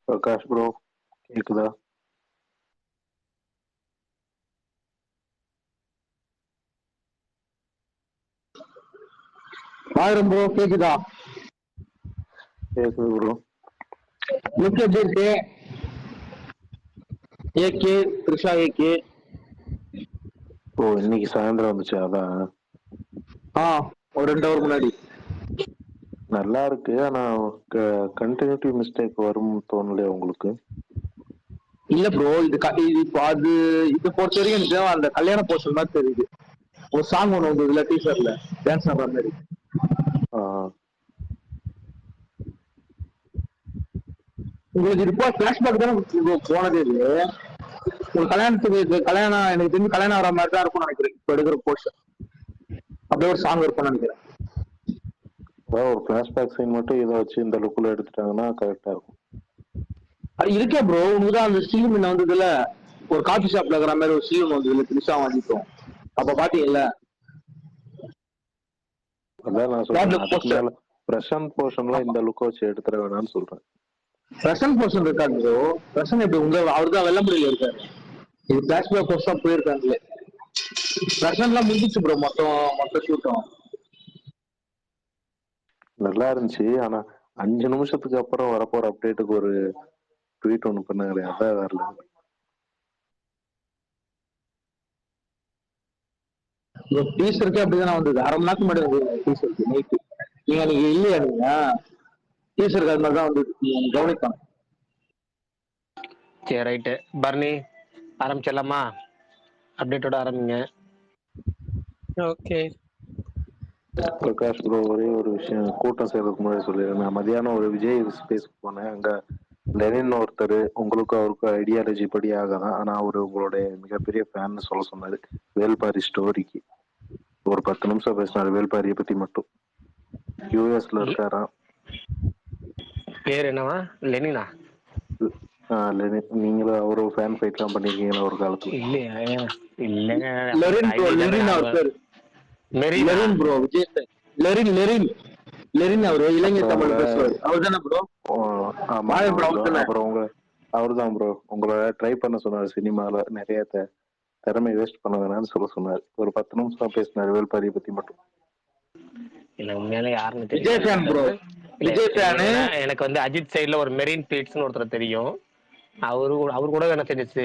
Prakash bro கேக்குதா? ஆயிரம் bro கேக்குதா? கேக்குது ப்ரோ. லுக் எப்படி இருக்கு? AK Trisha AK. ஓ இன்னைக்கு சாயந்தரம் வந்துச்சு அதான். ஒரு 2 ஹவர் முன்னாடி. நல்லா இருக்கு. ஆனா கண்டினியூட்டி மிஸ்டேக் வரும்னு தோணலையா உங்களுக்கு? இல்ல ப்ரோ, இப்போ அது இது பொறுத்த வரைக்கும் எனக்கு அந்த கல்யாண போர்ஷன் மாதிரி தெரியுது. ஒரு சாங் ஒன்று வந்து இதுல டீசர்ல டான்ஸ் ஆடுற மாதிரி. உங்களுக்கு இது இப்போ பிளாஷ்பேக் தானே போனதே இது. ஒரு கல்யாணம் எனக்கு தெரிஞ்சு கல்யாணம் ஆகிற மாதிரி தான் இருக்கும்னு நினைக்கிறேன் இப்போ எடுக்கிற போர்ஷன். அப்படியே ஒரு சாங் இருக்கும்னு நினைக்கிறேன். அதாவது ஒரு பிளாஷ்பேக் சீன் மட்டும் இதை வச்சு இந்த லுக்கில் எடுத்துட்டாங்கன்னா கரெக்டாக இருக்கும். அது இருக்கே ப்ரோ, உங்களுக்கு தான் அந்த ஸ்டீல் முன்ன வந்ததுல ஒரு காஃபி ஷாப்ல இருக்கிற மாதிரி ஒரு ஸ்டீல் வந்ததுல த்ரிஷா வாங்கிட்டோம். அப்ப பாத்தீங்கல்ல, அதான் நான் சொல்றேன். அதுக்கு மேல பிரசாந்த் போர்ஷன்லாம் இந்த லுக்கை வச்சு எடுத்துட வேணாம்னு சொல்றேன். பிரசன்ட் போர்ஷன் இருக்காது ப்ரோ. பிரசன்ட் எப்படி அவர் தான் வெள்ளம்படியில இருக்காரு. இது பிளாஷ்பேக் போர்ஷன் தான் போயிருக்காங்களே. பிரசன்ட்லாம் முடிஞ்சிச்சு ப்ரோ. மொத்த ஷூட்டும் நல்லா இருந்துச்சு. ஆனா 5 நிமிஷத்துக்கு அப்புறம் வரப்போற அப்டேட்டுக்கு ஒரு ட்வீட் ஒன்று பண்ணாங்களே, அதான் வரல. டீசருக்கு அப்படிதான் வந்தது. அரை மணி நேரத்துக்கு முன்னாடி வந்தது டீசருக்கு நைட்டு. நீங்க இல்லையா? நீங்க டீசருக்கு அது மாதிரி தான் வந்தது. நீங்க கவனிப்பாங்க. சரி ரைட்டு. பர்னி ஆரம்பிச்சிடலாமா? அப்டேட்டோட ஆரம்பிங்க. ஓகே பிரகாஷ் ப்ரோ, ஒரே ஒரு விஷயம் கூட்டம் சேர்றதுக்கு முன்னாடி சொல்லிடுறேன். நான் மதியானம் ஒரு விஜய் ஸ்பேஸ்க்கு போனேன். அங்க லெனின் ஒருத்தர் உங்களுக்கும் அவருக்கும் ஐடியாலஜி படி ஆகலாம், ஆனா அவரு உங்களுடைய மிகப்பெரிய ஃபேன் சொல்ல சொன்னாரு. வேல்பாரி ஸ்டோரிக்கு ஒரு 10 நிமிஷம் பேசினாரு. வேல்பாரியை பத்தி மட்டும். யூஎஸ்ல இருக்காராம். பேர் என்னவா? லெனினா? லெனின். நீங்களும் அவரும் ஃபேன் ஃபைட்லாம் பண்ணிருக்கீங்களா ஒரு காலத்துல? இல்லையா? இல்லைங்க. லெரின் ப்ரோ, விஜய் லெரின் அவரு இளைஞர் தமிழ் பேசுவார். அவர் தானே ப்ரோ? ஆமா. அப்புறம் அவர்தான் ப்ரோ உங்களை ட்ரை பண்ண சொன்னார். சினிமால நிறைய திறமை வேஸ்ட் பண்ண வேணாம்னு சொன்னார். ஒரு 10 நிமிஷம் பேசினார் வேல்பாரியை பத்தி மட்டும். இல்ல உண்மையில யாருன்னு Vijay fan bro. Vijay fan. எனக்கு வந்து அஜித் சைடுல ஒரு மெரின் பீட்ஸ்னு ஒருத்தர் தெரியும். அவரு கூட என்ன தெரிஞ்சு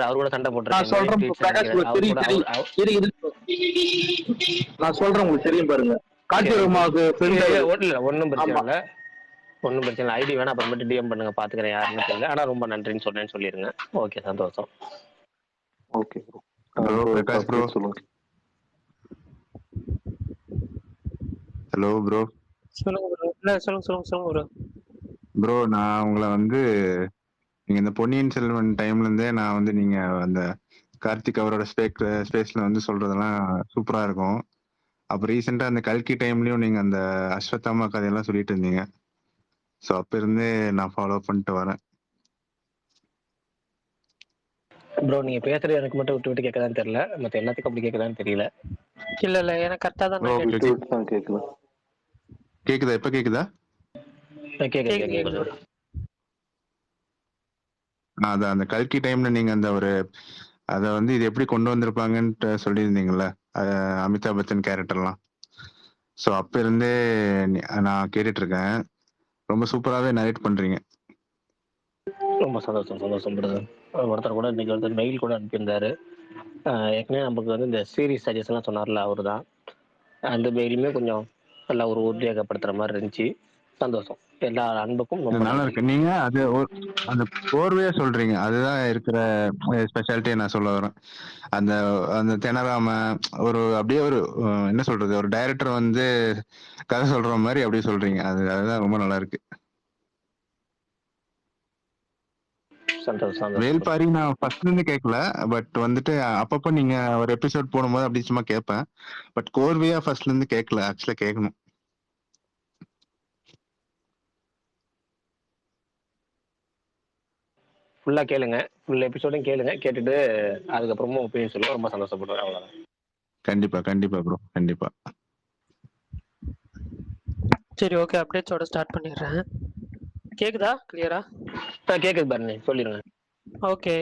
அவரு கூட சண்டை போட்டுருக்கேன். நான் சொல்றேன், உங்களுக்கு தெரியும் பாருங்க. ஒன்னும் பிரச்சனை இல்ல. ஐடி வேணா அப்புறமேட்டு டிஎம் பண்ணுங்க, பாத்துக்கிறேன் யாருன்னு தெரியல. ஆனா ரொம்ப நன்றின்னு சொன்னேன்னு சொல்லிருங்க. ஓகே, சந்தோஷம். Okay bro. சொல்லுங்க. Hello bro. சொல்லுங்க ப்ரோ, நான் உங்களை வந்து நீங்க இந்த பொன்னியின் செல்வன் டைம்ல இருந்தே நான் வந்து நீங்க அந்த கார்த்திக் அவரோட ஸ்பேஸ்ல வந்து சொல்றதெல்லாம் சூப்பரா இருக்கும். அப்ப ரீசெண்டா அந்த கல்கி டைம்லயும் நீங்க அந்த அஸ்வத்தாமா கதையெல்லாம் சொல்லிட்டு இருந்தீங்க. ஸோ அப்ப இருந்தே நான் ஃபாலோ பண்ணிட்டு வரேன். ப்ரோ நீங்க பேசுறது எனக்கு மட்டும் விட்டு கேட்கதான்னு தெரியல, மத்த எல்லாத்துக்கும் அப்படி கேட்கதான்னு தெரியல. இல்ல எனக்கு கரெக்டா தான் கேட்கல. கேக்குதா? இப்ப கேக்குதா? கேக்குது. அதான் அந்த கல்கி டைம்ல நீங்க அந்த ஒரு அதை வந்து இது எப்படி கொண்டு வந்திருப்பாங்கன்ட்டு சொல்லியிருந்தீங்கல்ல, அமிதாப் பச்சன் கேரக்டர்லாம். ஸோ அப்ப இருந்தே நான் கேட்டுட்டு இருக்கேன். ரொம்ப சூப்பராகவே நரேட் பண்றீங்க. ரொம்ப சந்தோஷம் பிரதர். ஒருத்தர் கூட இன்னைக்கு மெயில் கூட அனுப்பியிருந்தாரு. ஏற்கனவே நமக்கு வந்து இந்த சீரீஸ் சஜஷன் எல்லாம் சொன்னார்ல, அவரு தான். அந்த மெயிலுமே கொஞ்சம் நல்லா ஒரு உறுதியாகப்படுத்துற மாதிரி இருந்துச்சு. சந்தோஷம். எல்லா அன்புக்கும் ரொம்ப நல்லா இருக்கு. நீங்க அது அந்த போர்வையா சொல்றீங்க, அதுதான் இருக்கிற ஸ்பெஷாலிட்டியை நான் சொல்ல வரேன். அந்த அந்த திணறாம ஒரு அப்படியே ஒரு என்ன சொல்றது, ஒரு டைரக்டர் வந்து கதை சொல்ற மாதிரி அப்படியே சொல்றீங்க. அதுதான் ரொம்ப நல்லா இருக்கு. வேல்பாரி நான் ஃபர்ஸ்ட்ல இருந்து கேட்கல, பட் வந்துட்டு அப்பப்ப நீங்க ஒரு எபிசோட் போடும்போது அப்படி சும்மா கேட்பேன். பட் கோர்வையா ஃபர்ஸ்ட்ல இருந்து கேட்கல. ஆக்சுவலா கேட்கணும். ஃபுல்லா கேளுங்க, ஃபுல் எபிசோடும் கேளுங்க. கேட்டுட்டு அதுக்கப்புறமும் ஒப்பீனியன் சொல்லுங்க. ரொம்ப சந்தோஷப்படுவேன். அவ்வளவுதான். கண்டிப்பா ப்ரோ, கண்டிப்பா. சரி, ஓகே, அப்டேட்ஸோட ஸ்டார்ட் பண்ணிடுறேன். கேக்குதா கிளியரா? கேக்குது பாருங்க, சொல்லிருங்க. ஓகே.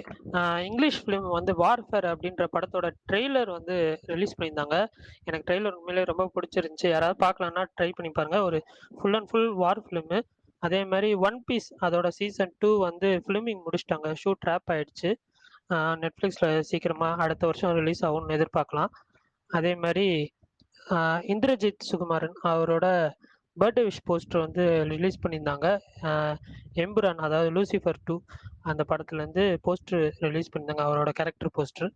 இங்கிலீஷ் ஃபிலிம் வந்து வார்ஃபேர் அப்படின்ற படத்தோட ட்ரெய்லர் வந்து ரிலீஸ் பண்ணியிருந்தாங்க. எனக்கு ட்ரெய்லர் உண்மையிலேயே ரொம்ப பிடிச்சிருந்துச்சு. யாராவது பார்க்கலன்னா ட்ரை பண்ணி பாருங்க. ஒரு full and full war film. அதே மாரி ஒன் பீஸ் அதோட சீசன் 2 வந்து ஃபிலிமிங் முடிச்சுட்டாங்க. ஷூட் ரேப் ஆயிடுச்சு. நெட்ஃப்ளிக்ஸில் சீக்கிரமா அடுத்த வருஷம் ரிலீஸ் ஆகும்னு எதிர்பார்க்கலாம். அதே மாரி இந்திரஜித் சுகுமாரன் அவரோட பர்த்டே விஷ் போஸ்டர் வந்து ரிலீஸ் பண்ணியிருந்தாங்க. எம்புரான் அதாவது லூசிஃபர் 2 அந்த படத்துலேருந்து போஸ்டர் ரிலீஸ் பண்ணியிருந்தாங்க, அவரோட கேரக்டர் போஸ்டர்.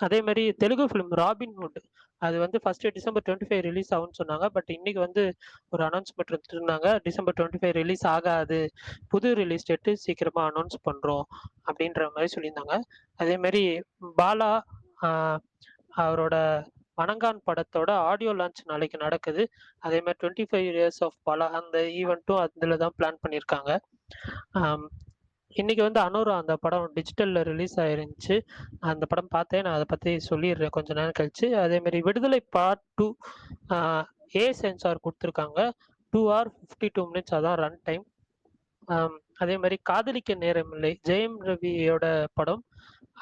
அதே மாதிரி தெலுங்கு ஃபிலிம் ராபின்ஹுட் அது வந்து ஃபர்ஸ்ட் December 25 ரிலீஸ் ஆகும்னு சொன்னாங்க. பட் இன்னைக்கு வந்து ஒரு அனௌன்ஸ்மெண்ட் எடுத்திருந்தாங்க, December 25 ரிலீஸ் ஆகாது, புது ரிலீஸ் டேட்டு சீக்கிரமா அனௌன்ஸ் பண்றோம் அப்படின்ற மாதிரி சொல்லியிருந்தாங்க. அதே மாதிரி பாலா அவரோட வணங்கான் படத்தோட ஆடியோ லான்ச் நாளைக்கு நடக்குது. அதே மாதிரி 25 இயர்ஸ் ஆஃப் பாலா அந்த ஈவெண்ட்டும் அதில் தான் பிளான் பண்ணியிருக்காங்க. இன்னைக்கு வந்து அனோரா அந்த படம் டிஜிட்டல்ல ரிலீஸ் ஆயிருந்துச்சு. அந்த படம் பார்த்தேன். நான் அதை பத்தி சொல்லிடுறேன் கொஞ்ச நேரம் கழிச்சு. அதே மாதிரி விடுதலை பார்ட் 2 ஏ சென்சார் கொடுத்துருக்காங்க. 2 hour 52 minutes அதான் ரன் டைம். அதே மாதிரி காதலிக்க நேரமில்லை ஜெயம் ரவியோட படம்.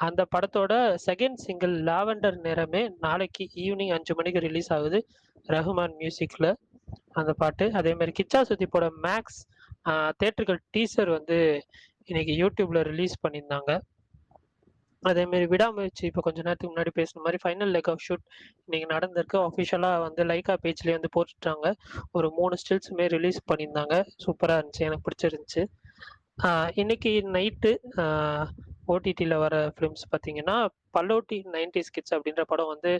அந்த படத்தோட செகண்ட் சிங்கிள் லாவெண்டர் நேரமே நாளைக்கு ஈவினிங் 5 மணிக்கு ரிலீஸ் ஆகுது, ரஹ்மான் மியூசிக்ல அந்த பாட்டு. அதே மாதிரி கிச்சா சுதீப்போட மேக்ஸ் தேட்டர்கள் டீசர் வந்து இன்னைக்கு யூடியூப்ல ரிலீஸ் பண்ணியிருந்தாங்க. அதே மாதிரி விடாமுயற்சி இப்போ கொஞ்ச நேரத்துக்கு முன்னாடி பேசுன மாதிரி ஃபைனல் லெக் ஆஃப் ஷூட் இன்னைக்கு நடந்திருக்கு. அஃபிஷியலாக வந்து லைக்கா பேஜ்லேயே வந்து போட்டுட்டாங்க. ஒரு 3 ஸ்டில்ஸுமே ரிலீஸ் பண்ணியிருந்தாங்க. சூப்பராக இருந்துச்சு, எனக்கு பிடிச்சிருந்துச்சு. இன்னைக்கு நைட்டு ஓடிடியில் வர ஃபிலிம்ஸ் பார்த்தீங்கன்னா பல்லோட்டி 90s கிட்ஸ் அப்படின்ற படம் வந்து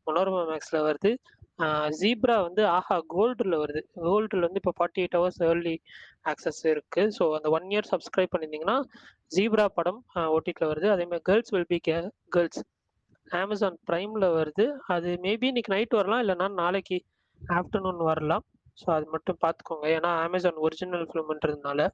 மனோரமா மேக்ஸில் வருது. ஜீப்ரா வந்து ஆஹா கோல்டில் வருது. கோல்டில் வந்து இப்போ 48 hours ஏர்லி ஆக்சஸ் இருக்கு. ஸோ அந்த 1 year சப்ஸ்கிரைப் பண்ணியிருந்தீங்கன்னா ஜீப்ரா படம் ஓடிடியில் வருது. அதே மாதிரி girls will be girls Amazon பிரைமில் வருது. அது மேபி இன்னைக்கு நைட் வரலாம், இல்லைன்னா நாளைக்கு ஆஃப்டர்நூன் வரலாம். ஸோ அது மட்டும் பார்த்துக்கோங்க, ஏன்னா அமேசான் ஒரிஜினல் ஃபிலிம்ன்றதுனால.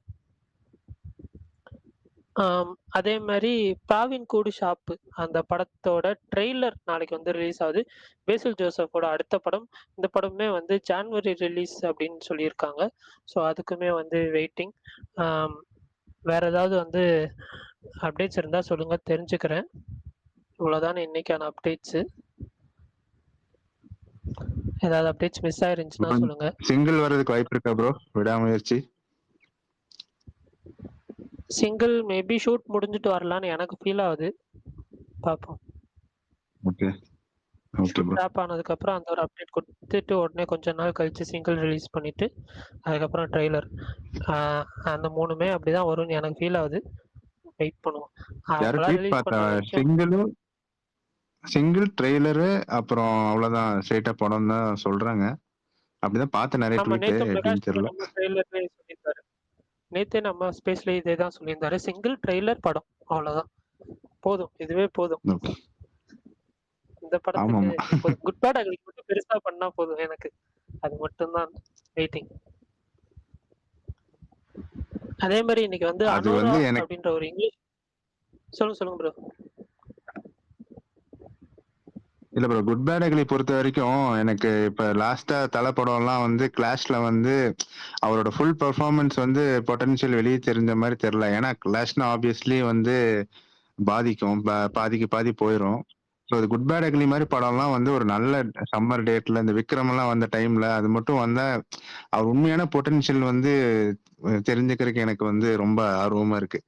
அதே மாதிரி பிராவின் கூடு ஷாப்பு அந்த படத்தோட ட்ரெய்லர் நாளைக்கு வந்து ரிலீஸ் ஆகுது. பேசில் ஜோசப்போட அடுத்த படம். இந்த படமே வந்து ஜான்வரி ரிலீஸ் அப்படின்னு சொல்லியிருக்காங்க. ஸோ அதுக்குமே வந்து வெயிட்டிங். வேற ஏதாவது வந்து அப்டேட்ஸ் இருந்தால் சொல்லுங்க, தெரிஞ்சுக்கிறேன். இவ்வளோதானே இன்னைக்கான அப்டேட்ஸு. ஏதாவது அப்டேட்ஸ் மிஸ் ஆயிருந்துச்சுன்னா சொல்லுங்க. சிங்கிள் வர்றதுக்கு வாய்ப்பு இருக்கா ப்ரோ விடாமுயற்சி? சிங்கிள் மேபி ஷூட் முடிஞ்சிட்டு வரலான்னு எனக்கு ஃபீல் ஆகுது, பார்ப்போம். ஓகே ஷூட் ரேப் ஆனதுக்கப்புறம் அந்த ஒரு அப்டேட் கொடுத்துட்டு உடனே கொஞ்ச நாள் கழிச்சு சிங்கிள் ரிலீஸ் பண்ணிட்டு அதுக்கப்புறம் ட்ரெய்லர், அந்த 3மே அப்படிதான் வரும்னு எனக்கு ஃபீல் ஆகுது. வெயிட் பண்ணுவோம். சிங்கிள் ட்ரெய்லரு அப்புறம் அவ்வளவுதான், ஸ்ட்ரைட்டா படம் தான் சொல்றாங்க. அப்படிதான் பார்த்து நிறைய ட்வீட் ட்ரெய்லர்லயே சொல்லியிருந்தாரு. நேத்தே நம்ம ஸ்பேஸ்ல இதே தான் சொல்லியிருந்தாரு, சிங்கிள் ட்ரெய்லர் படம் அவ்வளவுதான் போதும், இதுவே போதும். இந்த படத்துக்கு குட் பேட் அக்லி மட்டும் பெருசா பண்ணா போதும் எனக்கு, அது மட்டும்தான் வெயிட்டிங். அதே மாதிரி இன்னைக்கு வந்து அனோரா அப்படின்ற ஒரு இங்கிலீஷ் சொல்லுங்க ப்ரோ. இல்ல ப்ரோ, குட் பேட் அக்லி பொறுத்த வரைக்கும் எனக்கு இப்ப லாஸ்டா தலை படம் எல்லாம் வந்து கிளாஷ்ல வந்து அவரோட ஃபுல் பெர்ஃபார்மன்ஸ் வந்து பொட்டன்ஷியல் வெளியே தெரிஞ்ச மாதிரி தெரியல. ஏன்னா கிளாஷ்னா ஆப்வியஸ்லி வந்து பாதிக்கும், பாதிக்கு பாதி போயிடும். ஸோ அது குட் பேட் அக்லி மாதிரி படம்லாம் வந்து ஒரு நல்ல சம்மர் டேட்ல இந்த விக்ரம் எல்லாம் வந்த டைம்ல அது மட்டும் வந்தா அவர் உண்மையான பொட்டன்ஷியல் வந்து தெரிஞ்சுக்கிறதுக்கு எனக்கு வந்து ரொம்ப ஆர்வமா இருக்கு.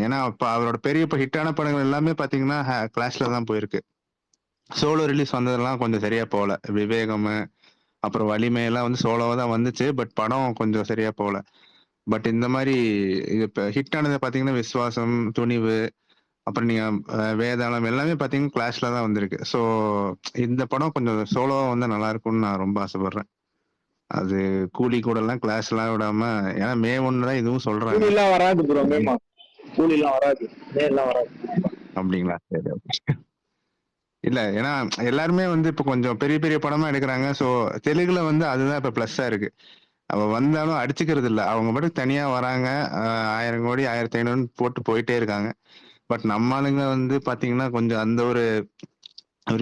ஏன்னா இப்ப அவரோட பெரிய ஹிட்டான படங்கள் எல்லாமே பாத்தீங்கன்னா கிளாஷ்ல தான் போயிருக்கு. சோலோ ரிலீஸ் வந்ததெல்லாம் கொஞ்சம் சரியா போகல. விவேகம் அப்புறம் வலிமையெல்லாம் வந்து சோலோவா தான் வந்துச்சு, பட் படம் கொஞ்சம் சரியா போகல. பட் இந்த மாதிரி இப்ப ஹிட் ஆனதை பாத்தீங்கன்னா விஸ்வாசம், துணிவு, அப்புறம் நீங்க வேதாளம் எல்லாமே பாத்தீங்கன்னா கிளாஷ்ல தான் வந்திருக்கு. ஸோ இந்த படம் கொஞ்சம் சோலோவா வந்து நல்லா இருக்கும்னு நான் ரொம்ப ஆசைப்படுறேன். அது கூலி கூட எல்லாம் கிளாஸ் எல்லாம் விடாம, ஏன்னா மே 1 தான் இதுவும் சொல்றாங்க. அப்படிங்களா? சரி. இல்ல, ஏன்னா எல்லாருமே வந்து இப்ப கொஞ்சம் பெரிய பெரிய படமா எடுக்கிறாங்க. ஸோ தெலுங்குல வந்து அதுதான் இப்ப பிளஸ்ஸா இருக்கு. அவ வந்தாலும் அடிச்சுக்கிறது இல்லை, அவங்க மட்டும் தனியா வராங்க, 1000 கோடி 1500 போட்டு போயிட்டே இருக்காங்க. பட் நம்ம ஆளுங்க வந்து பாத்தீங்கன்னா கொஞ்சம் அந்த ஒரு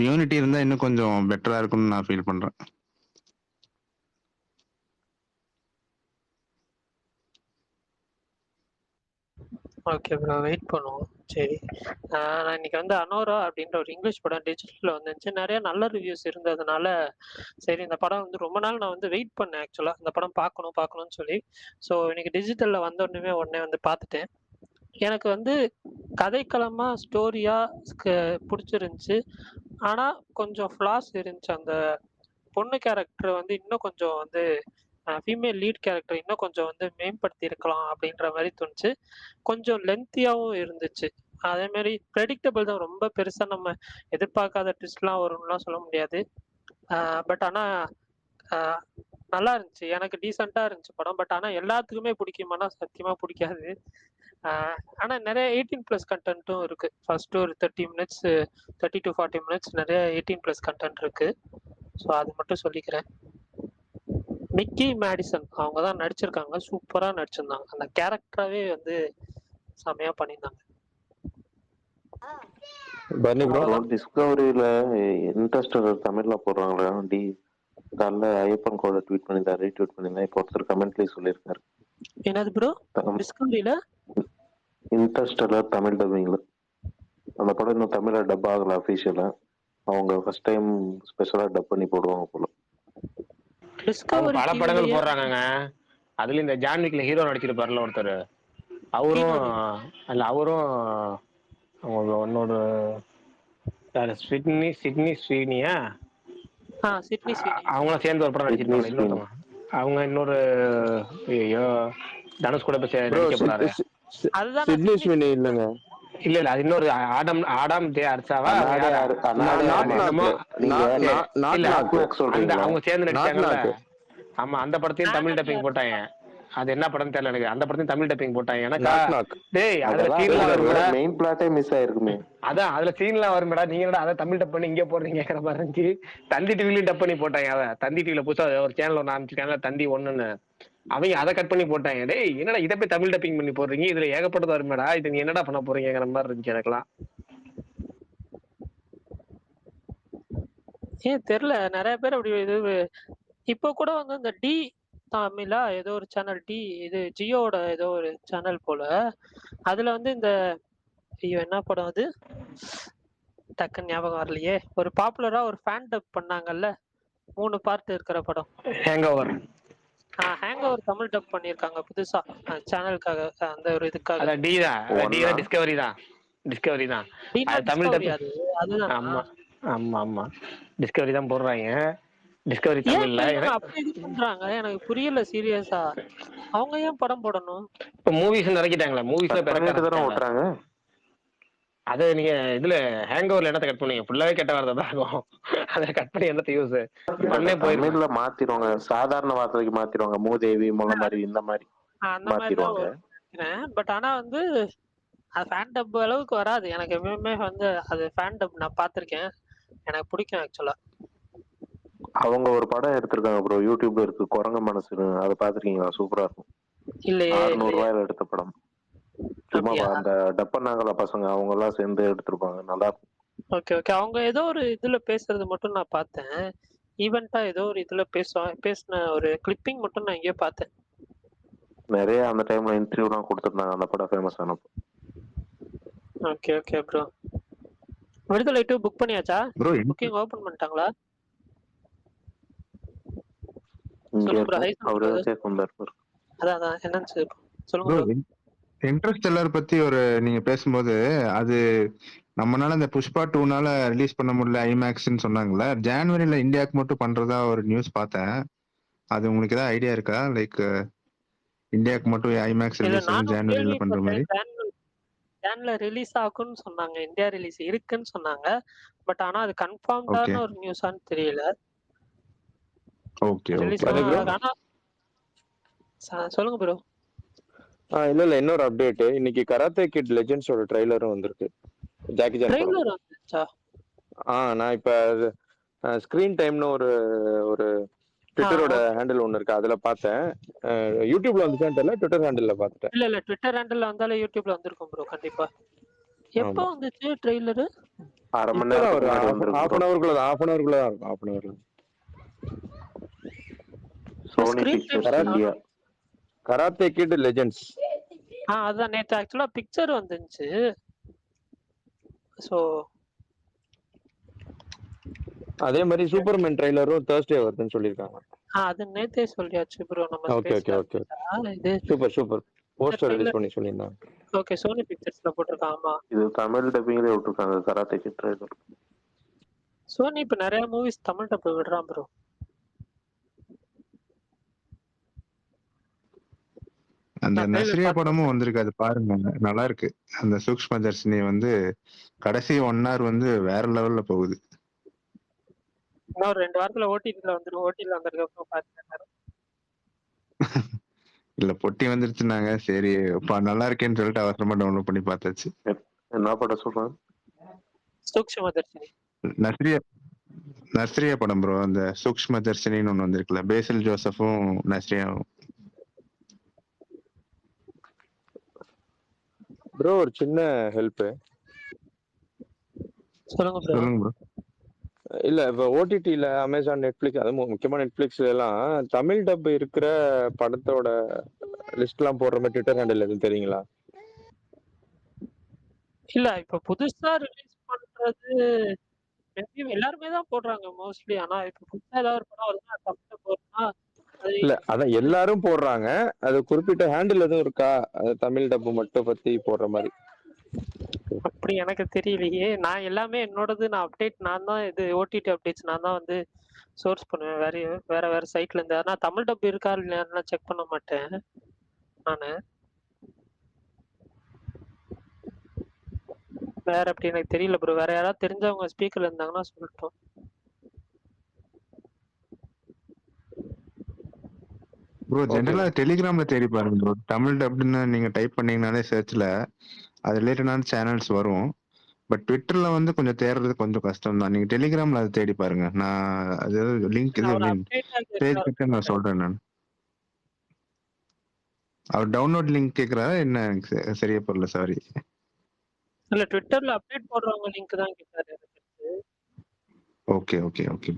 யூனிட்டி இருந்தா இன்னும் கொஞ்சம் பெட்டரா இருக்கும்னு நான் ஃபீல் பண்றேன். ஓகே ப்ரோ, வெயிட் பண்ணுவோம். சரி. நான் இன்னைக்கு வந்து அனோரா அப்படின்ற ஒரு இங்கிலீஷ் படம் டிஜிட்டல்ல வந்துருந்துச்சு. நெறைய நல்ல ரிவ்யூஸ் இருந்ததுனால, சரி இந்த படம் வந்து ரொம்ப நாள் நான் வந்து வெயிட் பண்ணேன் ஆக்சுவலா. இந்த படம் பார்க்கணும் பார்க்கணும்னு சொல்லி. ஸோ இன்னைக்கு டிஜிட்டல்ல உடனே வந்து பார்த்துட்டேன். எனக்கு வந்து கதைக்களமா, ஸ்டோரியா புடிச்சிருந்துச்சு. ஆனா கொஞ்சம் ஃப்ளாஸ் இருந்துச்சு. அந்த பொண்ணு கேரக்டர் வந்து இன்னும் கொஞ்சம் வந்து ஃபீமேல் லீட் கேரக்டர் இன்னும் கொஞ்சம் வந்து மேம்படுத்தியிருக்கலாம் அப்படின்ற மாரி தோணுச்சு. கொஞ்சம் லென்த்தியாவும் இருந்துச்சு. அதே மாரி பிரெடிக்டபிள் தான். ரொம்ப பெருசா நம்ம எதிர்பார்க்காத ட்விஸ்ட்லாம் வரும்னுலாம் சொல்ல முடியாது. பட் ஆனா அ நல்லா இருந்துச்சு. எனக்கு டீசென்ட்டா இருந்துச்சு படம். பட் ஆனா எல்லாத்துக்குமே பிடிக்குமானா சத்தியமா பிடிக்காது. அ ஆனா நெறைய 18+ கன்டென்ட்டும் இருக்கு. ஃபர்ஸ்ட் ஒரு 30 மினிட்ஸ் 30 டூ 40 மினிட்ஸ் நெறைய 18+ கன்டென்ட் இருக்கு. ஸோ அது மட்டும் சொல்லிக்கிறேன். மிக்கி மேடிசன் அவங்க தான் நடிச்சிருக்காங்க. சூப்பரா நடிச்சிருந்தாங்க. அந்த கேரக்டராவே வந்து செம்மையா பண்ணியிருந்தாங்க. பன்னி ப்ரோ ப்ரோ அவ்வளோதான். டிஸ்கவரியில இன்ட்ரெஸ்டட் தமிழ்ல போடுறாங்களா? காலைல ஐயப்பன் கோட ட்வீட் பண்ணியிருந்தாரு, ரீட்வீட் பண்ணியிருந்தேன். இப்போ ஒருத்தர் கமெண்ட்லேயே சொல்லியிருக்காரு. என்னது ப்ரோ? டிஸ்கவரியில? இன்ட்ரெஸ்டட் தமிழ் டப்பிங்ல. அந்த படம் இன்னும் தமிழ்ல டப் ஆகல அஃபீஷியலா. அவங்க ஃபர்ஸ்ட் டைம் ஸ்பெஷலா டப் பண்ணி போடுவாங்க போல. அவங்க டிஸ்கவரி பல படங்கள் டிவிலயே போடுறாங்கங்க. அதுல இந்த ஜான்விக்ல ஹீரோ நடிச்சிருப்பாருல ஒருத்தர், அவரும் ஹீரோனி. அல்ல அவரும் அவங்க இன்னொரு சிட்னி சிட்னி ஸ்ரீனியா சிட்னி ஸ்வீனி. அவங்களாம் சேர்ந்து ஒரு படம் சிட்னி நடிச்சிருப்பாங்க. ஸ்வீனி. இன்னொருத்தவங்க அவங்க இன்னொரு ஐயோ தனுஷ் கூட போய் ப்ரோ நடிக்க போறாரு. அதுதான் நான் சிட்னி சிட்னி ஸ்வினி ஸ்வீனி. இல்லைங்க. இல்ல அது இன்னொரு ஆடம் ஆடாம் தே அர்ச்சாவா அவங்க அனாடே யாரா? அனாடே நாட் அரமாஸ். என்னமோ நாக்கு நீங்க சரி. நாட் இல்ல நாக்கு நாக் அந்த சொல்றீங்களா? அவங்க சேர்ந்து நாட் நடிச்சாங்கல்ல. நாக்கு ஆமா அந்த படத்தையும் தமிழ் ஆனந்தி டப்பிங் போட்டாங்க. அர்ச்சனா. அது என்ன படம் தெரியல எனக்கு. அந்த படத்தையும் தமிழ் டப்பிங் போட்டாங்க. எனக்கா நாக் நாக் டேய் அதுல அதெல்லாம் சீன்லாம் இருக்காது. வரும்டா. மெயின் பிளாட்டே மிஸ் ஆயிருக்குமே. அதான் அதுல சீன்லாம் வரும்டா. நீங்க என்னடா அதை தமிழ் டப் பண்ணி இங்க போடுறீங்கிற மாதிரி இருந்துச்சு. தந்தி டிவிலையும் டப் பண்ணி போட்டாங்க. அதை தந்தி டிவில புதுசா ஒரு சேனல் ஒன்று ஆரம்பிச்சிருக்காங்க, தந்தி ஒண்ணுன்னு. அவங்க அதை கட் பண்ணி போட்டாங்க. டேய் என்னடா இதை போய் தமிழ் டப்பிங் பண்ணி போடுறீங்க, இதுல ஏகப்பட்டது வருமேடா, இது நீ என்னடா பண்ண போறீங்கிற மாதிரி இருந்துச்சு எனக்குலாம். ஏன் தெரியல. நெறைய பேர் அப்படி இது இப்போ கூட வந்து இந்த தமிழா ஏதோ ஒரு சேனல் இது ஜியோவோட ஏதோ ஒரு சேனல் போல. அதுல வந்து இந்த ஐயோ என்ன படம் அது? டக்குன்னு ஞாபகம் வரலையே. ஒரு பாப்புலரா ஒரு ஃபேன் டப் பண்ணாங்கல்ல. 3 பார்ட் இருக்கிற படம். Hangover. Hangover Tamil dub பண்ணியிருக்காங்க புதுசா. சேனலுக்காக அந்த ஒரு இதுக்காக. அதான் டி தான். டி ஒன்னா தான் டிஸ்கவரி தான். டிஸ்கவரி தான். டீனா அது தமிழ் டிஸ்கவரி டப். அது. அதுதானா? ஆமா ஆமா ஆமா டிஸ்கவரி தான் போடுறாங்க. டிஸ்கவரி ஏன் தமிழ்ல இப்ப இவங்க அப்படி இது பண்றாங்க? எனக்கு புரியல சீரியஸா. அவங்க ஏன் படம் போடணும்? இப்ப மூவிஸ் இறக்கிட்டாங்களே. மூவிஸ்ல கட் பண்ணிட்டு தானே ஆரம்பிச்சிட்டாங்க. ஓட்டுறாங்க. அது நீங்க இதுல ஹேங் ஓவர்ல என்னத்த கட் பண்ணீங்க? ஃபுல்லாவே கெட்ட வார்த்தை தான் இருக்கும். அதை கட் பண்ணி என்னத்த யூஸ்? பண்ணே போயிருமே. தமிழ்ல மாத்திடுவாங்க, சாதாரண வார்த்தைக்கு மாத்திடுவாங்க. மூதேவி, முளமாரி இந்த மாதிரி அந்த மாதிரி தான் மாத்திடுவாங்க. நினைக்கிறேன். பட் ஆனா வந்து அது ஃபேன் டப் அளவுக்கு வராது. எனக்கு எப்பவுமே வந்து அது ஃபேன் டப் நான் பார்த்துருக்கேன். எனக்கு பிடிக்கும் ஆக்சுவலா. அவங்க ஒரு படம் எடுத்திருக்காங்க ப்ரோ, யூடியூப்ல இருக்கு, குரங்க மனசுன்னு. அதை பாத்திருக்கீங்களா? சூப்பரா இருக்கும். இல்லையே 600 இல்லையே. ரூபாயில எடுத்த படம். சும்மா அப்படியா? அந்த டப்பன்னாங்களா பசங்க, அவங்க எல்லாம் சேர்ந்து எடுத்திருப்பாங்க. நல்லா இருக்கும். Okay okay. அவங்க ஏதோ ஒரு இதுல பேசுறது மட்டும் நான் பார்த்தேன். ஈவென்ட்டா ஏதோ ஒரு இதுல பேசின ஒரு கிளிப்பிங் மட்டும் நான் எங்கேயோ பார்த்தேன். நிறைய அந்த டைம்ல இன்டர்வியூலாம் கொடுத்திருந்தாங்க அந்த படம் ஃபேமஸ் ஆனப்போ. Okay okay bro. Viduthalai 2 book பண்ணியாச்சா? ப்ரோ புக்கிங் ஓபன் பண்ணிட்டாங்களா? இங்க சொல்லுங்க ப்ரோ. இருக்கும், அவரு கேட்க வந்தாரு. அதான் என்னன்னு சொல்லுங்க ப்ரோ ப்ரோ. இன்டர்ஸ்டெல்லர் பத்தி நீங்க பேசும்போது அது நம்மனால இந்த புஷ்பா 2னால ரிலீஸ் பண்ண முடியல ஐமேக்ஸ்ன்னு சொன்னாங்கல்ல. ஜனவரியில இந்தியாவுக்கு மட்டும் பண்றதா ஒரு நியூஸ் பார்த்தேன். அது உங்களுக்கு ஏதாவது ஐடியா இருக்கா? லைக் இந்தியாவுக்கு மட்டும் ஐமேக்ஸ் இல்ல ரிலீஸ் நானும் ஜனவரியில பண்ற மாதிரி. கேள்விப்பட்டேன். ஜான்ல ரிலீஸ் ஆகும்னு சொன்னாங்க. இந்தியா ரிலீஸ் இருக்குன்னு சொன்னாங்க. பட் ஆனா அது ஓகே கன்ஃபார்ம்டான ஒரு நியூஸான்னு தெரியல. Okay release okay. bro? ஆனா சொல்லுங்க ப்ரோ. இல்ல இன்னொரு அப்டேட். இன்னைக்கு கராத்தே கிட் லெஜெண்ட்ஸோட ட்ரைலரும் வந்திருக்கு. ஜாக்கி சான் படம். ட்ரெய்லர் வந்துச்சா? நான் இப்ப ஸ்கிரீன் டைம்னு ஒரு ஒரு ட்விட்டரோட ஓகே. ஹேண்டில் ஒன்னு இருக்கு, அதுல பார்த்தேன். யூடியூப்ல வந்துச்சான்னு தெரியல, ட்விட்டர் ஹேண்டில்ல பார்த்துட்டேன். இல்ல ட்விட்டர் ஹேண்டில் வந்தாலே யூடியூப்ல வந்திருக்கும் ப்ரோ கண்டிப்பா. எப்போ ஆமா, வந்துச்சு ட்ரெய்லரு? அரை மணி இப்பதான் நேரத்துக்கு ஒரு முன்னாடி வந்திருக்கு ஹாஃப் ப்ரோ. அன் ஹவருக்குள்ள தான் இருக்கும். ஹாஃப் அன் ஹவர்ல Sony screen pictures time India. Karate kid legends. அதான் நேத்து ஆக்சுவலா பிக்சர் வந்துருந்துச்சு. ஸோ அதே மாதிரி சூப்பர்மேன் ட்ரைலரும் Thursday வருதுன்னு சொல்லியிருக்காங்க. அது நேத்தே சொல்லியாச்சு ப்ரோ நம்ம ஓகே ஓகே ஸ்பேஸ்ல. ஓகே இது super super. Poster release trailer பண்ணி சொல்லியிருந்தாங்க. ஓகே சோனி பிக்சர்ஸ்ல போட்டிருக்கான். ஆமா இது தமிழ் டப்பிங்ல விட்டுருக்காங்க கராத்தே கிட் ட்ரைலர். சோனி இப்ப நிறைய மூவிஸ் தமிழ் டப் விடுறான் ப்ரோ. அந்த நான் trailer நஸ்ரியா பார்த்து படமும் வந்திருக்கு, அது பாருங்க, நல்லா இருக்கு. அந்த சூக்ஷ்ம தர்ஷினி வந்து கடைசி 1 hour வந்து வேற லெவல்ல போகுது. இன்னொரு 2 வாரத்துல ஓடிடில வந்துடும். ஓடிடில வந்ததுக்கப்புறம் பார்த்துட்டேன். இல்ல பொட்டி வந்துருச்சுனாங்க, சரி நல்லா இருக்கேன்னு சொல்லிட்டு அவசரமா டவுன்லோட் பண்ணி பார்த்தாச்சு. என்ன படம் சொல்றாங்க? சூக்ஷ்ம தர்ஷினி. நஸ்ரியா நஸ்ரியா படம் ப்ரோ. அந்த சூக்ஷ்ம தர்ஷினின்னு ஒண்ணு வந்திருக்குல்ல, பேசில் ஜோசஃபும் நஸ்ரியாவும். ப்ரோ ஒரு சின்ன ஹெல்ப். சொல்லுங்க ப்ரோ. சொல்லுங்க ப்ரோ. இல்ல இப்ப ஓடிடில அமேசான், நெட்ஃபிளிக்ஸ், அது முக்கியமா நெட்ஃபிளிக்ஸ்ல எல்லாம் தமிழ் டப் இருக்கிற படத்தோட லிஸ்ட் எல்லாம் போடுற மாதிரி ட்விட்டர் ஹேண்டில் எதுவும் தெரியுங்களா? இல்ல இப்ப புதுசா ரிலீஸ் பண்றது எல்லாருமே தான் போடுறாங்க மோஸ்ட்லி. ஆனா இப்ப புதுசா ஏதாவது ஒரு படம் வருதுன்னா தமிழ்ல போடுறா இல்ல அதான் எல்லாரும் போடுறாங்க. அது குறிப்பிட்ட ஹேண்டில் எதுவும் இருக்கா அது தமிழ் டப்பு மட்டும் பத்தி போடுற மாதிரி? அப்படி எனக்கு தெரியலையே. நான் எல்லாமே என்னோடது நான் அப்டேட் நான் தான் இது ஓடிடி அப்டேட்ஸ் நான் தான் வந்து சோர்ஸ் பண்ணுவேன். வேற சைட்ல இருந்து. ஆனா தமிழ் டப் இருக்கா இல்லையான்னு செக் பண்ண மாட்டேன் நானு. வேற அப்படி எனக்கு தெரியல ப்ரோ. வேற யாராவது தெரிஞ்சவங்க ஸ்பீக்கர்ல இருந்தாங்கன்னா சொல்லட்டும். ப்ரோ ஜென்ரலா டெலிகிராம்ல தேடி பாருங்க ப்ரோ. தமிழ் டப்னு நீங்க டைப் பண்ணீங்கனாலே சர்ச்ல அது ரிலேட்டடான சேனல்ஸ் வரும். பட் ட்விட்டர்ல வந்து கொஞ்சம் தேடுறது கொஞ்சம் கஷ்டம் தான். நீங்க டெலிகிராம்ல அதை தேடி பாருங்க. நான் அது லிங்க் இது அவர் மீன் அப்டேட் பேஜ் கிட்ட நான் சொல்றேன். நான் அவர் டவுன்லோட் லிங்க் கேக்குறாரா என்ன? எனக்கு சரியா புரியல, சாரி. இல்ல ட்விட்டர்ல அப்டேட் போடுறவங்க லிங்க் தான் கேட்டாரு எனக்கு. Okay okay okay.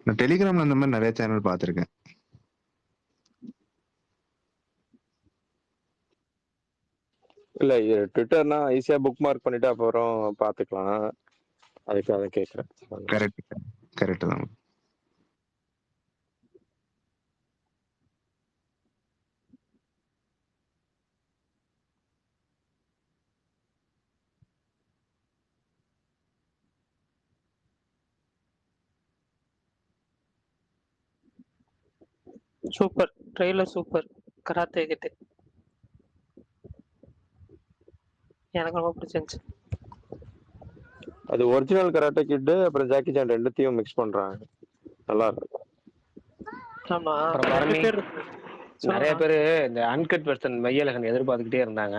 நான் டெலிகிராம்ல அந்த மாதிரி நிறைய சேனல் பார்த்துருக்கேன். இல்ல ட்விட்டர்னா ஈஸியா புக் மார்க் பண்ணிட்டு அப்புறம் பாத்துக்கலாம். அதுக்கு அதை கேட்கறேன். கரெக்ட் கரெக்ட் தான். Super trailer super. கராத்தே கிட்டு எனக்கு ரொம்ப பிடிச்சிருந்துச்சு. அது ஒரிஜினல் கராட்டே கிட் அப்புறம் ஜாக்கி சான் ரெண்டுத்தையும் மிக்ஸ் பண்றாங்க. நல்லா இருக்கு. ஆமா அப்புறம் ரெண்டு பரணி, பேர் நிறைய பேர் இந்த அன்கட் வெர்ஷன் மையலகன் எதிர்பார்த்துக்கிட்டே இருந்தாங்க.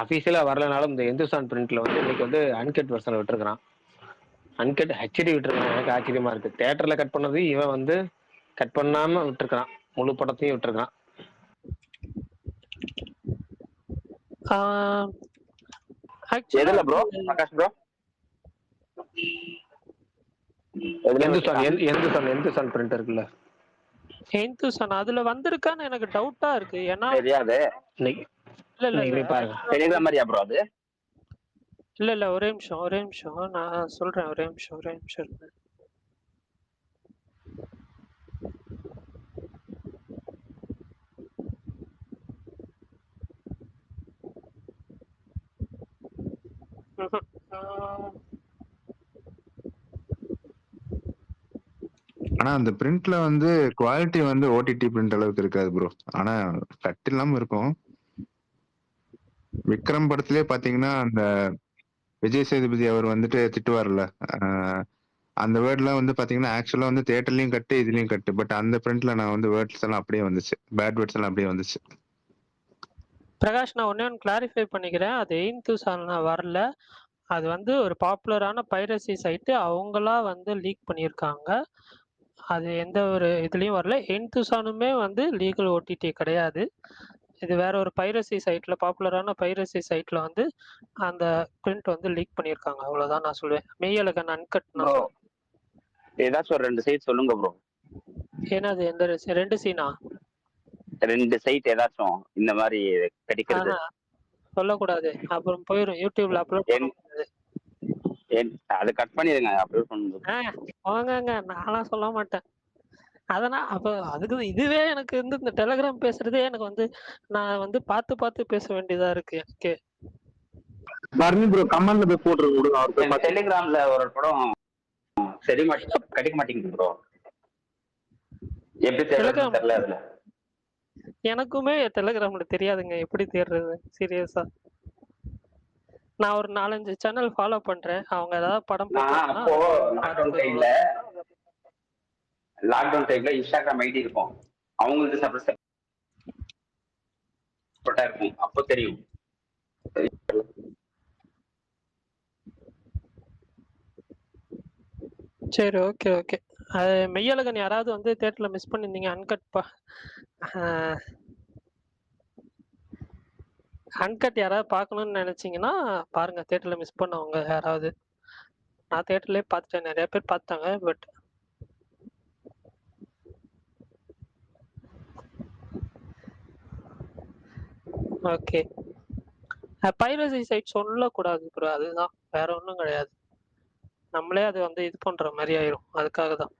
அஃபீஷியலா வரலனாலும் இந்த இந்துஸ்தான் பிரிண்ட்ல வந்து இன்னைக்கு வந்து அன்கட் வெர்ஷன் விட்டுருக்கான். அன்கட் ஹெச்டி விட்டுருக்கான். எனக்கு ஆச்சரியமா இருக்கு. தியேட்டர்ல கட் பண்ணது இவன் வந்து கட் பண்ணாம விட்டுருக்கான். முழு படத்தையும் விட்டுருக்கான். எதுல ப்ரோ பிரகாஷ் ப்ரோ? எந்துசான் பிரிண்ட் இருக்குல்ல, ஹெந்துசன் அதுல வந்திருக்கான்னு எனக்கு டவுட்டா இருக்கு. ஏன்னா தெரியாது. இன்னைக்கு இல்ல பாருங்க. டெலிகிராம் மாதிரியா ப்ரோ அது? இல்ல ஒரே நிமிஷம் நான் சொல்றேன். ஒரே நிமிஷம் இருங்க. ஆனா அந்த பிரிண்ட்ல வந்து குவாலிட்டி வந்து ஓடிடி பிரிண்ட் அளவுக்கு இருக்காது ப்ரோ. ஆனா கட் இல்லாம இருக்கும். விக்ரம் படத்திலே பாத்தீங்கன்னா அந்த விஜய் சேதுபதி அவர் வந்துட்டு திட்டுவார்ல, அந்த வேர்ட்லாம் வந்து பாத்தீங்கன்னா ஆக்சுவலா வந்து தியேட்டர்லயும் கட்டு இதுலயும் கட்டு. பட் அந்த பிரிண்ட்ல நான் வந்து வேர்ட்ஸ் எல்லாம் அப்படியே வந்துச்சு, பேட் வேர்ட்ஸ் எல்லாம் அப்படியே வந்துச்சு. பிரகாஷ் நான் ஒன்னு கிளாரிஃபை பண்ணிக்கிறேன். அது ஹெந்துசன் வரல. அது வந்து ஒரு பாப்புலரான பைரசி சைட்டு அவங்களா வந்து லீக் பண்ணியிருக்காங்க. அது எந்த ஒரு இதுலயும் வரல. ஹெந்துசானுமே வந்து லீகல் ஓடிடி கிடையாது. இது வேற ஒரு பைரசி சைட்ல பாப்புலரான பைரசி சைட்ல வந்து அந்த பிரிண்ட் வந்து லீக் பண்ணியிருக்காங்க. அவ்வளவுதான் நான் சொல்லுவேன். மெய்யழகன் அன்கட் நான் சொல்லுவேன். ஏதாச்சும் ஒரு 2 சைட் சொல்லுங்க ப்ரோ. ஏன்னா அது எந்த 2 சீனா? 2 சைட் ஏதாச்சும் இந்த மாதிரி கிடைக்கிறது? சொல்லக்கூடாது, அப்புறம் போயிடும் யூடியூப்ல அப்லோட் பண்ண என் முடியாது. அதை கட் பண்ணிடுங்க அப்லோட் பண்ணும்போது. வாங்கங்க, நான்லாம் சொல்ல மாட்டேன். அதனா அப்ப அதுக்கு இதுவே எனக்கு வந்து இந்த டெலகிராம் பேசுறதே எனக்கு வந்து நான் வந்து பார்த்து பார்த்து பேச வேண்டியதா இருக்கு எனக்கு. பரணி ப்ரோ கமெண்ட்ல போய் போட்டுருங்க விடுங்க, அவர் போய் பார்த்து. டெலிகிராம்ல ஒரு படம் சரி கிடைக்க மாட்டேங்குது ப்ரோ. எப்படி தேடுறதுன்னு டெலகிராம் தெரியல அதுல. எனக்குமே டெலகிராம்ல தெரியாதுங்க எப்படி தேடுறது சீரியஸா. நான் ஒரு 4-5 சேனல் ஃபாலோ பண்றேன். அவங்க ஏதாவது படம் நான் போட்டாங்கன்னா அப்போ பார்த்துட்டு லாக்டவுன் டைம்ல இன்ஸ்டாகிராம் ஐடி இருக்கும், அவங்களுக்கு செப்பரேட்டா இருக்கும், அப்போ தெரியும். சரி, ஓகே ஓகே. அது மெய்யழகன் யாராவது வந்து தேட்டர்ல மிஸ் பண்ணியிருந்தீங்க அன்கட் யாராவது பார்க்கணும்னு நினைச்சீங்கன்னா பாருங்க, தேட்டர்ல மிஸ் பண்ணவங்க யாராவது. நான் தேட்டர்லயே பார்த்துட்டேன், நிறைய பேர் பார்த்தாங்க. பட் ஓகே, பைரசி சைட் சொல்லக்கூடாது ப்ரோ, அதுதான், வேற ஒன்றும் கிடையாது. நம்மளே அது வந்து இது பண்ற மாதிரி ஆயிரும், அதுக்காக தான்.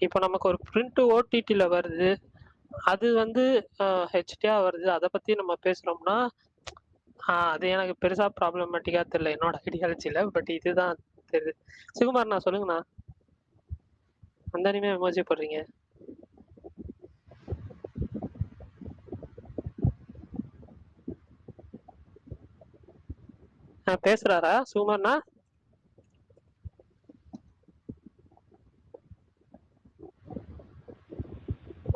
இப்போ நமக்கு ஒரு பிரிண்ட் ஓடிடில வருது, அது வந்து ஹெச்டியா வருது, அதை பத்தி நம்ம பேசுறோம்னா அது எனக்கு பெருசா ப்ராப்ளமேட்டிக்கா தெரியல என்னோட ஐடியாலஜில. பட் இதுதான் தெரியுது. சுகுமார்ண்ணா சொல்லுங்கண்ணா, அந்த அனிமே எமோஜி போடுறீங்க. பேசுறாரா சுகுமார்ண்ணா?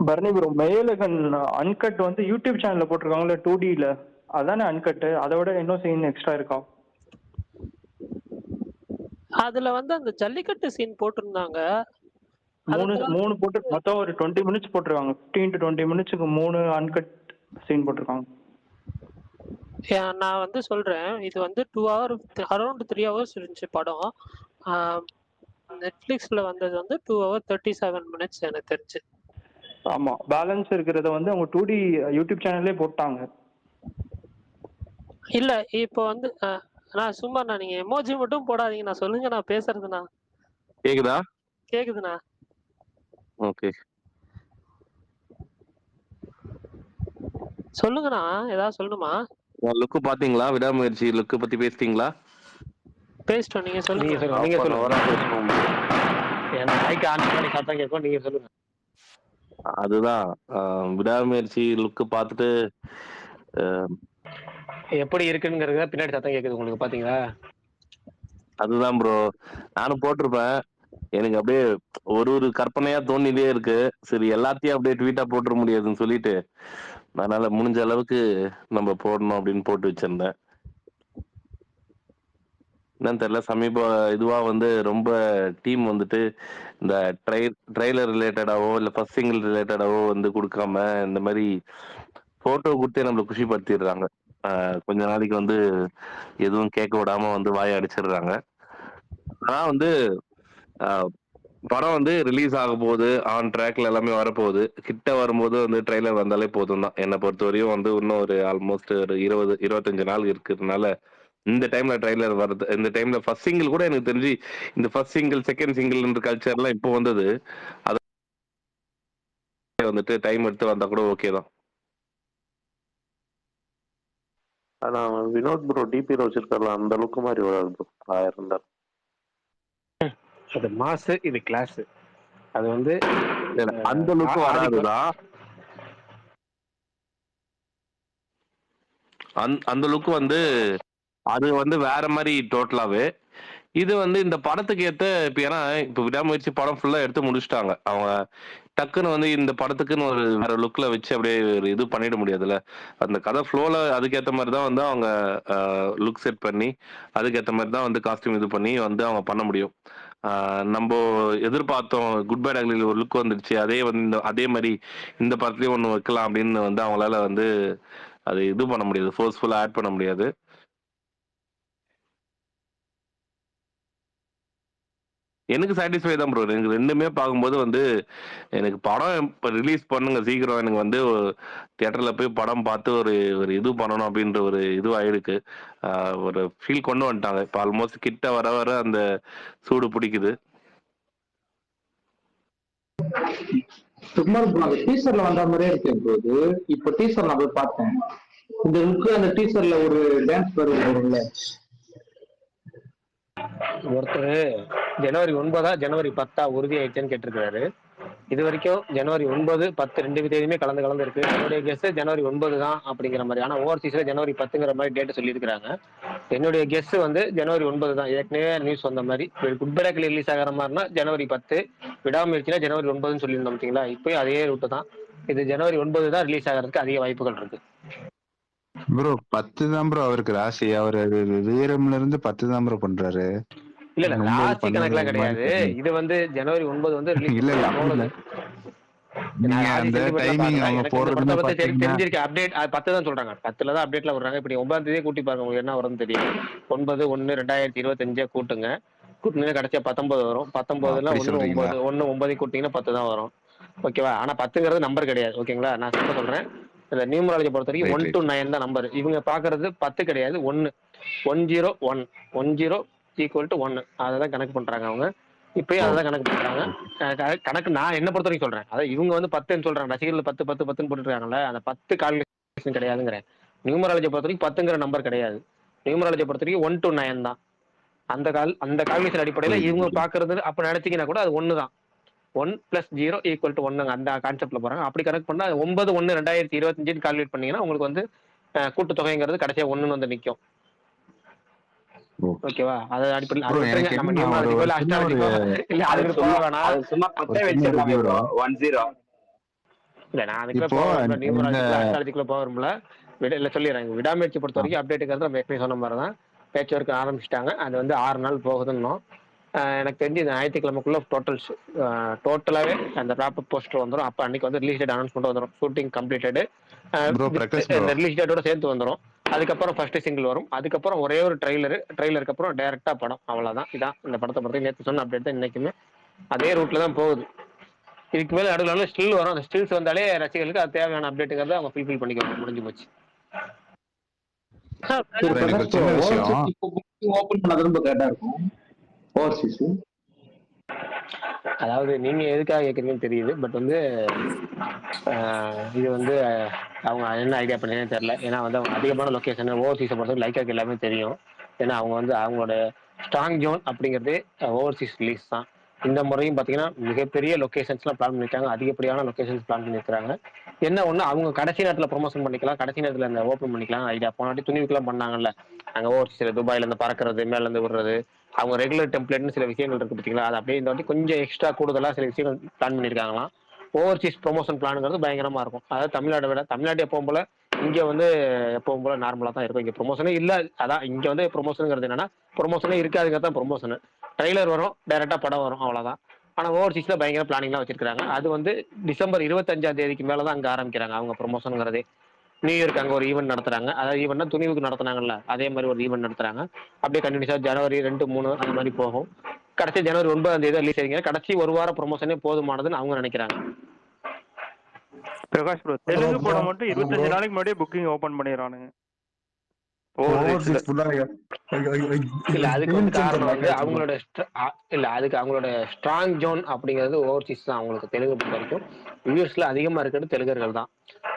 பரணி ப்ரோ, மெய்யழகன் அன்கட் வந்து யூடியூப் சேனல்ல போட்டிருக்காங்கல்ல 2Dல, அதானே அன்கட்? அதை விட இன்னும் சீன் எக்ஸ்ட்ரா இருக்கா? அதுல வந்து அந்த ஜல்லிக்கட்டு சீன் போட்டிருந்தாங்க. மூணு போட்டு மொத்தம் ஒரு 20 மினிட்ஸ் போட்டிருக்காங்க. 15 to 20 மினிட்ஸ்க்கு 3 அன்கட் சீன் போட்டிருக்காங்க. நான் வந்து சொல்றேன், இது வந்து 2 hour அரௌண்ட் 3 hours இருந்துச்சு படம். நெட்ஃபிளிக்ஸ்ல வந்தது வந்து 2 hour 37 minutes எனக்கு தெரிஞ்சு. ஆமா, பேலன்ஸ் இருக்கிறத வந்து அவங்க 2D யூடியூப் சேனல்லே போட்டாங்க. இல்ல இப்போ வந்து நான் சும்மா நீங்க எமோஜி மட்டும் போடாதீங்க, நான் சொல்லுங்க, நான் பேசுறதுண்ணா. கேக்குதா? கேக்குதுண்ணா. ஓகே, சொல்லுங்கண்ணா, ஏதாவது சொல்லணுமா? லுக்கு பாத்தீங்களா? விடாமுயற்சி லுக்கு பத்தி பேசிட்டீங்களா? பேசிட்டோம், நீங்க சொல்லுங்க. நீங்க Half an hour ஆ சொல்லுங்க. பேசணும். ஏன்னா மைக் ஆன் பண்ணி சத்தம் கேட்கும், நீங்க சொல்லுங்க. அதுதான் விடாமுயற்சி லுக்கு பார்த்துட்டு எப்படி இருக்குங்கிறத பின்னாடி சத்தம் கேக்குது உங்களுக்கு, பாத்தீங்களா? அதுதான் ப்ரோ, நானும் போட்டிருப்பேன். எனக்கு அப்படியே ஒரு கற்பனையா தோணிட்டே இருக்கு. சரி, எல்லாத்தையும் அப்படியே ட்வீட்டா போட்டுற முடியாதுன்னு சொல்லிட்டு அதனால முடிஞ்ச அளவுக்கு நம்ம போடணும் அப்படின்னு போட்டு வச்சிருந்தேன். என்னன்னு தெரியல, சமீப இதுவா வந்து ரொம்ப டீம் வந்துட்டு இந்த ட்ரெய்லர் ரிலேட்டடாவோ இல்ல ஃபர்ஸ்ட் சிங்கிள் ரிலேட்டடாவோ வந்து கொடுக்காம இந்த மாதிரி போட்டோ கொடுத்தே நம்மளை குஷிப்படுத்திடுறாங்க. கொஞ்ச நாளைக்கு வந்து எதுவும் கேட்க விடாம வந்து வாயை அடிச்சிடுறாங்க. ஆனா வந்து படம் வந்து ரிலீஸ் ஆக போகுது, ஆன் ட்ராக்ல எல்லாமே வரப்போகுது. கிட்ட வரும்போது வந்து ட்ரெய்லர் வந்தாலே போதும் தான். என்னை பொறுத்தவரையும் வந்து இன்னும் ஒரு ஆல்மோஸ்ட் ஒரு 20-25 நாள் இருக்கிறதுனால இந்த டைம்ல ட்ரெய்லர் வருது. இந்த டைம்ல ஃபர்ஸ்ட் சிங்கிள் கூட எனக்கு தெரிஞ்சு இந்த ஃபர்ஸ்ட் சிங்கிள் செகண்ட் சிங்கிள் கல்ச்சர்லாம் இப்போ வந்தது. அது வந்துட்டு டைம் எடுத்து வந்தா கூட ஓகே தான். ஆனா வினோத் ப்ரோ டிபில வச்சிருக்காருல, அந்த லுக்கு மாதிரி வராது ப்ரோ. 1000 தான். அது மாசு, இது கிளாஸ். அது வந்து அந்த லுக்கு வராதுதான். அந்த லுக் வந்து அது வந்து வேற மாதிரி டோட்டலாவே. இது வந்து இந்த படத்துக்கு ஏத்த இப்ப ஏன்னா இப்ப விடாமுயற்சி படம் ஃபுல்லா எடுத்து முடிச்சுட்டாங்க. அவங்க டக்குன்னு வந்து இந்த படத்துக்குன்னு ஒரு வேற லுக்ல வச்சு அப்படியே ஒரு இது பண்ணிட முடியாதுல்ல. அந்த கதை ஃப்ளோல அதுக்கேற்ற மாதிரி தான் வந்து அவங்க லுக் செட் பண்ணி அதுக்கேற்ற மாதிரி தான் வந்து காஸ்டியூம் இது பண்ணி வந்து அவங்க பண்ண முடியும். நம்ம எதிர்பார்த்தோம் குட் பேட் அக்லில ஒரு லுக் வந்துருச்சு, அதே வந்து அதே மாதிரி இந்த படத்துலயும் ஒன்று வைக்கலாம் அப்படின்னு வந்து அவங்களால வந்து அது இது பண்ண முடியாது, ஃபோர்ஸ்ஃபுல்லா ஆட் பண்ண முடியாது. எனக்கு சாட்டிஸ்ஃபை தான் ப்ரோ. எனக்கு ரெண்டுமே பார்க்கும்போது வந்து எனக்கு படம் இப்போ ரிலீஸ் பண்ணுங்க சீக்கிரம், எனக்கு வந்து தியேட்டர்ல போய் படம் பார்த்து ஒரு ஒரு இது பண்ணணும் அப்படின்ற ஒரு இது ஆயிருக்கு. ஒரு ஃபீல் கொண்டு வந்துட்டாங்க. இப்போ ஆல்மோஸ்ட் கிட்ட வர வர அந்த சூடு பிடிக்குது. சும்மா இருக்கும் அந்த டீசர்ல வந்த மாதிரியே இருக்கு போது. இப்போ டீசர் நான் போய் பார்த்தேன். இந்த லுக்கு அந்த டீசர்ல ஒரு டான்ஸ் வரும்ல. ஒருத்தர் ஜனவரி 9 ஜனவரி 10 உறுதி ஆயிடுச்சுன்னு கேட்டிருக்காரு. இது வரைக்கும் ஜனவரி 9, 10 2 தேதியுமே கலந்து இருக்கு. என்னுடைய கெஸ் ஜனவரி 9 தான் அப்படிங்கிற மாதிரி. ஆனா ஓவர்சீஸ்ல ஜனவரி 10ங்கிற மாதிரி டேட் சொல்லியிருக்காங்க. என்னுடைய கெஸ் வந்து ஜனவரி 9 தான். ஏற்கனவே நியூஸ் வந்த மாதிரி குட் பை ராக்கில் ரிலீஸ் ஆகிற மாதிரினா ஜனவரி 10, விடாமுயற்சினா ஜனவரி 9ன்னு சொல்லியிருந்தோம் பார்த்தீங்களா. இப்பயும் அதே ரூட்டு தான். இது ஜனவரி 9 தான் ரிலீஸ் ஆகிறதுக்கு அதிக வாய்ப்புகள் இருக்கு. ப்ரோ 10 தான் ப்ரோ அவருக்கு ராசி. அவரு வீரம்ல இருந்து 10 தான் ப்ரோ பண்றாரு. இல்ல ராசி கணக்குலாம் கிடையாது. இது வந்து ஜனவரி 9 வந்து ரிலீஸ். இல்ல இல்ல நீங்க அந்த டைமிங் அவங்க போறதுன்னு தெரிஞ்சிருக்க அப்டேட் 10 தான் சொல்றாங்க. 10ல தான் அப்டேட்ல வர்றாங்க. இப்படி 9ஆம் தேதியே கூட்டி பாருங்க, உங்களுக்கு என்ன வரும்னு தெரியும். 9/1/2025 கூட்டுங்க. கூட்டினீங்கன்னா கடைசியா 19 வரும். 19ல 1/9 கூட்டிங்கன்னா 10 தான் வரும். ஓகேவா? ஆனா 10ங்கிறது நம்பர் கிடையாது. ஓகேங்களா? நான் சொல்றேன். இந்த நியூமராலஜி பொறுத்த வரைக்கும் 1 to 9 தான் நம்பர். இவங்க பாக்குறது 10 கிடையாது, 1. 101 10 = 1 அதான் கணக்கு பண்றாங்க அவங்க. இப்பயும் அதான் கணக்கு பண்றாங்க. கணக்கு நான் என்ன பொறுத்த வரைக்கும் சொல்றேன். அதாவது இவங்க வந்து 10ன்னு சொல்றாங்க, ரசிகர்கள் 10 10 10ன்னு போட்டுட்டு இருக்காங்கல்ல. அந்த 10 கால்குலேஷன் கிடையாதுங்கிறேன். நியூமராலஜி பொறுத்த வரைக்கும் 10ங்கிற நம்பர் கிடையாது. நியூமராலஜி பொறுத்த வரைக்கும் 1 to 9 தான். அந்த கால்குலேஷன் அடிப்படையில இவங்க பாக்குறது அப்ப நினைச்சீங்கன்னா கூட அது 1 தான். 1 + 0 = 1 அந்த கான்செப்ட்ல போறாங்க. அப்படி கனெக்ட் பண்ணா 9/1/2025 கால்குலேட் பண்ணீங்கன்னா உங்களுக்கு வந்து கூட்டுத்தொகைங்கிறது கடைசியா 1ன்னு வந்து நிக்கும். ஓகேவா? அது அடிப்படையில் நம்ம நியூமராலஜிக்கோ இல்ல அஸ்ட்ராலஜிக்கோ இல்ல அதுக்கு போக வேணாம். அது சும்மா 10 வச்சிரலாம் ப்ரோ. 10 இல்ல நான் அதுக்கு போக நியூமராலஜிக்கோ அஸ்ட்ராலஜிக்கோ போக விரும்பல. இல்ல சொல்லிடுறேன். விடாமுயற்சி பொறுத்த வரைக்கும் அப்டேட்டுங்கிறது நம்ம எப்பயும் சொன்ன மாதிரி தான். பேச்சு ஒர்க் ஆரம்பிச்சிட்டாங்க. அது வந்து 6 நாள் போகுதுன்னோம். எனக்கு தெரிஞ்சு இந்த ஞாயிற்றுக்கிழமைக்குள்ள டோட்டலாவே அந்த ப்ராப்பர் போஸ்டர் வந்துடும். அப்ப அன்னைக்கு வந்து ரிலீஸ் டேட் அனௌன்ஸ்மெண்ட் வந்துடும். ஷூட்டிங் கம்ப்ளீட்டட் இந்த ரிலீஸ் டேட்டோட சேர்த்து வந்துடும். அதுக்கப்புறம் ஃபர்ஸ்ட் சிங்கிள் வரும். அதுக்கப்புறம் ஒரே ஒரு ட்ரெய்லருக்கு அப்புறம் டைரக்டா படம். அவ்வளவுதான். இதான் இந்த படத்தை பத்தி நேற்று சொன்ன அப்டேட் தான். இன்னைக்குமே அதே ரூட்ல தான் போகுது. இதுக்கு மேல நடுவில் ஸ்டில் வரும். அந்த ஸ்டில்ஸ் வந்தாலே ரசிகர்களுக்கு அது தேவையான அப்டேட்டுங்கிறத அவங்க ஃபுல்ஃபில் பண்ணிக்குவாங்க. முடிஞ்சு போச்சு. ஓபன் பண்ண ரொம்ப கேட்டா இருக்கும். அதாவது நீங்க எதுக்காக கேட்குறீங்கன்னு தெரியுது. பட் வந்து இது வந்து அவங்க என்ன ஐடியா பண்ணீங்கன்னு தெரியல. ஏன்னா வந்து அவங்க அதிகமான லொக்கேஷன் ஓவர்சீஸை பொறுத்தவரை லைக்காக்கு எல்லாமே தெரியும். ஏன்னா அவங்க வந்து அவங்களோட ஸ்ட்ராங் ஜோன் அப்படிங்கிறது ஓவர்சீஸ் ரிலீஸ் தான். இந்த முறையும் பார்த்தீங்கன்னா மிகப்பெரிய லொக்கேஷன்ஸ்லாம் பிளான் பண்ணியிருக்காங்க. அதிகப்படியான லொக்கேஷன்ஸ் பிளான் பண்ணியிருக்காங்க. என்ன ஒன்று அவங்க கடைசி நேரத்தில் ப்ரொமோஷன் பண்ணிக்கலாம், கடைசி நேரத்தில் இந்த ஓப்பன் பண்ணிக்கலாம் ஐடியா. போனாட்டி துணிவுக்குலாம் பண்ணாங்கல்ல, அங்கே ஓவர்சீஸில் துபாயிலேருந்து பறக்கிறது, மேலேருந்து விடுறது, அவங்க ரெகுலர் டெம்ப்ளேட்னு சில விஷயங்கள் இருக்கு பார்த்தீங்களா. அது அப்படியே இந்த வாட்டி கொஞ்சம் எக்ஸ்ட்ரா கூடுதலாக சில விஷயங்கள் பிளான் பண்ணியிருக்காங்களாம். ஓவர்சீஸ் ப்ரொமோஷன் பிளானுங்கிறது பயங்கரமாக இருக்கும். அதாவது தமிழ்நாட்டை விட தமிழ்நாட்டு எப்பவும் போல இங்கே வந்து எப்பவும் போல நார்மலாக தான் இருக்கும். இங்கே ப்ரொமோஷனே இல்லை. அதான் இங்கே வந்து ப்ரொமோஷனுங்கிறது என்னன்னா ப்ரொமோஷனே இருக்காதுங்கிறது தான் ப்ரொமோஷனு. ட்ரெய்லர் வரும், டைரெக்டாக படம் வரும், அவ்வளோதான். ஆனால் ஓவர்சீஸில் பயங்கர பிளானிங்லாம் வச்சிருக்காங்க. அது வந்து டிசம்பர் 25ஆம் தேதிக்கு மேலே தான் அங்கே ஆரம்பிக்கிறாங்க அவங்க ப்ரொமோஷனுங்கிறதே. நியூ இயர்க்கு அங்கே ஒரு ஈவெண்ட் நடத்துறாங்க. அதாவது ஈவெண்ட்னா துணிவுக்கு நடத்துனாங்கல்ல, அதே மாதிரி ஒரு ஈவெண்ட் நடத்துறாங்க. அப்படியே கண்டினியூஸாக ஜனவரி 2, 3 அந்த மாதிரி போகும். கடைசி ஜனவரி 9ஆம் தேதி ரிலீஸ் ஆகிங்க. கடைசி ஒரு வார ப்ரொமோஷனே போதுமானதுன்னு அவங்க நினைக்கிறாங்க. பிரகாஷ் ப்ரோ, தெலுங்கு படம் மட்டும் 25 நாளைக்கு முன்னாடியே புக்கிங் ஓபன் பண்ணிடுறானுங்க. இல்ல அதுக்கு வந்து காரணம் வந்து அவங்களோட அதுக்கு அவங்களோட ஸ்ட்ராங் ஜோன் அப்படிங்கிறது ஓவர்சீஸ் தான். அவங்களுக்கு தெலுங்கு பொறுத்த வரைக்கும் யூஎஸ்ல அதிகமா இருக்கிறது தெலுங்கர்கள் தான்.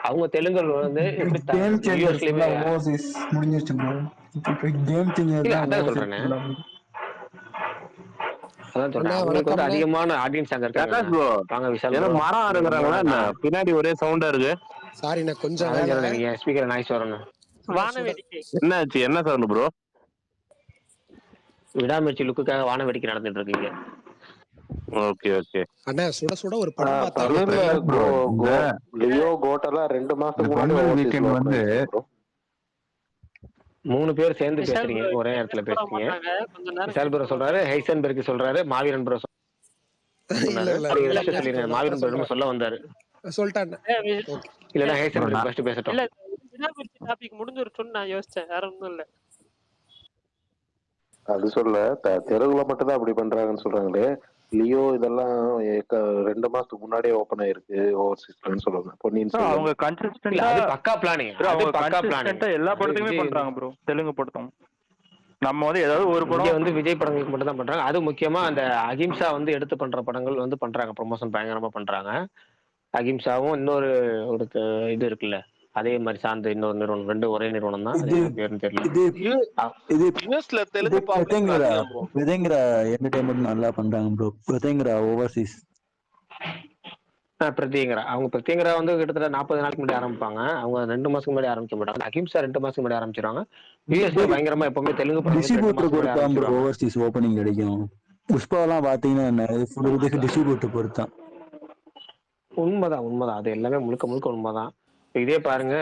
அவங்க தெலுங்கர் வந்து அதான் சொல்றேன். அவங்களுக்கு வந்து அதிகமான ஆடியன்ஸ் அங்க இருக்காங்க. மரம் அறுக்குறாங்களா பின்னாடி ஒரே சவுண்டா இருக்கு. சாரி நான் கொஞ்சம் நீங்க ஸ்பீக்கர் நாய்ஸ் வரணும். என்னாச்சு? என்ன சவுண்ட் ப்ரோ? விடாமுயற்சி லுக்குக்காக வான வேடிக்கை நடந்துட்டு இருக்கீங்க. Okay okay. அண்ணா சுட சுட ஒரு படம் பார்த்தா லியோ கோட்டெல்லாம் 2 மாசத்துக்கு முன்னாடி வந்து 3 பேர் சேர்ந்து பேசுறீங்க, ஒரே இடத்துல பேசுறீங்க. விஷால் ப்ரோ சொல்றாரு, ஹைசன்பெர்க் சொல்றாரு, மாவீரன் ப்ரோ சொல்லிருங்க. மாவீரன் ப்ரோ சொல்ல வந்தாரு, சொல்லிட்டாங்க. இல்லன்னா ஹைசன்பெர்க் ஃபர்ஸ்ட் பேசட்டும். டாபிக் முடிஞ்சிருச்சுன்னு நான் யோசிச்சேன், வேற ஒண்ணும் இல்ல. அது சொல்ல தெலுங்குல மட்டும் தான் அப்படி பண்றாங்கன்னு சொல்றாங்களே. லியோ இதெல்லாம் 2 மாசத்துக்கு முன்னாடியே ஓபன் ஆயிருக்கு ஓவர்சீஸ்லன்னு சொல்லுவாங்க. பொன்னியின் ப்ரோ அவங்க செல்வன். கன்சிஸ்டன்டா அது பக்கா பிளானிங். ப்ரோ அது அவங்க பக்கா பிளானிங். கன்சிஸ்டன்டா எல்லா படத்துக்குமே விஜய் பண்றாங்க ப்ரோ. தெலுங்கு படத்தும் நம்ம வந்து ஏதாவது ஒரு இங்க படம் வந்து விஜய் படங்களுக்கு மட்டும் தான் பண்றாங்க. அது முக்கியமா அந்த அகிம்சா வந்து எடுத்து பண்ற படங்கள் வந்து பண்றாங்க. ப்ரொமோஷன் பயங்கரமா பண்றாங்க. அகிம்சாவும் இன்னொரு ஒரு இது இருக்குல்ல, அதே மாதிரி சார்ந்த இன்னொரு நிறுவனம், 2 ஒரே நிறுவனம் தான். அது இது என்ன பேருன்னு தெரியல. இது இது யூஎஸ்ல இது தெலுங்கு பாப்புலேஷன் பிரதேங்கிற அதிகம் ப்ரோ. பிரதேங்கிற என்டர்டைன்மெண்ட் நல்லா பண்றாங்க ப்ரோ. பிரதேங்கிற ஓவர்சீஸ். பிரத்யேகரா அவங்க பிரத்யேகரா வந்து கிட்டத்தட்ட 40 நாளுக்கு முன்னாடி ஆரம்பிப்பாங்க. அவங்க 2 மாசத்துக்கு முன்னாடி ஆரம்பிக்க மாட்டாங்க. அகிம்சா 2 மாசத்துக்கு முன்னாடி ஆரம்பிச்சிருவாங்க. யூஎஸ்ல பயங்கரமா எப்பவுமே தெலுங்கு படம் 2 டிஸ்ட்ரிபியூட்டர் மாசத்துக்கு முன்னாடி பொறுத்தான் ப்ரோ ஆரம்பிச்சிருவாங்க. ஓவர்சீஸ் ஓப்பனிங் கிடைக்கும். புஷ்பாவெல்லாம் பாத்தீங்கன்னா டிஸ்ட்ரிபியூட்டர் பொறுத்தான். உண்மைதான். அது எல்லாமே முழுக்க உண்மைதான். இதே பாருங்க,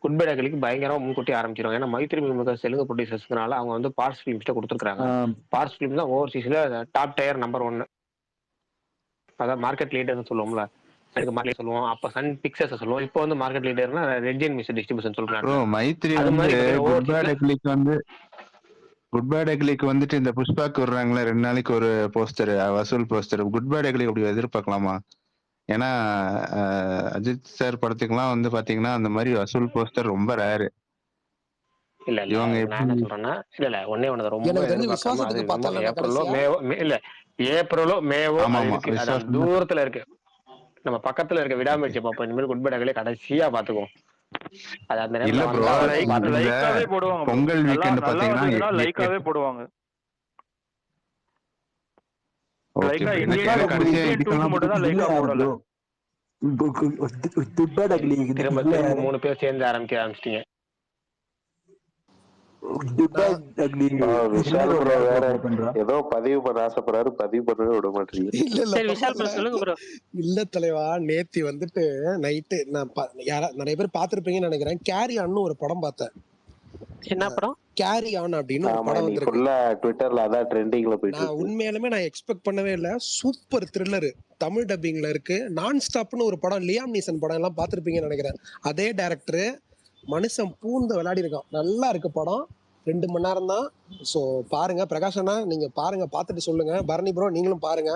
குட் பை டக்லிக்கு பயங்கரமா முன்கூட்டி ஆரம்பிச்சிருவாங்க. ஏன்னா மைத்ரி மூவிமெண்ட் தெலுங்கு ப்ரொடியூசர்ஸ்னால அவங்க வந்து பார்ஸ் ஃபிலிம்ஸ்ட்ட கொடுத்துருக்காங்க. பார்ஸ் ஃபிலிம் தான் ஓவர்சீஸ்ல டாப் டயர் நம்பர் 1. அதான் மார்க்கெட் லீடர்னு சொல்லுவோம்ல, எனக்கு மார்க்கெட் சொல்லுவோம். அப்ப சன் பிக்சர்ஸ் சொல்லுவோம். இப்போ வந்து மார்க்கெட் லீடர்னா red giant music distribution bro சொல்றாங்க. மைத்ரி அது வந்து மாதிரி குட் பேட் அக்லிக்கு வந்துட்டு இந்த புஷ்பாக்கு விடுறாங்களே 2 நாளைக்கு ஒரு போஸ்டர், வசூல் போஸ்டர். குட் பேட் அக்லிக்கு அப்படி எதிர்பார்க்கலாமா? ஏன்னா அஜித் சார் படத்துக்குலாம் வந்து பாத்தீங்கன்னா அந்த மாதிரி வசூல் போஸ்டர் ரொம்ப ரேரு. இல்ல இவங்க நான் என்ன சொல்றேன்னா, இல்ல ஒன்னே ஒண்ணு ரொம்ப எனக்கு தெரிஞ்சு எதிர்பார்க்காம, அது விசுவாசத்துக்கு ரொம்ப பார்த்தாலும் ஏப்ரலோ கடைசியா மேவோ இல்ல ஏப்ரலோ மேவோ அது ஆமா இருக்கு. அது விசுவாசம் தூரத்துல இருக்கு. நம்ம பக்கத்துல இருக்க விடாமுயற்சி பார்ப்போம். இனிமேல் குட் பை டக்லே கடைசியா பாத்துக்குவோம். அது அந்த இல்ல நேரத்துல ப்ரோ. வந்தா இந்த லைக்காவே போடுவாங்க bro. பொங்கல் நல்லா வீக்கெண்ட் நல்லா பாத்தீங்கன்னா வந்ததுன்னா லைக்காவே போடுவாங்க. ஓகே லைக்கா எனக்கு இந்தியன் கடைசியா இந்தியன் டூக்கு மட்டும் தான் லைக்கா போடல. குட் பேட் அக்லி திரும்ப 3 பேர் சேர்ந்து ஆரம்பிச்சிட்டீங்க. Good bad ugly Vishal bro வேற பண்றா. ஏதோ பதிவு பண்ண ஆசைப்படுறாரு, பதிவு பண்ணவே விட மாட்டீங்க. இல்ல சரி விஷால் ப்ரோ சொல்லுங்க ப்ரோ. இல்ல தலைவா, நேத்தி வந்துட்டு நைட்டு நான் நிறைய பேர் பாத்திருப்பீங்கன்னு நினைக்கிறேன். கேரி ஆன்னு ஒரு படம் பார்த்தேன். என்ன படம்? கேரி ஆன் அப்படின்னு ஒரு ஆமா, படம் நீ வந்திருக்கு. ஃபுல்லா ட்விட்டர்ல அதான் ட்ரெண்டிங்ல போயிட்டு நான் இருக்கு. உண்மையாலுமே நான் எக்ஸ்பெக்ட் பண்ணவே இல்லை. சூப்பர் த்ரில்லரு, தமிழ் டப்பிங்ல இருக்கு. நான் ஸ்டாப்னு ஒரு படம், லியாம் நீசன் படம் எல்லாம் பார்த்திருப்பீங்கன்னு நினைக்கிறேன். அதே டைரக்டர், மனுஷன் பூந்து விளையாடி இருக்கான். நல்லா இருக்கு படம். 2 மணி நேரம் தான். ஸோ பாருங்க. பிரகாஷ் அண்ணா நீங்க பாருங்க, பார்த்துட்டு சொல்லுங்க. பரணி ப்ரோ நீங்களும் பாருங்க.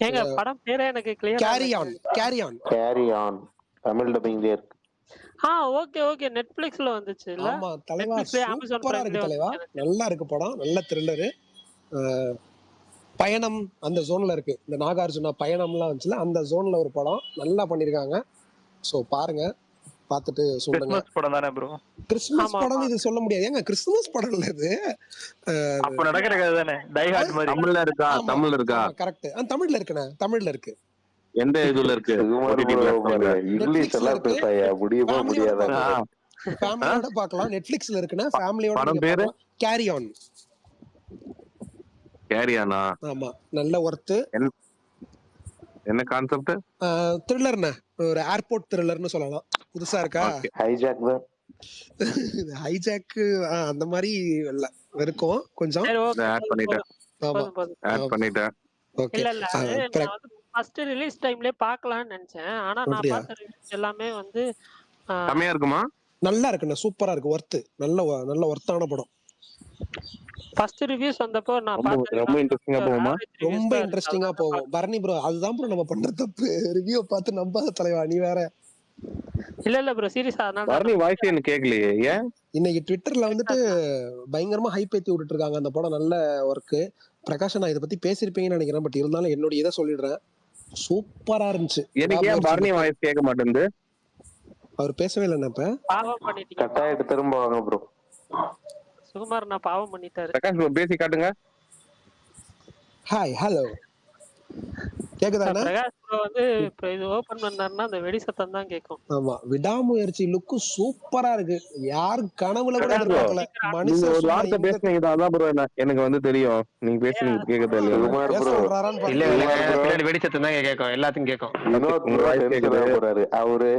ஏங்க படம் பேரே எனக்கு clear. Carry on, carry on, carry on Tamil டப்பிங்லயே இருக்கு. ஓகே நெட்ஃபிளிக்ஸ்ல வந்துச்சு இல்ல? ஆமா தலைவா, நெட்ஃபிளிக்ஸ்ல Amazon சூப்பரா இருக்கு பிரைம்ல தலைவா. வந்துச்சு. நல்லா இருக்கு படம், நல்ல த்ரில்லரு. பயணம் அந்த ஜோன்ல இருக்கு. இந்த நாகார்ஜுனா பயணம்லாம் வந்துச்சுல, அந்த ஜோன்ல ஒரு படம் நல்லா பண்ணிருக்காங்க. ஸோ பாருங்க, பார்த்துட்டு சொல்லுங்க. கிறிஸ்மஸ் படம் தானே ப்ரோ? கிறிஸ்துமஸ் படம் இது சொல்ல முடியாது. ஏங்க கிறிஸ்துமஸ் படம் இல்ல இது. அப்ப நடக்கிற கதை தானே, டை ஹார்ட் மாதிரி. தமிழ்ல இருக்கா? தமிழ்ல இருக்கா? கரெக்ட். தமிழ்ல இருக்குண்ணே, தமிழ்ல இருக்கு. எந்த இதுல இருக்கு? Sukumar OTT bro platformல. பாரு, இங்கிலீஷ் எல்லாம் பேசாயா, முடியுமா முடியாதா? ஃபேமிலியோட பார்க்கலாம். நெட்ஃபிளிக்ஸ்ல இருக்குண்ணே, ஃபேமிலியோட படம் நீங்க பேரு? பார்க்கலாம். Carry on. கேரியானா? ஆமா, நல்ல ஒர்த்து. என்ன கான்செப்ட்? த்ரில்லர்ண்ணே, ஒரு ஏர்போர்ட் த்ரில்லர்னு சொல்லலாம். புதுசா இருக்கா? ஹைஜாக் தான். ஹைஜாக் அந்த மாதிரி இருக்கும் கொஞ்சம். சரி ஓகே. ஆட் பண்ணிட்டேன். ஆமா, ஆட் பண்ணிட்டேன். ஓகே. இல்ல நான் வந்து ஃபர்ஸ்ட் ரிலீஸ் டைம்லயே பார்க்கலாம்னு நினைச்சேன். ஆனா நான் அப்படியா? பார்த்த ரிவ்யூஸ் எல்லாமே வந்து கம்மியா இருக்குமா? நல்லா இருக்குண்ணே, சூப்பரா இருக்கு. ஒர்த்து, நல்ல ஒர்த்தான படம். ஃபர்ஸ்ட் ரிவ்யூஸ் வந்தப்போ நான் ரொம்ப பார்த்தேன். இன்ட்ரெஸ்டிங்கா போகுமா? ரொம்ப இன்ட்ரெஸ்டிங்கா போகும். பரணி ப்ரோ, அதுதான் ப்ரோ நம்ம பண்ற தப்பு. ரிவ்யூ பார்த்து நம்பாத தலைவா, நீ வேற. இல்ல ப்ரோ சீரியஸா அதனால வர்ணி வாய்ஸ் எனக்கு கேட்கலையே, ஏன்? இன்னைக்கு ட்விட்டர்ல வந்துட்டு பயங்கரமா ஹைப் ஏத்தி விட்டுட்டு இருக்காங்க. அந்த படம் நல்ல ஒர்க்கு. பிரகாஷ் நான் இதை பத்தி பேசிருப்பீங்கன்னு நினைக்கிறேன். பட் இருந்தாலும் என்னுடைய இதை சொல்லிடுறேன். சூப்பரா இருந்துச்சு. எனக்கு ஏன் வர்ணி வாய்ஸ் கேட்க மாட்டேங்குது? அவர் பேசவே இல்லை. இப்ப பாவம் பண்ணிட்டீங்க. கட்டாயிட்டு திரும்ப வாங்க ப்ரோ. சுகுமார் நான் பாவம் பண்ணிட்டாரு. பிரகாஷ் ப்ரோ பேசி காட்டுங்க. ஹாய், ஹலோ, கேக்குதாண்ணா? பிரகாஷ் ப்ரோ வந்து இப்போ இது ஓபன் பண்ணாருன்னா அந்த வெடி சத்தம் தான் கேட்கும். ஆமா, விடாமுயற்சி லுக்கு சூப்பரா இருக்கு. யாரு கனவுல கூட பிரகாஷ் bro, எதிர்பார்க்கல. நீங்க மனுஷன் ஒரு சும்மா வார்த்தை இந்த பேசுனீங்க, அதான் ப்ரோ எனக்கு வந்து தெரியும். நீங்க பேசுனீங்க கேட்கறது இல்லையா? சுகுமார் பேச ப்ரோ, விடுறாரான்னு இல்ல பாருங்க. இல்ல பின்னாடி வெடி சத்தம் தான் கேட்கும். எல்லாத்துக்கும் கேட்கும். வினோத் உங்க ப்ரோ வாய்ஸ் டென்ஷன் கேக்குது. ஆக போறாரு. அவரு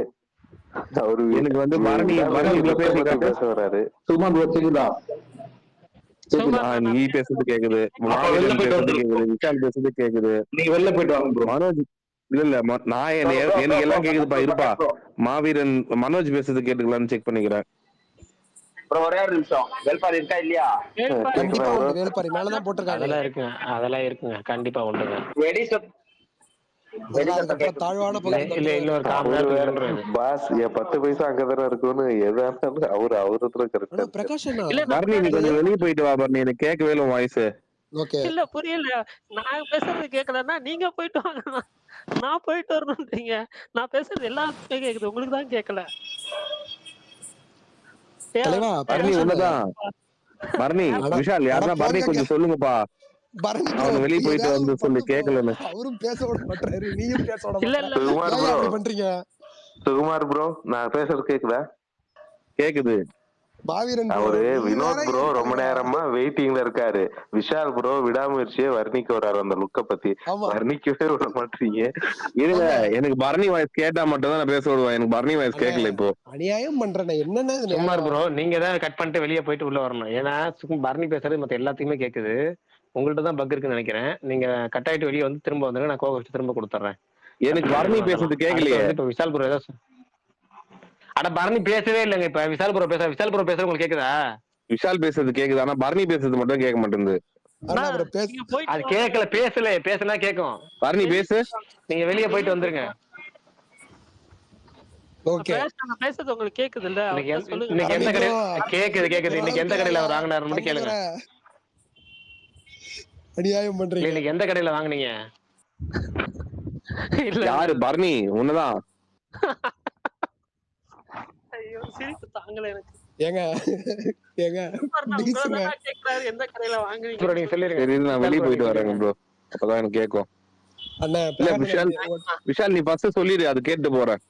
எனக்கு வந்து வர்ணி பேசி காட்டு. பேச வராரு. சுகுமார் ப்ரோ கேக்குதா? சுகுமார் நீ பேசுறது கேக்குது, மாவீரன் பேசுறது கேக்குது, விஷால் பேசுறது கேக்குது. நீங்க வெளில போயிட்டு வாங்க ப்ரோ. மனோஜ் இல்ல நான் எனக்கு எல்லாம் கேக்குதுப்பா. இருப்பா, மாவீரன் மனோஜ் பேசுறது கேட்டுக்கலாம்னு செக் பண்ணிக்கிறேன். ப்ரோ ஒரே ஒரு நிமிஷம், வேல்பாரி இருக்கா இல்லையா? கண்டிப்பா உண்டு. வேல்பாரி மேலதான் போட்டிருக்காங்களே. அதெல்லாம் இருக்குங்க, அதெல்லாம் இருக்குங்க, கண்டிப்பா உண்டுங்க. வெடி சத்தம் வெடி அதெல்லாம் சத்தம் அதுக்கப்புறம் கேக்குது. தாழ்வான இல்ல பகுதியில் இல்ல இல்ல, ஒரு தட்டுவாரு. காமன் அவரு நேரம் வேற தூக்கிடுறாரு. பாஸ் என் 10 பைசா அங்கதானே இருக்குன்னு எதா இருந்தாலும் அவரு கரெக்டா ஆனா இருக்கு. பிரகாஷ் அண்ணா இல்ல நான் பரணி நீ இது கொஞ்சம் வெளியே போயிட்டு வா பரணி, எனக்கு கேட்கவே இல்லை வாய்ஸ். ஓகே. இல்ல புரியல. நான் பேசுறது கேட்கலன்னா நீங்க போயிட்டு வாங்க. நான் போயிட்டு வரணும்ன்றீங்க. நான் பேசுறது எல்லாத்துக்குமே கேக்குது, உங்களுக்கு தான் கேட்கல. தலைவா பரணி பிரகாஷ் அண்ணா. உன்னதான். பரணி விஷால் யாருன்னா பரணி போங்க கொஞ்சம் சொல்லுங்கப்பா, பரணி ப்ரோ, அவனை வெளியே போயிட்டு ஏதாவது வந்து ஒரு சொல்லு, பண்ணு ப்ரோ. கேட்கலன்னு. அவரும் பேச விட மாட்டாரு, நீயும் பேச விட இல்ல மாட்டாரு. இல்ல சுகுமார் ஏன் ப்ரோ, அப்படி பண்றீங்க? சுகுமார் ப்ரோ, நான் பேசுறது கேக்குதா? கேக்குது. பாவீரன் ப்ரோ, அவரு நீ வேற வினோத் ப்ரோ என் ரொம்ப தலைவா. நேரமா வெயிட்டிங்ல இருக்காரு. விஷால் ப்ரோ விடாமுயற்சியே வர்ணிக்க வர்றாரு அந்த லுக்க பத்தி. ஆமா வர்ணிக்கவே விட மாட்டீங்க. இருங்க, ஆமா எனக்கு பரணி வாய்ஸ் கேட்டா மட்டும் தான் நான் பேச விடுவேன். எனக்கு பரணி வாய்ஸ் அண்ணே, கேட்கல இப்போ. அநியாயம் பண்றேன். என்னன்னா இது சுமார் நியாயம்? ப்ரோ, நீங்க தான் கட் பண்ணிட்டு வெளியே போயிட்டு உள்ள வரணும். ஏன்னா பரணி பேசுறது மத்த எல்லாத்துக்குமே கேக்குது. உங்கள்ட்ட தான் பக் இருக்குன்னு நினைக்கிறேன். நீங்க கட் ஆயிட்டு வெளியே வந்து திரும்ப வந்துருங்க, நான் கோவம் வச்சு திரும்ப கொடுத்துட்றேன். எனக்கு பரணி பேசுறது அடுத்து கேட்கலையே. வந்து இப்ப விஷால் ப்ரோ ஏதோ அட பரணி பேசவே இல்லைங்க. இப்ப விஷால் ப்ரோ பேசுறது உங்களுக்கு கேக்குதா? விஷால் பேசுறது கேக்குது, ஆனா பரணி பேசுறது மட்டும் கேட்க மாட்டேங்குது. அண்ணா அண்ணா, அப்புறம் பேச. நீங்க போயிட்டு அது வாங்க. கேட்கல, பேசுனா கேட்கும். பரணி வெளிய பேசு. போயிட்டு வாங்க. நீங்க வெளியே போயிட்டு வந்துருங்க. ஓகே. நான் பேசுறது உங்களுக்கு கேக்குது இல்ல? இன்னைக்கு அவர்கிட்ட சொல்லுங்க. இன்னைக்கு பரணி எந்த ப்ரோ, கடையில் கேக்குது இன்னைக்கு எந்த ஓரளவுக்கு கடையில ஐயா அவர் வாங்கினாருன்னு மட்டும் கேளுங்க. தங்கதுரை அநியாயம் இல்ல பண்றீங்க. இன்னைக்கு எந்த கடையில வாங்குனீங்க? இல்ல இல்ல யாரு இல்ல. பரணி? உன்னதான். ஐயோ, சிரிப்பு தாங்கல எனக்கு. ஏங்க ஏங்க சூப்பர்ண்ணா, ப்ளீஸுங்க. உங்களதான் கேக்குறாரு எந்த கடையில ப்ரோ வாங்குறீங்கன்னு நீங்க சொல்லுங்க. சொல்லிருங்க. சரி நான் விஷால் வெளியே ப்ரோ நீங்க போயிட்டு வரேங்க சொல்லிருங்க. ப்ரோ, அப்பதான் எனக்கு கேட்கும். அண்ணா இல்ல பிரகாஷ் விஷால், அண்ணா, விஷால் நீ ஃபர்ஸ்ட் சொல்லிடு, அது கேட்டு போறேன்.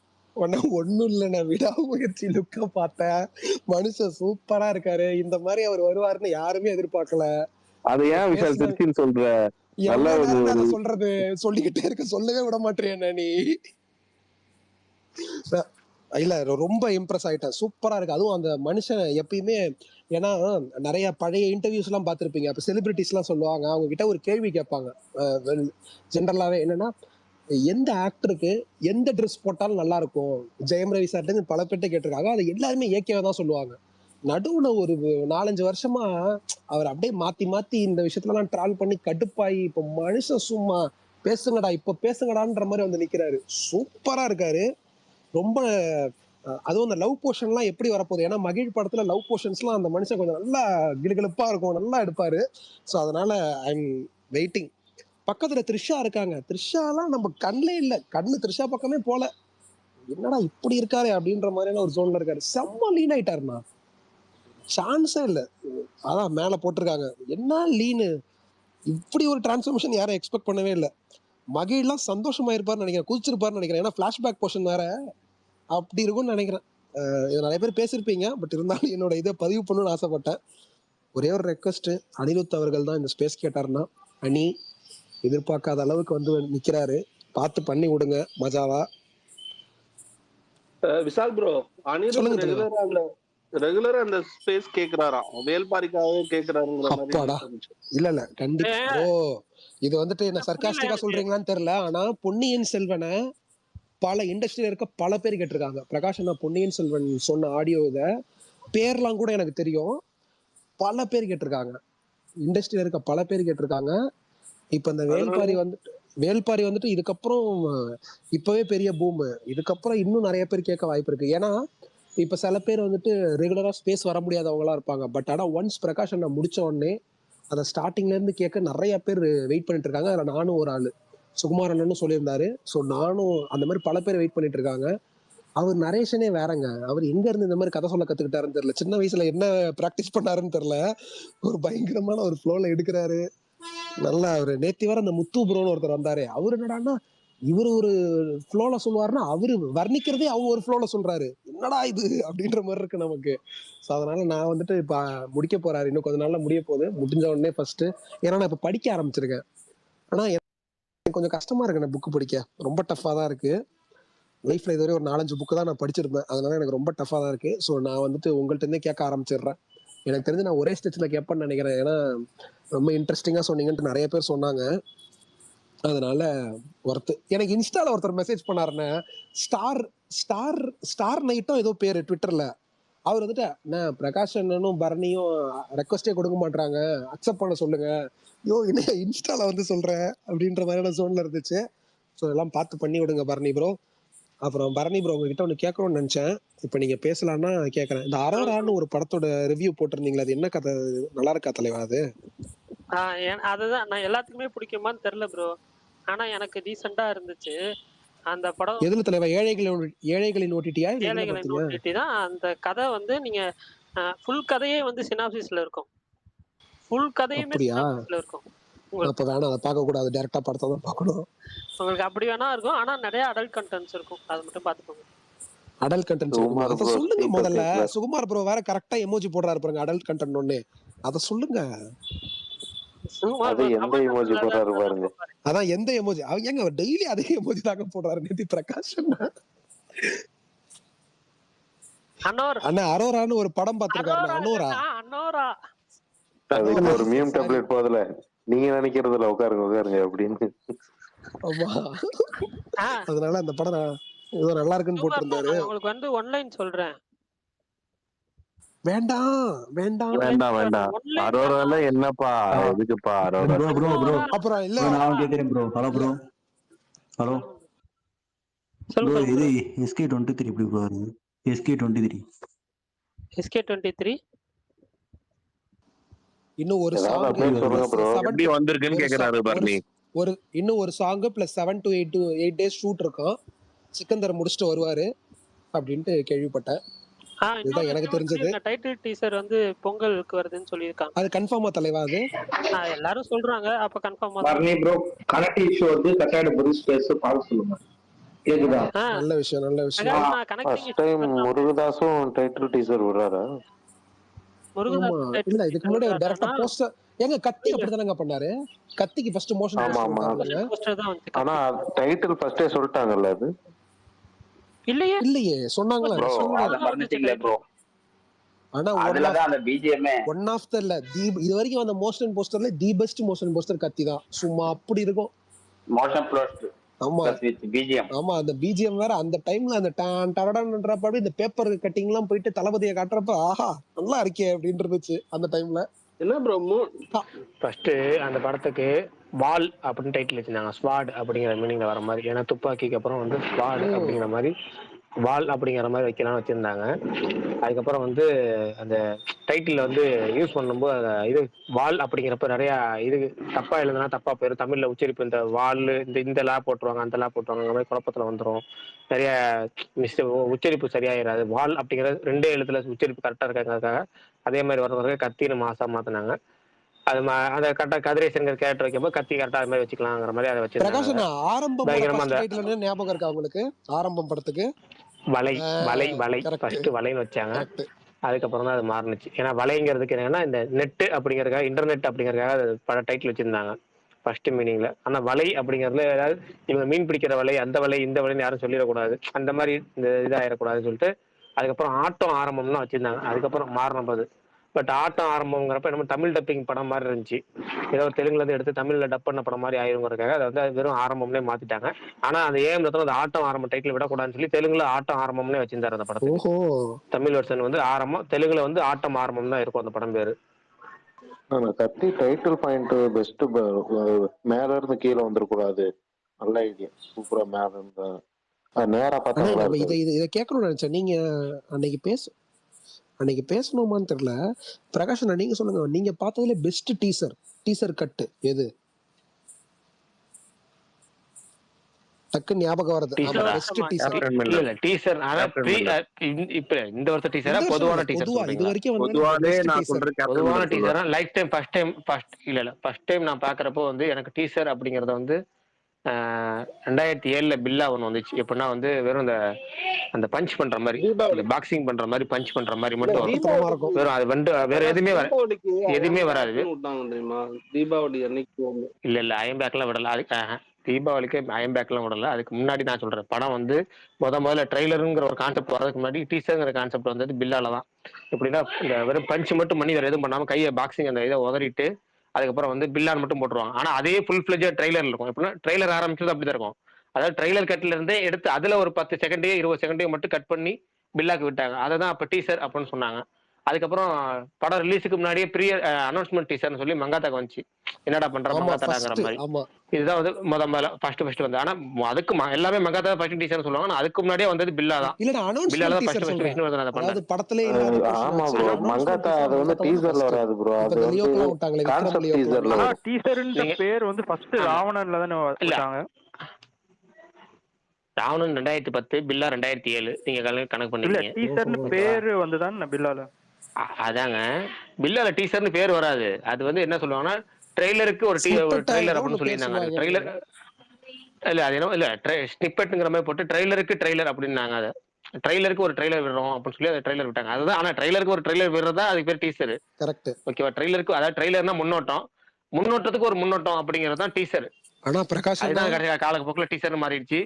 ஒண்ணும் இல்லைண்ணா, விடாமுயற்சி லுக்க பார்த்தேன். மனுஷன் சூப்பரா இருக்காரு. இந்த மாதிரி அவர் வருவாருன்னு யாருமே எதிர்பார்க்கல. அது நீங்க ஏன் விஷால் பேசுன சிரிச்சின்னு சொல்ற? நல்ல எவ்வளவு ஒரு நேரம் அதை சொல்றது, சொல்லிக்கிட்டே இருக்க, சொல்லவே விட மாட்டேன் நீ. இல்ல ரொம்ப இம்ப்ரெஸ் ஆயிட்டேன். சூப்பரா இருக்கு. அதுவும் அந்த மனுஷன் எப்பயுமே, ஏன்னா நிறைய பழைய இன்டர்வியூஸ் எல்லாம் பார்த்திருப்பீங்க. அப்ப செலிபிரிட்டிஸ் எல்லாம் சொல்லுவாங்க, அவங்க கிட்ட ஒரு கேள்வி கேட்பாங்க. ஜென்ரலாவே என்னன்னா, எந்த ஆக்டருக்கு எந்த ட்ரெஸ் போட்டாலும் நல்லா இருக்கும். ஜெயம் ரவி சார்ல இருந்து பல பேர்ட்ட கேட்டிருக்காங்க. அது எல்லாருமே ஏகேவா தான் சொல்லுவாங்க. நடுவுல ஒரு 4-5 வருஷமா அவர் அப்படியே மாத்தி மாத்தி இந்த விஷயத்துல எல்லாம் டிராவல் பண்ணி கடுப்பாயி, இப்ப மனுஷன் சும்மா பேசுங்கடா இப்ப பேசுங்கடான்ற மாதிரி வந்து நிக்கிறாரு. சூப்பரா இருக்காரு. ரொம்ப அதுவும் அந்த லவ் போர்ஷன் எல்லாம் எப்படி வரப்போகுது? ஏன்னா மகிழ் படத்துல லவ் போர்ஷன்ஸ் எல்லாம் அந்த மனுஷன் கொஞ்சம் நல்லா கிளுகிளுப்பா இருக்கும், நல்லா எடுப்பாரு. ஸோ அதனால ஐ எம் வெயிட்டிங். பக்கத்துல த்ரிஷா இருக்காங்க. த்ரிஷாலாம் நம்ம கண்ணிலே இல்ல, கண்ணு த்ரிஷா பக்கமே போல. என்னடா இப்படி இருக்காரு அப்படின்ற மாதிரியான ஒரு ஜோன்ல இருக்காரு. செம்ம லீன் ஆயிட்டாருண்ணா, சான்ஸே இல்ல. அதான் மேல போட்டிருக்காங்க, என்ன லீனு, இப்படி ஒரு டிரான்ஸ்ஃபர்மேஷன் யாரும் எக்ஸ்பெக்ட் பண்ணவே இல்லை. மகிழ்லாம் சந்தோஷமா இருப்பாருன்னு நினைக்கிறேன், குதிச்சிருப்பாருன்னு நினைக்கிறேன். ஏன்னா பிளாஷ்பேக் போர்ஷன் வேற அப்படி இருக்கும்னு நினைக்கிறேன். இது நிறைய பேர் பேசியிருப்பீங்க, பட் இருந்தாலும் என்னோட இதை பதிவு பண்ணணும்னு ஆசைப்பட்டேன். ஒரே ஒரு ரெக்வஸ்ட், அனிருத் அவர்கள் தான் இந்த ஸ்பேஸ் கேட்டாருன்னா, அனி எதிர்பார்க்காத அளவுக்கு வந்து நிக்கிறாரு, பார்த்து பண்ணி விடுங்க மஜாவா. விஷால் ப்ரோ, அனிருத் சொல்லுங்க தலைவா. ரெகுலரா அந்த ஸ்பேஸ் கேக்குறாராம், வேல்பாரிக்காவே கேக்குறாருங்கிற மாதிரி அப்பாடா, இருந்துச்சு. இல்ல கண்டிப்பா. ஓ, இது வந்துட்டு என்ன சர்க்காஸ்டிக்கா புரியல. சொல்றீங்களான்னு தெரியல. ஆனா பொன்னியின் செல்வனை பல இண்டஸ்ட்ரியில இருக்க பல பேர் கேட்டிருக்காங்க. பிரகாஷ் அண்ணா பொன்னியின் செல்வன் சொன்ன ஆடியோ இத பேர்லாம் கூட எனக்கு தெரியும். பல பேர் கேட்டிருக்காங்க, இண்டஸ்ட்ரியில இருக்க பல பேர் கேட்டிருக்காங்க. இப்ப இந்த வேல்பாரி வந்துட்டு இதுக்கப்புறம் இப்பவே பெரிய பூம். இதுக்கப்புறம் இன்னும் நிறைய பேர் கேட்க வாய்ப்பு இருக்கு. ஏன்னா இப்ப சில பேர் வந்துட்டு ரெகுலரா ஸ்பேஸ் வர முடியாதவங்களா இருப்பாங்க. பட் ஆனா ஒன்ஸ் பிரகாஷ் அண்ணா முடிச்ச உடனே அதை ஸ்டார்டிங்ல இருந்து கேட்க நிறைய பேர் வெயிட் பண்ணிட்டு இருக்காங்க. அதுல நானும் ஒரு ஆளு. சுகுமார் அண்ணனும் சொல்லியிருந்தாரு. ஸோ நானும் அந்த மாதிரி பல பேர் வெயிட் பண்ணிட்டு இருக்காங்க. அவர் நரேஷனே வேறங்க. அவர் எங்க இருந்து இந்த மாதிரி கதை சொல்ல கத்துக்கிட்டாருன்னு தெரியல. சின்ன வயசுல என்ன பிராக்டிஸ் பண்ணாருன்னு தெரியல. ஒரு பயங்கரமான ஒரு ஃப்ளோல எடுக்கிறாரு. நல்லா அவரு நேத்தி வர அந்த முத்து ப்ரோன்னு ஒருத்தர் வந்தாரு. அவரு என்னடான்னா, இவரு ஒரு ஃப்ளோல சொல்லுவாருன்னா அவரு வர்ணிக்கிறதே அவங்க ஒரு ஃப்ளோல சொல்றாரு. என்னடா இது அப்படின்ற மாதிரி இருக்கு நமக்கு. ஸோ அதனால நான் வந்துட்டு இப்ப முடிக்க போறாரு, இன்னும் கொஞ்ச நாள்ல முடிய போகுது. முடிஞ்ச உடனே ஃபர்ஸ்ட், ஏன்னா நான் இப்ப படிக்க ஆரம்பிச்சிருக்கேன். ஆனா எனக்கு கொஞ்சம் கஷ்டமா இருக்கு எனக்கு புக்கு படிக்க. ரொம்ப டஃபா தான் இருக்கு. லைஃப்ல இதுவரை ஒரு 4-5 புக்கு தான் நான் படிச்சிருப்பேன். அதனால எனக்கு ரொம்ப டஃபா தான் இருக்கு. ஸோ நான் வந்துட்டு உங்கள்ட்ட இருந்தே கேட்க ஆரம்பிச்சிடுறேன். எனக்கு தெரிஞ்சு நான் ஒரே ஸ்டெச்ல கேட்பேன்னு நினைக்கிறேன். ஏன்னா ரொம்ப இன்ட்ரெஸ்டிங்கா சொன்னீங்கன்ட்டு நிறைய பேர் சொன்னாங்க. அதனால எனக்கு இன்ஸ்டால ஒருத்தர் மெசேஜ் பண்ணாருன்னு, ஸ்டார் ஸ்டார் ஸ்டார் நைட்டும் ஏதோ பேரு ட்விட்டர்ல. அவர் வந்துட்டு நான் பிரகாஷ் அண்ணனும் பரணியும் ரெக்வஸ்டே கொடுக்க மாட்டாங்க, அக்செப்ட் பண்ண சொல்லுங்க. யோ என்ன இன்ஸ்டால வந்து சொல்றேன் அப்படின்ற மாதிரியான சோன்ல இருந்துச்சு. ஸோ எல்லாம் பார்த்து பண்ணி விடுங்க பரணி ப்ரோ. அப்புறம் பரணி ப்ரோ உங்ககிட்ட ஒன்று கேட்கணும்னு நினைச்சேன், இப்போ நீங்க பேசலாம்னா கேட்கறேன். இந்த அரோரான்னு ஒரு படத்தோட ரிவ்யூ போட்டிருந்தீங்களா, அது என்ன கதை? நல்லா இருக்கா தலைவா அது? அதுதான் நான் எல்லாத்துக்குமே பிடிக்குமான்னு தெரியல ப்ரோ, ஆனா எனக்கு டீசெண்டா இருந்துச்சு அந்த படம். எதுல தலைவா? ஏழைகளின் ஓடிடியா? ஏழைகளின் ஓடிடி தான். அந்த கதை வந்து நீங்க ஃபுல் கதையே வந்து சினாப்சிஸ்ல இருக்கும். ஃபுல் கதையுமே சினாப்சிஸ்ல இருக்கும். அப்ப வேணாம், அதை பார்க்க கூடாது, டைரக்டா படத்தை தான் பார்க்கணும். உங்களுக்கு அப்படி வேணா இருக்கும், ஆனா நிறைய அடல்ட் கண்டென்ட்ஸ் இருக்கும், அது மட்டும் பாத்துக்கோங்க. அடல்ட் கண்டென்ட்ஸ் அதை சொல்லுங்க முதல்ல. சுகுமார் ப்ரோ வேற கரெக்டா எமோஜி போடுறாரு பாருங்க, அடல்ட் கண்டென்ட் ஒண்ணு, அதை சொல்லுங்க. அதான் எந்த எமோஜி? அவங்க டெய்லி அதே எமோஜி தாங்க போடுறாரு. நேத்தி பிரகாஷ் அண்ணா அரோரான்னு ஒரு படம் பாத்துருக்காரு. அனோரா அதுக்கு ஒரு மீம் டெம்ப்ளேட் போதுல, நீங்க நினைக்கிறதுல உட்காருங்க அப்படின்னு. ஆமா, அதனால அந்த படம் ஏதோ நல்லா இருக்குன்னு போட்டிருந்தாரு. உங்களுக்கு வந்து ஒன்லைன் சொல்றேன். வேண்டாம் வேண்டாம் வேண்டாம் வேண்டாம், அரோரால என்னப்பா எதுக்குப்பா அரோரா? ப்ரோ ப்ரோ அப்புறம் இல்ல நான் கேக்குறேன் bro. Hello bro, hello bro, இது SK23 இப்படி ப்ரோ வருது? SK23 இன்னும் ஒரு சாங் சொல்லுங்க ப்ரோ, எப்படி வந்திருக்குன்னு கேக்குறாரு பரணி. இன்னும் ஒரு song plus 7 to 8 days shoot இருக்கும். சிக்கந்தர் முடிச்சுட்டு வருவாரு அப்படின்ட்டு கேள்விப்பட்டேன். இதுதான் எனக்கு தெரிஞ்சது. டைட்டில் டீசர் வந்து பொங்கலுக்கு வருதுன்னு சொல்லியிருக்காங்க. அது கன்ஃபார்மா தலைவா? அது எல்லாரும் சொல்றாங்க, அப்ப கன்ஃபார்மா பரணி ப்ரோ கனெக்ட் இஷ்யூ வந்து கட்டாயிட போது ஸ்பேஸ் பார்க்க சொல்லுங்க. கேக்குதா? நல்ல விஷயம் நல்ல விஷயம். ஃபர்ஸ்ட் டைம் முருகதாஸும் டைட்டில் டீசர் விடுறாரா? இல்ல இதுக்கு முன்னாடி ஒரு டைரக்டா போஸ்டர் ஏங்க கத்தி அப்படிதானங்க பண்ணாரு. கத்திக்கு ஃபர்ஸ்ட் மோஷன் போஸ்டர் தான் வந்து. ஆனா டைட்டில் ஃபர்ஸ்டே சொல்லிட்டாங்கல்ல அது? இல்லையே சொன்னாங்களா? ஆனா ஒன் ஆஃப் த இல்ல இது வரைக்கும் அந்த மோஷன் போஸ்டர்ல the best motion poster Kaththi தான். சும்மா அப்படி இருக்கும் மோஷன் போஸ்டர். ஆமா ஆமா, அந்த பிஜிஎம் வேற அந்த டைம்ல அந்த டான் டடடன்றப்ப இந்த பேப்பர் கட்டிங் எல்லாம் போயிட்டு தளபதியை காட்டுறப்ப ஆஹா நல்லா இருக்கே அப்படின்னு இருந்துச்சு அந்த டைம்ல. என்ன ப்ரோ ஃபர்ஸ்ட் அந்த படத்துக்கு வால் அப்படின்னு டைட்டில் வச்சிருந்தாங்க, ஸ்வாட் அப்படிங்கிற மீனிங்ல வர மாதிரி. ஏன்னா துப்பாக்கிக்கு அப்புறம் வந்து ஸ்வாட் அப்படிங்கிற மாதிரி வால் அப்படிங்கிற மாதிரி வைக்கலாம்னு வச்சிருந்தாங்க. அதுக்கப்புறம் வந்து அந்த டைட்டில் வந்து யூஸ் பண்ணும்போது இது வால் அப்படிங்கிறப்ப நிறைய இது தப்பா எழுதுனா தப்பா போயிடும். தமிழ்ல உச்சரிப்பு இந்த வால் இந்த லா போட்டுருவாங்க அந்த லா போட்டுருவாங்க, அந்த மாதிரி குழப்பத்துல வந்துடும். நிறைய உச்சரிப்பு சரியாயிராது. வால் அப்படிங்கிறது 2 எழுத்துல உச்சரிப்பு கரெக்டா இருக்காங்கிறதுக்காக அதே மாதிரி வரவங்க கத்தின்னு மாசா மாத்தினாங்க. அது அந்த கரெக்டா கதிரேசன் கேரக்டர் வைக்கும்போது கத்தி கரெக்டா அது மாதிரி வச்சுக்கலாங்கிற மாதிரி அதை வச்சிருக்காங்க. ஆரம்பம் ஞாபகம் இருக்கா உங்களுக்கு? ஆரம்பம் படத்துக்கு வலை வலை வலை ஃபர்ஸ்ட் வலைன்னு வச்சாங்க. அதுக்கப்புறம் தான் அது மாறுனுச்சு. ஏன்னா வலைங்கிறதுக்கு என்னன்னா இந்த நெட்டு அப்படிங்கறதுக்காக இன்டர்நெட் அப்படிங்கறதுக்காக பல டைட்டில் வச்சிருந்தாங்க ஃபர்ஸ்ட் மீனிங்ல. ஆனா வலை அப்படிங்கறதுல ஏதாவது இவங்க மீன் பிடிக்கிற வலை அந்த வலை இந்த வலைன்னு யாரும் சொல்லிடக்கூடாது, அந்த மாதிரி இந்த இதாயிடக்கூடாதுன்னு சொல்லிட்டு அதுக்கப்புறம் ஆட்டம் ஆரம்பம்லாம் வச்சிருந்தாங்க. அதுக்கப்புறம் மாறினது. பட் ஆட்டம் ஆரம்பங்கிறப்ப நம்ம தமிழ் டப்பிங் படம் மாதிரி இருந்துச்சு. ஏதோ தெலுங்குல இருந்து எடுத்து தமிழ்ல டப் பண்ண படம் மாதிரி ஆயிருங்கிறதுக்காக அதை வந்து வெறும் ஆரம்பம்னே மாத்திட்டாங்க. ஆனா அது ஏன் அந்த ஆட்டம் ஆரம்பம் டைட்டில் விடக்கூடாதுன்னு சொல்லி தெலுங்குல ஆட்டம் ஆரம்பம்னே வச்சிருந்தாரு அந்த படத்துக்கு. தமிழ் வெர்ஷன் வந்து ஆரம்பம், தெலுங்குல வந்து ஆட்டம் ஆரம்பம் தான் இருக்கும் அந்த படம் பேரு. கத்தி டைட்டில் பாயிண்ட் பெஸ்ட். மேல இருந்து கீழே வந்துடக்கூடாது. நல்ல ஐடியா, சூப்பரா மேல இருந்து நேரா பார்த்தா. இதை கேட்கணும்னு நினைச்சேன். நீங்க அன்னைக்கு பேசணுமான்னு தெரியல. பிரகாஷ் நீங்க சொல்லுங்க, நீங்க பார்த்ததுல பெஸ்ட் டீசர் கட்டு எது? டக்கு ஞாபகம் வருது. இந்த வருஷம் டீசரா பொதுவான டீசர்? இது வரைக்கும் பொதுவான டீசரா லைஃப் டைம் ஃபர்ஸ்ட் டைம் நான் பாக்குறப்போ வந்து எனக்கு டீசர் அப்படிங்கறத வந்து 2007 பில்லா ஒன்று வந்துச்சு. எப்படின்னா வந்து வெறும் அந்த பஞ்ச் பண்ற மாதிரி, பாக்ஸிங் பண்ற மாதிரி பஞ்ச் பண்ற மாதிரி மட்டும் வரும். வெறும் அது வந்து வேற எதுவுமே வராது. தீபாவளி அன்னைக்கு இல்ல அயம்பேக்லாம் விடல. அதுக்கு தீபாவளிக்கு அயம்பேக்லாம் விடல. அதுக்கு முன்னாடி நான் சொல்றேன், படம் வந்து முதல்ல ட்ரெய்லருங்கிற ஒரு கான்செப்ட் வர்றதுக்கு முன்னாடி டீசர்ங்கிற கான்செப்ட் வந்தது பில்லால தான். எப்படின்னா இந்த வெறும் பஞ்ச் மட்டும் பண்ணி வேற எதுவும் பண்ணாம கையை பாக்ஸிங் அந்த இதை உதறிட்டு அதுக்கப்புறம் வந்து பில்லான் மட்டும் போட்டுருவாங்க. ஆனா அதே ஃபுல் ஃபிளெஜ்ட் ட்ரெய்லர் இருக்கும். எப்படின்னா ட்ரெய்லர் ஆரம்பிச்சது அப்படிதான் இருக்கும். அதாவது ட்ரெய்லர் கட்ல இருந்தே எடுத்து அதுல ஒரு 10 செகண்டையோ 20 செகண்டையோ மட்டும் கட் பண்ணி பில்லாக்கு விட்டாங்க. அதை தான் அப்ப டீசர் அப்படின்னு சொன்னாங்க. அதுக்கப்புறம் படம் ரிலீஸுக்கு முன்னாடியே ப்ரீ அனௌன்ஸ்மெண்ட் டீசர்னு சொல்லி மங்காத்தாக்கு வந்துச்சு. என்னடா பண்ற ஆமா மங்காத்தாடாங்கிற ஃபர்ஸ்ட். மாதிரி. ஆமா இதுதான் வந்து முதல்ல ஃபர்ஸ்ட் வந்து. ஆனா அதுக்கு எல்லாமே மங்காத்தா ஃபர்ஸ்ட் டீசர்னு சொல்லுவாங்க. ஆனா அதுக்கு முன்னாடியே வந்தது பில்லா தான். இல்லடா பில்லால அனௌன்ஸ்மெண்ட் தான் டீசர் ஃபர்ஸ்ட் சொல்றேன். விஷ்ணுவர்தன் அதை அதாவது பண்ணாரு. படத்திலே இல்லாத போர்ஷன் ஆமா வச்சு ப்ரோ, அனௌன்ஸ்மெண்ட் மங்காத்தா டீசர் அது வந்து மங்காத்தா தான் டீசர்ல ஃபர்ஸ்ட். வராது ப்ரோ, இப்ப அது இந்த வந்து லியோக்கெல்லாம் விட்டாங்களே, விக்ரம் கான்செப்ட் லியோக்கெல்லாம் டீசர்ல ஆனா வரும். டீசர்ன்ற நீங்க பேர் வந்து ஃபர்ஸ்ட் ஆமா ராவணன்ல தானே இல்ல விட்டாங்க. ராவணன் 2010, பில்லா 2007. நீங்க கணக்கு இல்ல பண்ணிக்கீங்க. டீசர்னு ஓகேவா? பேரு வந்துதான் பில்லால. அதாங்க பில்லால டீசர்னு பேர் வராது. அது வந்து என்ன சொல்லுவாங்கன்னா ட்ரெய்லருக்கு ஒரு ஸ்னிப்பெட்டா ட்ரெய்லர் ஏதோ அப்படின்னு ஒன்று பேர் சொல்லியிருந்தாங்க. அது ட்ரெய்லர் சொல்லுவாங்கன்றீங்க. இல்ல அது என்ன இல்ல ஸ்னிப்பெட்டுங்கிற மாதிரி போட்டு ட்ரெய்லருக்கு ட்ரெய்லர் அப்படின்னாங்க. அதை ட்ரெய்லருக்கு ஒரு ட்ரெய்லர் விடுறோம் அப்படின்னு சொல்லி அதை ட்ரெய்லர் விட்டாங்க. அதுதான். ஆனா ட்ரெய்லருக்கு ஒரு ட்ரெய்லர் விடுறதா அதுக்கு பேர் டீசர். கரெக்ட். ஓகேவா? ட்ரெய்லருக்கு அதாவது ட்ரெய்லர்னா முன்னோட்டம், முன்னோட்டத்துக்கு ஒரு முன்னோட்டம் அப்படிங்கிறது தான் டீசர். ஆனா பிரகாஷ் அண்ணா அதுதான் கடைசியா காலப்போக்கில் டீசர் மாறிடுச்சு.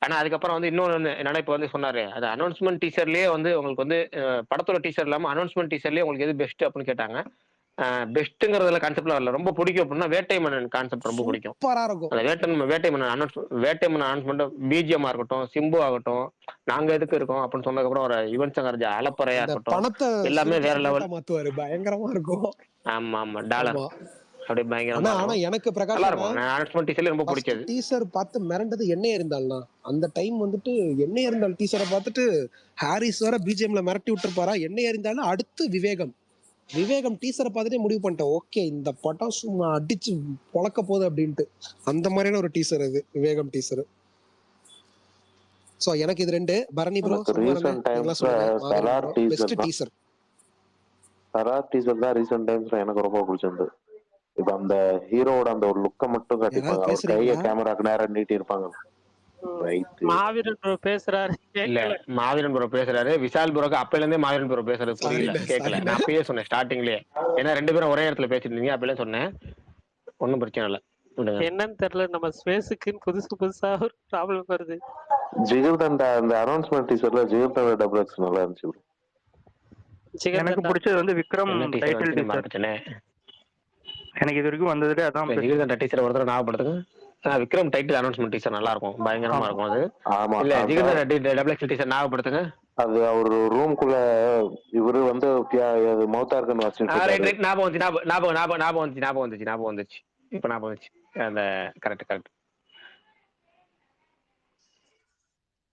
ஆனா அதுக்கப்புறம் வந்து இன்னொன்று வந்து என்னன்னா இப்போ வந்து சொன்னாரு, அது அனௌன்ஸ்மெண்ட் டீசர்லயே வந்து உங்களுக்கு வந்து படத்தோட டீசர் இல்லாம அனௌன்ஸ்மெண்ட் டீசர்லயே உங்களுக்கு எது பெஸ்ட் அப்படின்னு கேட்டாங்க. பெஸ்ட்டுங்கிறதுல கான்செப்ட்ல வரல. ரொம்ப பிடிக்கும் அப்படின்னா வேட்டை மன்னன் கான்செப்ட் ரொம்ப பிடிக்கும். சூப்பரா இருக்கும். அந்த வேட்டை மன்னன் அனௌன்ஸ்மெண்ட் பிஜிஎம் இருக்கட்டும், சிம்பு ஆகட்டும், நாங்க எதுக்கு இருக்கோம் அப்படின்னு சொன்னதுக்கப்புறம் ஒரு யுவன் சங்கர் ராஜா அலப்பறையா அந்த இருக்கட்டும், பணத்தை எல்லாமே சுருட்டி வேற சப்போட்டா லெவல். மாத்துவாரு, பயங்கரமா இருக்கும். ஆமா ஆமா டாலர் ஆமா. அப்படியே ஆனா பயங்கரமா ஆனா இருக்கும். எனக்கு பிரகாஷ் நல்லா அண்ணா இருக்கும். அனௌன்ஸ்மெண்ட் டீசர்ல ரொம்ப ஃபர்ஸ்ட் பிடிச்சது. டீசர் பார்த்து மிரண்டது எண்ணெய் இருந்தால்னா அந்த டைம் வந்துட்டு எண்ணெய் இருந்தால் டீசரை பார்த்துட்டு ஹாரிஸ் வேற பிஜிஎம்ல மிரட்டி விட்டுருப்பாரா. எண்ணெய் இருந்தாலும் அடுத்து விவேகம் டீசரை பார்த்துட்டே முடிவு பண்ணிட்டேன், ஓகே இந்த படம் சும்மா அடிச்சு பொழக்க போகுது அப்படின்ட்டு. அந்த மாதிரியான ஒரு டீசர் அது விவேகம் டீசர். சோ எனக்கு இது ரெண்டு. பரணி ப்ரோ ரீசன்ட் டைம்ஸ்ல சலார் டீசர் தான். சலார் டீசர் தான் ரீசன்ட் டைம்ஸ்ல எனக்கு ரொம்ப பிடிச்சிருந்தது. இப்ப அந்த ஹீரோவோட அந்த ஒரு லுக்க மட்டும் கட்டிப்பாங்க, அவர் கையை கேமராக்கு நேரம் நீட்டி இருப்பாங்க. மாவீரன் ப்ரோ பேசுறாரு. இல்ல மாவீரன் ப்ரோ பேசுறாரு, விஷால் ப்ரோக்கு அப்பையில இருந்தே மாவீரன் ப்ரோ பேசுறது புரியல, கேட்கல. நான் அப்பயே சொன்னேன் ஸ்டார்டிங்லயே, ஏன்னா 2 பேரும் ஒரே இடத்துல பேசிட்டு இருந்தீங்க. அப்பயே சொன்னேன், ஒன்னும் பிரச்சனை இல்ல. என்னன்னு தெரியல, நம்ம ஸ்பேஸுக்குன்னு புதுசா ஒரு ப்ராப்ளம் வருது. ஜிகர்தண்டா அந்த அனௌன்ஸ்மெண்ட் டீசர்ல ஜிகர்தண்டா டபுள் எக்ஸ் நல்லா இருந்துச்சு. எனக்கு பிடிச்சது வந்து விக்ரம் டைட்டில் டீசர். எனக்கு இது வரைக்கும் வந்ததுல அதான் ஜிகர்தண்டா டீசர் ஒருத்தர ஞாபகப்படுத்துங்க. விக்ரம் டைட்டில் அனௌன்ஸ்மெண்ட் டீசர் நல்லா இருக்கும், பயங்கரமா இருக்கும் அது. ஆமா இல்ல ஜிகர்தண்டா டபுள் எக்ஸ் டீசர் ஞாபகப்படுத்துங்க. அது அவர் ரூம்குள்ள இவரு வந்து மௌத்தா இருக்குன்னு வச்சுட்டு ஞாபகம் வந்துச்சு. இப்ப ஞாபகம் வந்துச்சு. அந்த கரெக்ட்.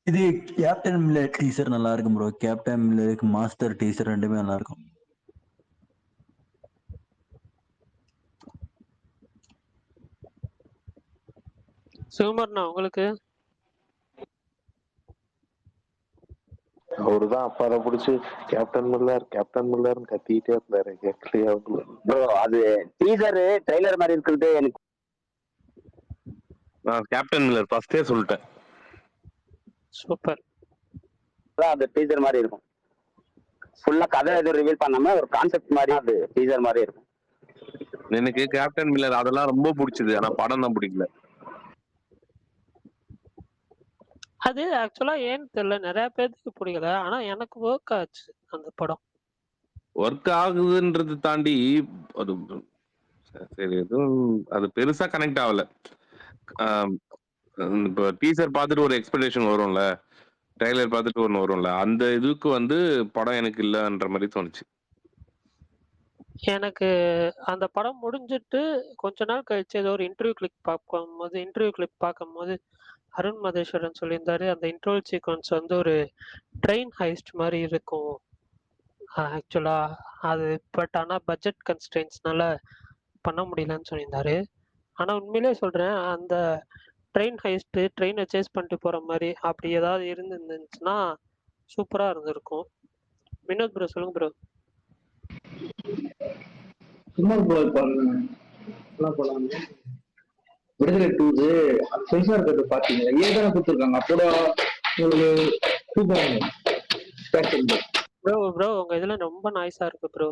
இது கேப்டன் மில்லர் டீசர் நல்லா இருக்கும் ப்ரோ. கேப்டன் மில்லருக்கு மாஸ்டர் டீசர் ரெண்டுமே நல்லா இருக்கும். சுகுமார்ண்ணா உங்களுக்கு? அவருதான் அப்பாவை பிடிச்சி கேப்டன் மில்லர் கத்திட்டே இருந்தாரு, கேட்கலையா ப்ரோ? அது டீசர் ட்ரெய்லர் மாதிரி இருக்கிறது எனக்கு. கேப்டன் மில்லர் ஃபர்ஸ்டே சொல்லிட்டேன். சூப்பர். அது டீசர் மாதிரி இருக்கும். ஃபுல்லா கதை எதுவும் ரிவீல் பண்ணாம ஒரு கான்செப்ட் மாதிரி அது டீசர் மாதிரி இருக்கும். எனக்கு கேப்டன் மில்லர் அதெல்லாம் ரொம்ப பிடிச்சது, ஆனா படம் தான் பிடிக்கல. அது ஆக்சுவலா ஏன்னு தெரியல, நிறைய பேருக்கு பிடிக்கல. ஆனா எனக்கு ஒர்க் ஆச்சு அந்த படம். ஒர்க் ஆகுதுன்றது தாண்டி அது சரி எதுவும் அது பெருசா கனெக்ட் ஆகல. இப்போ டீசர் பார்த்துட்டு ஒரு எக்ஸ்பெக்டேஷன் வரும்ல, ட்ரெய்லர் பார்த்துட்டு ஒன்று வரும்ல, அந்த இதுக்கு வந்து படம் எனக்கு இல்லைன்ற மாதிரி தோணுச்சு. எனக்கு அந்த படம் முடிஞ்சிட்டு கொஞ்ச நாள் கழிச்சு ஏதோ ஒரு இன்டர்வியூ கிளிப் பார்க்கும்போது அருண் மதேஸ்வரன் சொல்லியிருந்தாரு, அந்த இன்டர்வல் சீக்வன்ஸ் வந்து ஒரு ட்ரெயின் ஹைஸ்ட் மாதிரி இருக்கும் ஆக்சுவலா அது. பட் ஆனால் பட்ஜெட் கன்ஸ்ட்ரெயின்ஸ்னால பண்ண முடியலன்னு சொல்லியிருந்தாரு. ஆனால் உண்மையிலே சொல்கிறேன், அந்த ட்ரெயின் ஹைஸ்ட்டு ட்ரெயினை சேஸ் பண்ணிட்டு போகிற மாதிரி அப்படி ஏதாவது இருந்துச்சுன்னா சூப்பராக இருந்திருக்கும். வினோத் ப்ரோ சொல்லுங்க ப்ரோ. சும்மா போலாம். விடுதலை டூரு சென்சார் கட்டு பாத்தீங்களா? ஏதான கொடுத்துருக்காங்க அப்போட உங்களுக்கு ப்ரோ உங்க இதுல ரொம்ப நாய்ஸா இருக்கு ப்ரோ.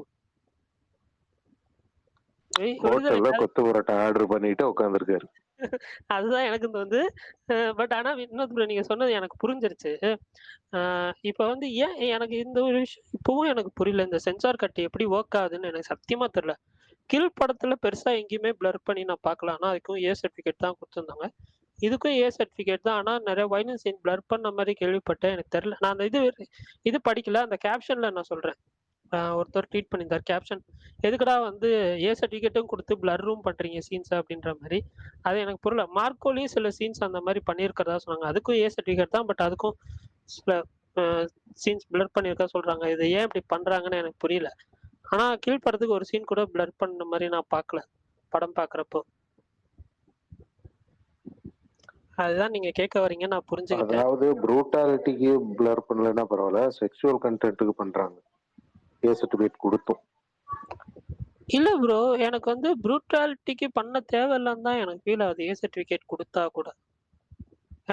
ஹோட்டல்ல கொத்து பரோட்டா ஆர்டர் பண்ணிட்டு உட்காந்துருக்காரு. அதுதான் எனக்கு வந்து. பட் ஆனா வினோத் ப்ரோ நீங்க சொன்னது எனக்கு புரிஞ்சிருச்சு. இப்ப வந்து ஏன் எனக்கு இந்த ஒரு விஷயம் இப்பவும் எனக்கு புரியல, இந்த சென்சார் கட்டு எப்படி ஒர்க் ஆகுதுன்னு எனக்கு சத்தியமா தெரியல. கில் படத்துல பெருசா எங்கேயுமே பிளர் பண்ணி நான் பார்க்கல, ஆனா அதுக்கும் ஏ சர்டிபிகேட் தான் கொடுத்துருந்தாங்க. இதுக்கும் ஏ சர்டிஃபிகேட் தான். ஆனா நிறைய வயலன்ஸ் சீன் பிளர் பண்ண மாதிரி கேள்விப்பட்டேன். எனக்கு தெரியல. நான் அந்த இது படிக்கல. அந்த கேப்ஷன்ல நான் சொல்றேன். ஒருத்தர் ட்வீட் பண்ணியிருந்தார் கேப்ஷன், எதுக்குடா வந்து ஏ சர்டிஃபிகேட்டும் கொடுத்து பிளர்ரும் பண்றீங்க சீன்ஸ் அப்படின்ற மாதிரி. அது எனக்கு புரியல. மார்க்கோலையும் சில சீன்ஸ் அந்த மாதிரி பண்ணியிருக்கிறதா சொன்னாங்க. அதுக்கும் ஏ சர்டிஃபிகேட் தான், பட் அதுக்கும் சில சீன்ஸ் பிளர் பண்ணியிருக்கா சொல்றாங்க. இது ஏன் இப்படி பண்றாங்கன்னு எனக்கு புரியல. ஆனா கீழ்படத்துக்கு ஒரு சீன் கூட பிளர் பண்ண மாதிரி நான் பார்க்கல படம் பார்க்குறப்போ. அதுதான் நீங்க கேட்க வரீங்க, நான் புரிஞ்சுக்கிட்டேன். அதாவது ப்ரூட்டாலிட்டிக்கு பிளர் பண்ணலன்னா பரவாயில்ல, செக்ஷுவல் கண்டென்ட்டுக்கு பண்றாங்க ஏ சர்டிஃபிகேட் கொடுத்தோம். இல்ல ப்ரோ, எனக்கு வந்து ப்ரூட்டாலிட்டிக்கு பண்ண தேவையில்லைன்னு தான் எனக்கு ஃபீல் ஆகுது ஏ சர்டிஃபிகேட் கொடுத்தா கூட.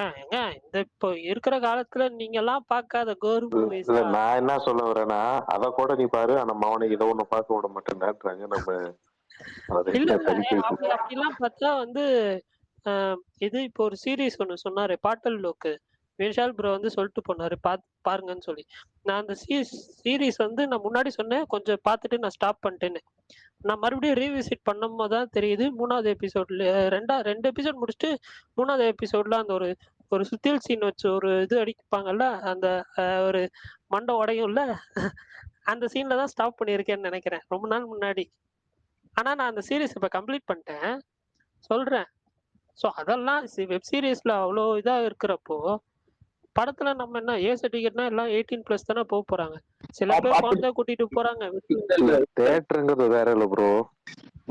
ஏங்க இந்த இப்போ இருக்கிற காலத்துல நீங்க எல்லாம் பார்க்காத கோர் மூவிஸ். இல்ல நான் என்ன சொல்ல வரேன்னா, அத கூட நீ பாரு, நம்ம அவனை இதை ஒண்ணு பார்க்க விட மாட்டேன்றாங்க. நம்ம இல்ல அப்படிலாம் பார்த்தா வந்து இது இப்போ ஒரு சீரீஸ் ஒன்று சொன்னாரு பாட்டல் லோக்கு விஷால் ப்ரோ வந்து சொல்லிட்டு போனாரு பாருங்கன்னு சொல்லி. நான் அந்த சீரீஸ் வந்து நான் முன்னாடி சொன்னேன் கொஞ்சம் பார்த்துட்டு நான் ஸ்டாப் பண்ணிட்டேன்னு. நான் மறுபடியும் ரீவிசிட் பண்ணும்போது தான் தெரியுது 3வது எபிசோட்ல ரெண்டு எபிசோட் முடிச்சுட்டு 3வது எபிசோட்ல அந்த ஒரு சுத்தியல் சீன் வச்சு ஒரு இது அடிப்பாங்கல்ல, அந்த ஒரு மண்டை உடையும்ல, அந்த சீன்ல தான் ஸ்டாப் பண்ணியிருக்கேன்னு நினைக்கிறேன் ரொம்ப நாள் முன்னாடி. ஆனா நான் அந்த சீரீஸ் இப்ப கம்ப்ளீட் பண்ணிட்டேன் சொல்றேன். ஸோ அதெல்லாம் வெப் சீரிஸ்ல அவ்வளோ இதா இருக்கிறப்போ படத்துல நம்ம என்ன ஏ சர்டிஃபிகேட்னா எல்லாம் 18+ தானே போக போறாங்க. சில பேர் குழந்தை கூட்டிட்டு போறாங்க. தியேட்டருங்கிறது வேற இல்ல ப்ரோ.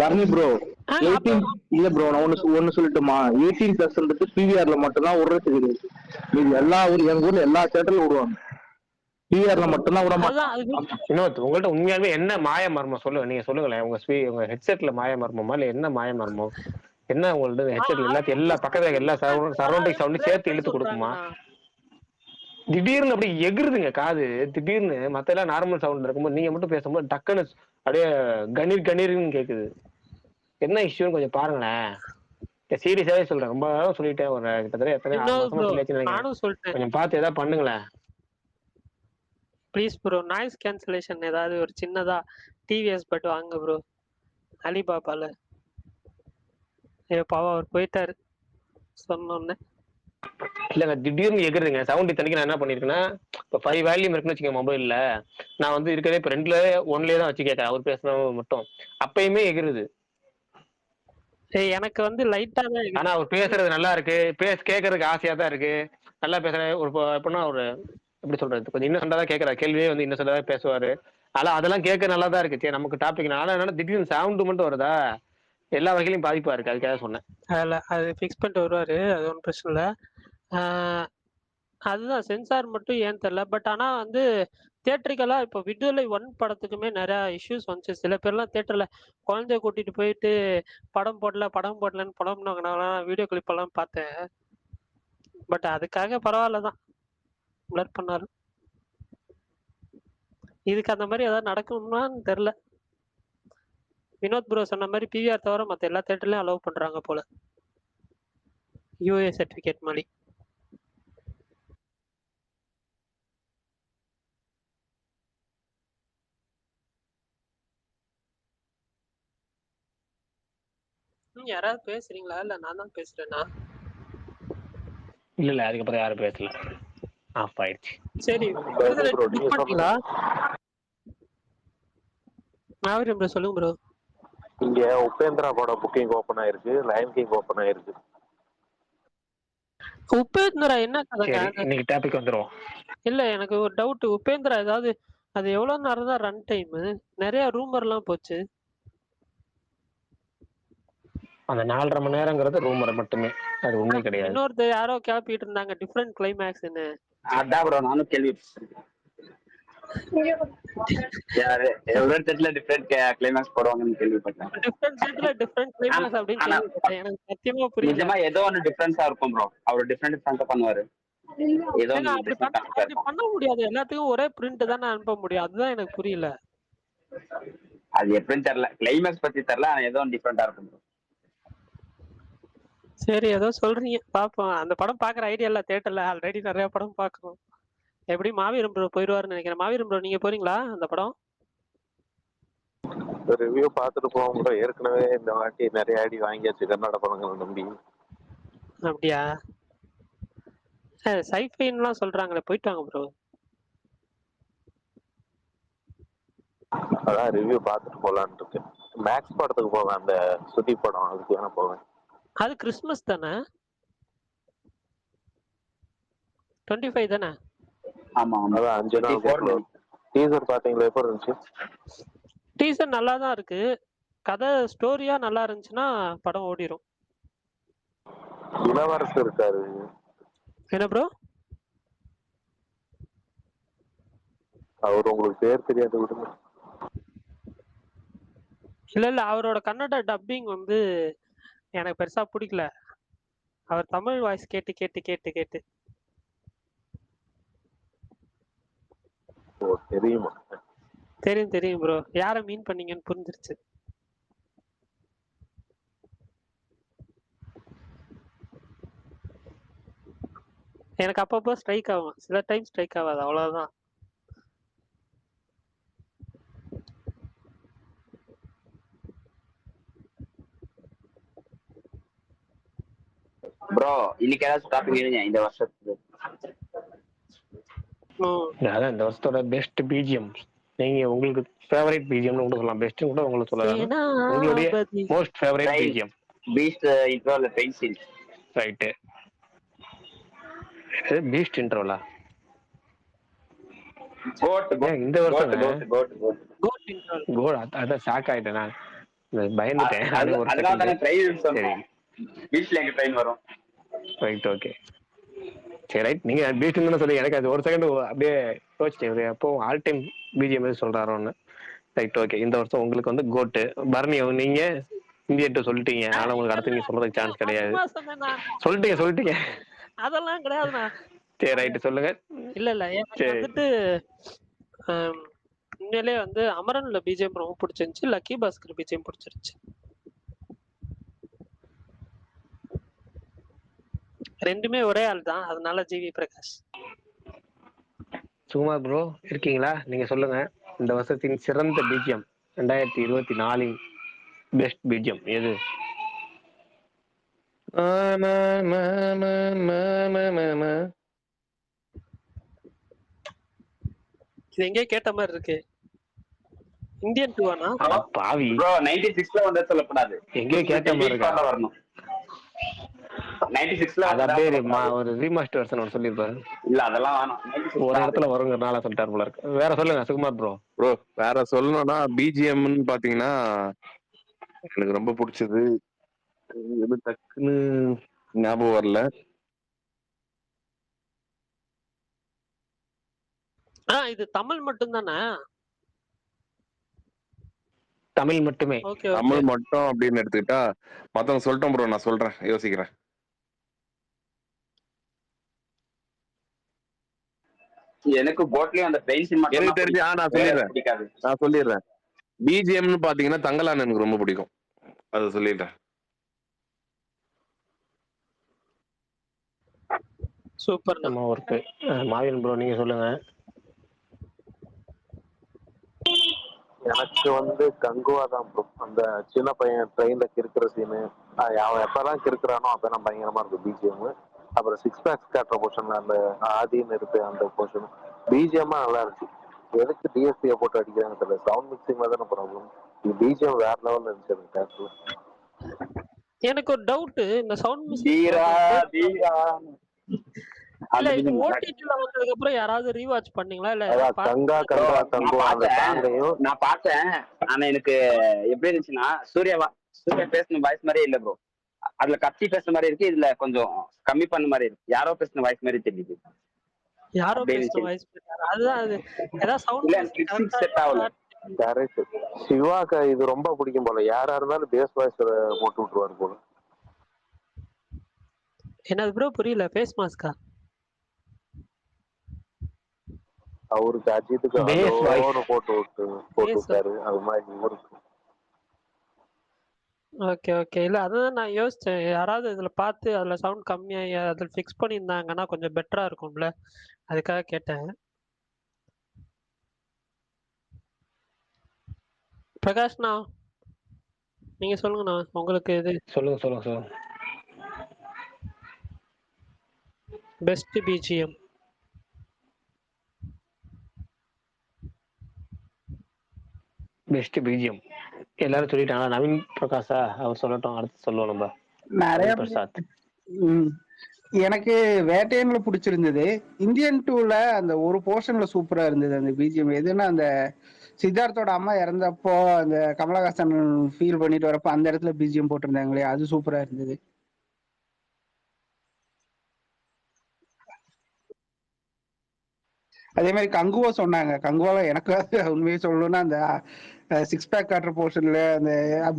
பர்னி ப்ரோ 18 இல்ல ப்ரோ, நான் ஒன்னு சொல்லட்டுமா, 18+ பிவிஆர்ல மட்டும் தான் விடுறது கிடையாது. இது எல்லா எங்க ஊர்ல எல்லா தியேட்டர்லயும் விடுவாங்க, பிவிஆர்ல மட்டும் தான் விட மாட்டாங்க. இன்னொரு உங்கள்ட்ட உண்மையாலுமே என்ன மாய மர்மம் சொல்லுங்க, நீங்க சொல்லுங்களேன். உங்க ஹெட்செட்ல மாய மர்மமா இல்ல என்ன மாய மர்மம்? என்ன உங்கள்ட்ட ஹெட்செட்ல எல்லா பக்கத்துல எல்லா சரௌண்டிங் சவுண்ட் சேர்த்து இழுத்து கொடுக்குமா? திடீர்னு அப்படி எகிருதுங்க காது. திடீர்னு மத்த எல்லாம் நார்மல் சவுண்ட் இருக்கும்போது நீங்க மட்டும் பேசும்போது டக்குன்னு அப்படியே கணீர்னு கேக்குது. என்ன இஷ்யூன்னு கொஞ்சம் பாருங்களேன். சீரியஸாவே சொல்றேன், ரொம்ப சொல்லிட்டேன். ஒரு கிட்டத்தட்ட எத்தனை 6 மாசமா சொல்லியாச்சுன்னு கொஞ்சம் பார்த்து ஏதாவது பண்ணுங்களேன் ப்ளீஸ் ப்ரோ. நாய்ஸ் கேன்சலேஷன் ஏதாவது ஒரு சின்னதா டிவிஎஸ் பட் வாங்க ப்ரோ. அலிபாபால பாவம் அவர் போயிட்டாரு சொன்னோன்னு. இல்லங்க திடீர்னு எகுறதுங்க சவுண்ட். இத்தனைக்கு நான் என்ன பண்ணிருக்கேன்னா, இப்போ 5 வால்யூம் இருக்குன்னு வச்சுக்கோங்க மொபைல்ல. நான் வந்து இருக்கிறதே இப்போ 2ல 1லயே தான் வச்சு கேட்கறேன் அவர் பேசுறது மட்டும். அப்பயுமே எகிருது. எனக்கு வந்து லைட்டா தான். ஆனா அவர் பேசுறது நல்லா இருக்கு, கேட்கறதுக்கு ஆசையா தான் இருக்கு. நல்லா பேசுறேன். ஒரு எப்படின்னா ஒரு எப்படி சொல்றது, கொஞ்சம் இன்னும் சண்டா தான் கேட்கறாரு. கேள்வியே வந்து இன்னும் சண்டா பேசுவாரு. அதெல்லாம் கேட்க நல்லா தான் இருக்கு. சரி நமக்கு டாபிக். ஆனா என்ன திடீர்னு சவுண்ட் மட்டும் வருதா, எல்லா வகையிலும் பாதிப்பா இருக்கு. அதுக்காக சொன்னேன். அது ஃபிக்ஸ் பண்ணிட்டு வருவாரு, அது ஒன்றும் பிரச்சனை இல்லை. அதுதான் சென்சார் மட்டும் ஏன் தெரியல. பட் ஆனா வந்து தியேட்டரிக்கலா இப்போ விடுதலை 1 படத்துக்குமே நிறைய இஷ்யூஸ் வந்துச்சு. சில பேர்லாம் தியேட்டர்ல குழந்தைய கூட்டிட்டு போயிட்டு படம் போடலன்னு புலம்புனாங்க. நான் வீடியோ கிளிப் எல்லாம் பார்த்தேன். பட் அதுக்காக பரவாயில்ல தான் பிளர் பண்ணாரு. இதுக்கு அந்த மாதிரி ஏதாவது நடக்கணும்னான்னு தெரியல. வினோத் ப்ரோ சொன்ன மாதிரி பிவிஆர் தவிர மற்ற எல்லா தியேட்டர்லயும் அலோவ் பண்றாங்க போல யூஏ சர்டிஃபிகேட் மாதிரி. யாராவது பேசுறீங்களா? இல்ல நான் தான் பேசுறேன்னா? இல்ல அதுக்கப்புறம் யாரும் பேசல, ஆஃப் ஆயிடுச்சு. சரி சொல்லுங்க ப்ரோ. இங்க உபேந்திரா படம் புக்கிங் ஓபன் ஆயிருக்கு, லயன் கிங் ஓபன் ஆயிருக்கு. உபேந்திரா என்ன கதை? இன்னைக்கு டாபிக் வந்துரும். இல்ல எனக்கு ஒரு டவுட். உபேந்திரா ஏதாவது அது எவ்வளவு நேரம் தான் ரன் டைம்? நிறைய ரூமர்லாம் போச்சு. அந்த 4.5 மணி நேரங்கிறது ரூமர் மட்டுமே, அது உண்மை கிடையாது. இன்னொருத்த யாரோ கேப்பிட்டு இருந்தாங்க டிஃபரெண்ட் கிளைமேக்ஸ்னு. அதான் ப்ரோ நானும் கேள்வி டிஃபரெண்ட் கிளைமேக்ஸ் போடுவாங்கன்னு கேள்விப்பட்டேன். டிஃபரெண்ட் கிளைமேக்ஸ் அப்படின்னு எனக்கு சத்தியமா புரியல. நிஜமா ஏதோ ஒன்னு டிஃபரன்ஸா இருக்கும் ப்ரோ. அவர் டிஃபரெண்டா பண்ணுவாரு. ஏதோ அப்படி பண்ண முடியாது. எல்லாத்துக்கும் ஒரே பிரிண்ட் தானே அனுப்ப முடியும். அதுதான் எனக்கு புரியல. அது எப்படின்னு தெரியல, கிளைமேக்ஸ் பத்தி தெரியல. ஆனா ஏதோ டிஃபரெண்டா இருக்கும் ப்ரோ. சரி ஏதோ சொல்றீங்க, பாப்போம். அந்த படம் பாக்குற ஐடியா இல்ல தியேட்டர்ல. ஆல்ரெடி நிறைய படம் பாக்குறோம். எப்படி மாவீரம் ப்ரோ போயிடுவாருன்னு நினைக்கிறேன். மாவீரம் ப்ரோ நீங்க போறீங்களா அந்த படம்? ரிவ்யூ பார்த்துட்டு போவோம் ப்ரோ. ஏற்கனவே இந்த வாட்டி நிறைய அடி வாங்கியாச்சு கன்னட படங்கள் நம்பி. அப்படியா? சைஃபைன்லாம் சொல்றாங்களே, போயிட்டு வாங்க ப்ரோ. அதான் ரிவ்யூ பார்த்துட்டு போலான்னு இருக்கேன். மேக்ஸ் படத்துக்கு போவேன், அந்த சுட்டி படம், அதுக்கு வேணா போவேன். அது கிறிஸ்மஸ் தானே? 25 தானே? ஆமா ஆமா. அதான் 5 நாள் 24 டீசர் பாத்தீங்களா? எப்போ இருந்துச்சு? டீசர் நல்லா தான் இருக்கு. கதை ஸ்டோரியா நல்லா இருந்துச்சுன்னா படம் ஓடிரும். இளவரசு இருக்காரு. என்ன ப்ரோ? அவர் உங்களுக்கு பேர் தெரியாது விடுங்க. இல்ல அவரோட கன்னட டப்பிங் வந்து எனக்கு பெருசா பிடிக்கல. அவர் தமிழ் வாய்ஸ் கேட்டு கேட்டு கேட்டு கேட்டு ஓ, தெரியுமா? தெரியும் தெரியும் ப்ரோ. யாரை மீன் பண்ணீங்கன்னு புரிஞ்சிருச்சு. எனக்கு அப்பப்போ ஸ்ட்ரைக் ஆகும், சில டைம் ஸ்ட்ரைக் ஆகாது, அவ்வளவுதான். ப்ரோ இன்னைக்கு ஏதாச்சும் டாபிக் எழுங்க இந்த வருஷத்துக்கு. அதான் இந்த வருஷத்தோட பெஸ்ட் பிஜிஎம். நீங்க உங்களுக்கு ஃபேவரட் பிஜிஎம்னு கூட சொல்லலாம், பெஸ்ட் கூட உங்களுக்கு சொல்லலாம். உங்களுடைய மோஸ்ட் ஃபேவரட் பிஜிஎம். பீஸ்ட் இன்ட்ரோல ட்ரெயின் சீன். ரைட். பீஸ்ட் இன்ட்ரோலா? கோட் இந்த வருஷம் கோட் கோட் அதான் ஷாக் ஆயிட்டேன் நான், பயந்துட்டேன். அதனால தான ட்ரெயின் சொன்னேன். பீஸ்ட்ல எங்க ட்ரெயின் வரும். ரைட், ஓகே, சரி ரைட். நீங்க பீஸ்ட்னு சொல்லி எனக்கு அது ஒரு செகண்ட் அப்படியே யோசிச்சேன், எப்போ ஆல் டைம் பிஜிஎம் சொல்றாரோன்னு. Right, okay. இந்த வருஷம் உங்களுக்கு வந்து கோட்டு பரணி. நீங்க இந்தியட்டு சொல்லிட்டீங்க, அதனால உங்களுக்கு அடுத்து நீங்க சொல்றதுக்கு சான்ஸ் கிடையாது. சொல்லிட்டீங்க அதெல்லாம் கிடையாதுண்ணா. சரி ரைட், சொல்லுங்க. இல்ல எனக்கு வந்துட்டு உண்மையிலே வந்து அமரன்ல பிஜிஎம் ரொம்ப பிடிச்சிருந்துச்சு, லக்கி பாஸ்கர் பிஜிஎம் பிடிச்சிருச்சு. ரெண்டுமே ஒரே ஆள் தான், அதனால ஜிவி பிரகாஷ். சுகுமார் ப்ரோ இருக்கீங்களா? நீங்க சொல்லுங்க, இந்த வருஷத்தின் சிறந்த பிஜிஎம் 2024 பெஸ்ட் பிஜிஎம் எது? இது எங்கே கேட்ட மாதிரி இருக்கு. இந்தியன் 2ஆனா? பாவி ப்ரோ 96ல வந்தா சொல்லப்படாது, எங்கே கேட்ட மாதிரி இருக்கா? வரணும். 96ல அது அப்படியே ஒரு ரீமாஸ்டர் வெர்ஷன் ஒரு சொல்லிருப்பாரு. இல்ல அதெல்லாம் வேணாம், ஒரு இடத்துல வருங்கிறனால சொல்லிட்டாரு போல இருக்கு. வேற சொல்லுங்க சுகுமார் ப்ரோ. வேற சொல்லணும்னா பிஜிஎம்னு பாத்தீங்கன்னா எனக்கு ரொம்ப பிடிச்சது எது டக்குன்னு ஞாபகம் வரல. இது தமிழ் மட்டும் தானே? தமிழ் மட்டுமே. தமிழ் மட்டும் அப்படின்னு எடுத்துக்கிட்டா மத்தவங்க சொல்லிட்டோம் ப்ரோ, நான் சொல்றேன், யோசிக்கிறேன். எனக்கு கோட்லயும் அந்த ட்ரெயின் சீன் மட்டும் எனக்கு தெரிஞ்சு நான் சொல்லிடுறேன். பிஜிஎம்னு பாத்தீங்கன்னா தங்கலான் எனக்கு ரொம்ப பிடிக்கும், அது சொல்லிட்டேன். சூப்பர். நம்ம ஒர்க்கு மாவீரன் ப்ரோ நீங்க சொல்லுங்க. எனக்கு வந்து கங்குவா தான் ப்ரோ. அந்த சின்ன பையன் ட்ரெயின்ல கிறுக்கிற சீனு, அவன் எப்பெல்லாம் கிறுக்குறானோ அப்பெல்லாம் பயங்கரமா இருக்கும் பிஜிஎம். அப்புறம் சிக்ஸ் பேக்ஸ் காட்டுற போர்ஷன், அந்த ஆதின்னு இருக்கு அந்த போர்ஷன் பிஜிஎம்மா நல்லா இருந்துச்சு. எதுக்கு டிஎஸ்பியை போட்டு அடிக்கிறாங்க தெரியல, சவுண்ட் மிக்சிங்ல தானே ப்ராப்ளம். பிஜிஎம் வேற லெவல்ல இருந்துச்சு அந்த தேட்டர்ல. எனக்கு ஒரு டவுட், இந்த சவுண்ட் இல்ல இது ஓடிடில வந்ததுக்கு அப்புறம் யாராவது ரீவாட்ச் பண்ணீங்களா? இல்ல நான் பார்த்தேன். ஆனா எனக்கு எப்படி இருந்துச்சுன்னா சூர்யா பேசின வாய்ஸ் மாதிரியே இல்ல ப்ரோ. அதுல கத்தி பேசுன மாதிரி இருக்கு, இதுல கொஞ்சம் கம்மி பண்ண மாதிரி இருக்கு. யாரோ பேசின வாய்ஸ் மாதிரி தெரியுது. யாரோ பேசின வாய்ஸ் அதுதான். அது ஏதாவது சவுண்ட் செட் ஆகல. கரெக்ட். சிவாக்கு இது ரொம்ப பிடிக்கும் போல, யாரா இருந்தாலும் பேஸ் வாய்ஸ் போட்டு விட்டுருவாரு போல. என்னது ப்ரோ புரியல? ஃபேஸ் மாஸ்கா? அவருக்கு அஜித்துக்கு அலோன்னு போட்டு விட்டாரு, அது மாதிரி இவருக்கு. Okay okay. இல்ல அதுதான் நான் யோசிச்சேன், யாராவது இதுல பார்த்து அதுல சவுண்ட் கம்மியாகி அதுல ஃபிக்ஸ் பண்ணியிருந்தாங்கன்னா கொஞ்சம் பெட்டரா இருக்கும்ல, அதுக்காக கேட்டேன். பிரகாஷ்ண்ணா நீங்க சொல்லுங்கண்ணா, உங்களுக்கு இது சொல்லுங்க. பெஸ்ட் பிஜிஎம் பெஸ்ட் பிஜிஎம் எல்லாரும் சொல்லிட்டாங்க. நவீன் பிரகாஷா அவர் சொல்லட்டும், அடுத்து சொல்லுவோம் நம்ம. நிறைய நவீன் பிரசாத். எனக்கு வேட்டையன்ல பிடிச்சிருந்தது. இந்தியன் 2ல அந்த ஒரு போர்ஷன்ல சூப்பரா இருந்தது அந்த பிஜிஎம். எதுன்னா அந்த சித்தார்த்தோட அம்மா இறந்தப்போ அந்த கமலஹாசன் ஃபீல் பண்ணிட்டு வரப்போ அந்த இடத்துல பிஜிஎம் போட்டிருந்தாங்களே, அது சூப்பரா இருந்தது. அதே மாதிரி கங்குவா சொன்னாங்க. கங்குவால எனக்கு உண்மையை சொல்லணும்னா அந்த 6 பேக் காட்டுற போர்ஷன்ல அந்த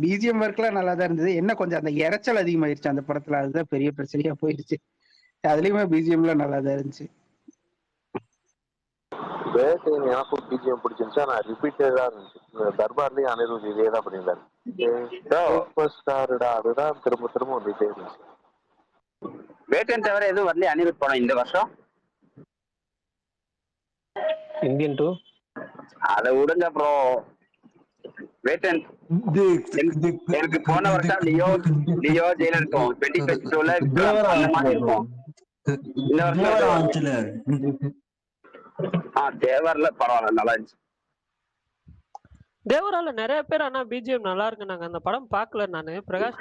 பிஜிஎம் ஒர்க்லாம் நல்லா தான் இருந்தது. என்ன கொஞ்சம் அந்த இறைச்சல் அதிகமாயிருச்சு அந்த படத்துல, அதுதான் பெரிய பிரச்சனையா போயிருச்சு. அதுலயுமே பிஜிஎம்ல நல்லா தான் இருந்துச்சு. வேட்டையன் எனக்கும் பிஜிஎம் பிடிச்சிருந்துச்சு. ஆனா ரிப்பீட்டடா இருந்துச்சு. தர்பார்லயும் அனிருத் இதே தான் பண்ணியிருந்தாரு. சூப்பர் ஸ்டார்டா அதுதான் திரும்ப திரும்ப வந்துட்டே இருந்துச்சு. வேட்டையன் தவிர எதுவும் வரலையே அனிருத் படம் இந்த வருஷம்? இந்தியன் 2 அதை விடுங்க ப்ரோ. வேட்டையன் எனக்கு போன வருஷம் லியோ ஜெயில இருக்கும். 2022ல அந்த மாதிரி இருக்கும். இந்த வருஷம் தேவர்ல பரவாயில்ல, நல்லா இருந்துச்சு. தேவரால நிறைய பேர் ஆனா பிஜிஎம் நல்லா இருக்கு. நாங்க அந்த படம் பாக்கல. நானு பிரகாஷ்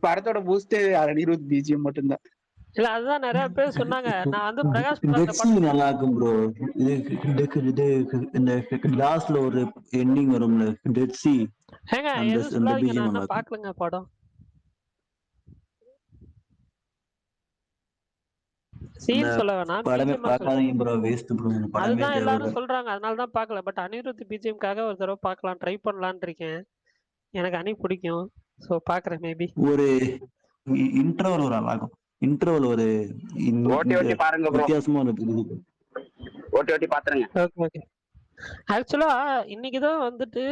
படத்தோட பூஸ்ட் அனிருத் பிஜிஎம் மட்டும்தான். இல்ல அதுதான் நிறைய பேர் சொன்னாங்க. நான் வந்து பிரகாஷ் நல்லா இருக்கும் ப்ரோ. இது இந்த லாஸ்ட்ல ஒரு எண்டிங் வரும்ல, டெட் சி. ஏங்க எது சொல்லாதீங்க, நான் என்ன பாக்கலங்க படம். சீன் சொல்ல வேணாம், படமே பார்க்காதீங்க ப்ரோ, வேஸ்ட் ப்ரோ. அதுதான் எல்லாரும் சொல்றாங்க, அதனால தான் பார்க்கல. பட் அனிருத் பிஜிஎம்காக ஒரு தடவை பார்க்கலாம், ட்ரை பண்ணலாம்னு இருக்கேன். எனக்கு அனி பிடிக்கும், சோ பாக்குறேன். மேபி ஒரு இன்ட்ரோல் ஒரு அழகும் இன்ட்ரோல் ஒரு பாருங்க ப்ரோ, வித்தியாசமா ஓட்டி பாத்துருங்க. ஓகே. ஆக்சுவலா இன்னைக்கு தான் வந்துட்டு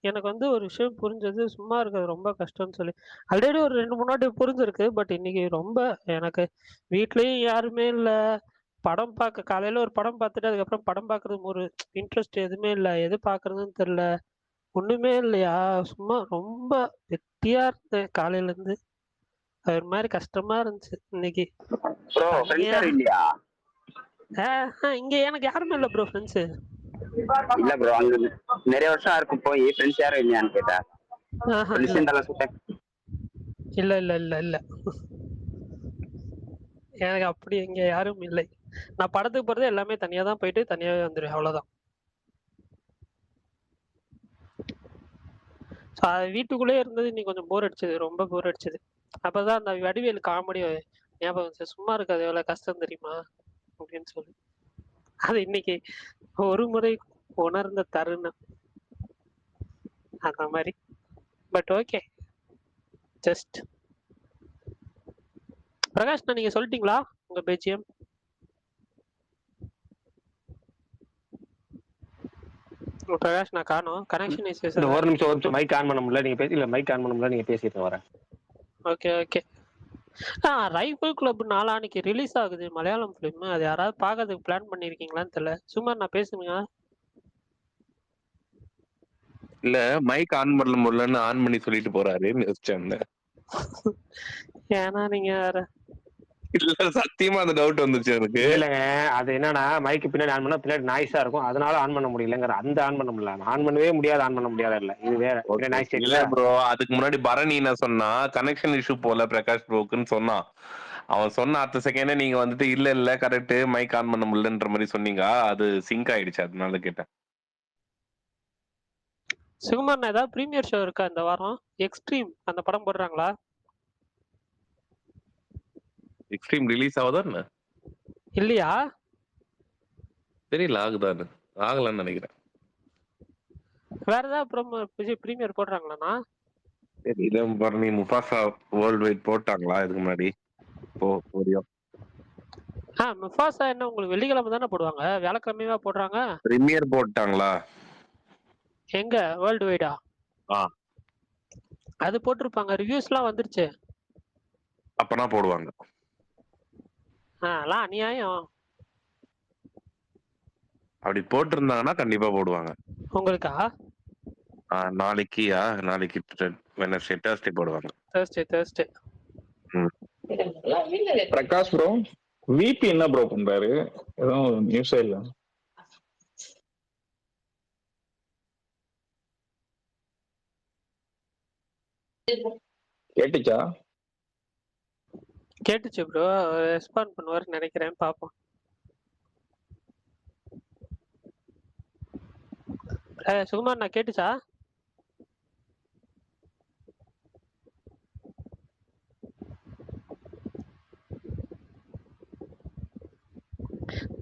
எனக்கு வந்து ஒரு விஷயம் புரிஞ்சது. சும்மா இருக்கிறது ரொம்ப கஷ்டம்னு சொல்லி ஆல்ரெடி ஒரு 2-3 வாட்டி புரிஞ்சிருக்கு. பட் இன்னைக்கு ரொம்ப எனக்கு வீட்லயும் யாருமே இல்லை. படம் பார்க்க காலையில ஒரு படம் பார்த்துட்டு அதுக்கப்புறம் படம் பார்க்கறது ஒரு இன்ட்ரெஸ்ட் எதுவுமே இல்லை. எது பார்க்கறதுன்னு தெரியல, ஒண்ணுமே இல்லையா. சும்மா ரொம்ப வெட்டியா இருந்தேன் காலையில இருந்து. அது ஒரு மாதிரி கஷ்டமா இருந்துச்சு இன்னைக்கு. இங்க எனக்கு யாருமே இல்ல ப்ரோ, ஃப்ரெண்ட்ஸ் இல்ல ப்ரோ. அங்க நிறைய வருஷம் இருக்கும் போய் ஃப்ரெண்ட்ஸ் யாரும் இல்லையான்னு கேட்டா இல்ல இல்ல இல்ல இல்ல எனக்கு அப்படி இங்க யாரும் இல்லை. நான் படத்துக்கு போறது எல்லாமே தனியா தான் போயிட்டு தனியாவே வந்துடுவேன், அவ்வளவுதான். வீட்டுக்குள்ளே இருந்தது இன்னைக்கு கொஞ்சம் போர் அடிச்சது, ரொம்ப போர் அடிச்சது. அப்பதான் அந்த வடிவேல் காமெடி ஞாபகம் வந்துச்சு. சும்மா இருக்காது எவ்வளவு கஷ்டம் தெரியுமா அப்படின்னு சொல்லி அது இன்னைக்கு ஒரு முறை உணர்ந்த தருணம் அந்த மாதிரி. பட் ஓகே, ஜஸ்ட் பிரகாஷ் நீங்க சொல்லிட்டீங்களா உங்க பிஜிஎம்? பிரகாஷ் நான் காணோம், கனெக்ஷன் இஷ்யூஸ். ஒரு நிமிஷம் மைக் ஆன் பண்ண முடியல, நீங்க பேசல. மைக் ஆன் பண்ண முடியல, நீங்க பேசிட்டு வரேன். Okay okay. ரைஃபிள் கிளப் நாளான்னைக்கு ரிலீஸ் ஆகுது, மலையாளம் ஃபிலிம். அது யாராவது பார்க்கறதுக்கு பிளான் பண்ணிருக்கீங்களான்னு தெரியல. சும்மா நான் பேசுங்க. இல்ல மைக் ஆன் பண்ண முடியலன்னு ஆன் பண்ணி சொல்லிட்டு போறாரு யோசிச்சேன். ஏன்னா நீங்க வேற இல்ல சத்தியமா அந்த டவுட் வந்துச்சு எனக்கு. இல்லங்க, அது என்னன்னா மைக்கு பின்னாடி ஆன் பண்ணா பின்னாடி நாய்ஸா இருக்கும், அதனால ஆன் பண்ண முடியலங்கிற. அந்த ஆன் பண்ண முடியல, ஆன் பண்ணவே முடியாது, ஆன் பண்ண முடியாது. இல்ல இது வேற நாய்ஸ் இல்ல ப்ரோ. அதுக்கு முன்னாடி பரணி என்ன சொன்னா, கனெக்ஷன் இஷ்யூ போல பிரகாஷ் ப்ரோக்குன்னு சொன்னான். அவன் சொன்ன அடுத்த செகண்டே நீங்க வந்துட்டு இல்ல இல்ல கரெக்ட் மைக் ஆன் பண்ண முடியலன்ற மாதிரி சொன்னீங்க. அது சிங்க் ஆயிடுச்சு, அதனால கேட்டேன். சுகுமார் ஏதாவது பிரீமியர் ஷோ இருக்கா இந்த வாரம்? எக்ஸ்ட்ரீம் அந்த படம் போடுறாங்களா? எக்ஸ்ட்ரீம் ரிலீஸ் ஆகுதா என்ன? இல்லையா தெரியல. ஆகுதான்னு ஆகலன்னு நினைக்கிறேன். வேற ஏதாவது பிரீமியர் போடுறாங்களாண்ணா? தெரியல. பரணி முஃபாசா வேர்ல்ட் வைட் போட்டாங்களா இதுக்கு முன்னாடி? முஃபாசா என்ன உங்களுக்கு வெள்ளிக்கிழமை தானே போடுவாங்க, வியாழக்கிழமையா போடுறாங்க? பிரீமியர் போட்டாங்களா? எங்க வேர்ல்டு வைடா? அது போட்டிருப்பாங்க, ரிவ்யூஸ்லாம் வந்துருச்சு. அப்பனா போடுவாங்க. அதெல்லாம் அநியாயம். அப்படி போட்டிருந்தாங்கன்னா கண்டிப்பா போடுவாங்க. உங்களுக்கா? நாளைக்கு வெட்னஸ்டே தேர்ஸ்டே போடுவாங்க. தேர்ஸ்டே பிரகாஷ் ப்ரோ, விபி என்ன ப்ரோ பண்றாரு? எதுவும் நியூஸே இல்ல. கேட்டுச்சா? கேட்டுச்சு ப்ரோ. ரெஸ்பாண்ட் பண்ணுவாருன்னு நினைக்கிறேன், பார்ப்போம். சுகுமார், நான் கேட்டுச்சா?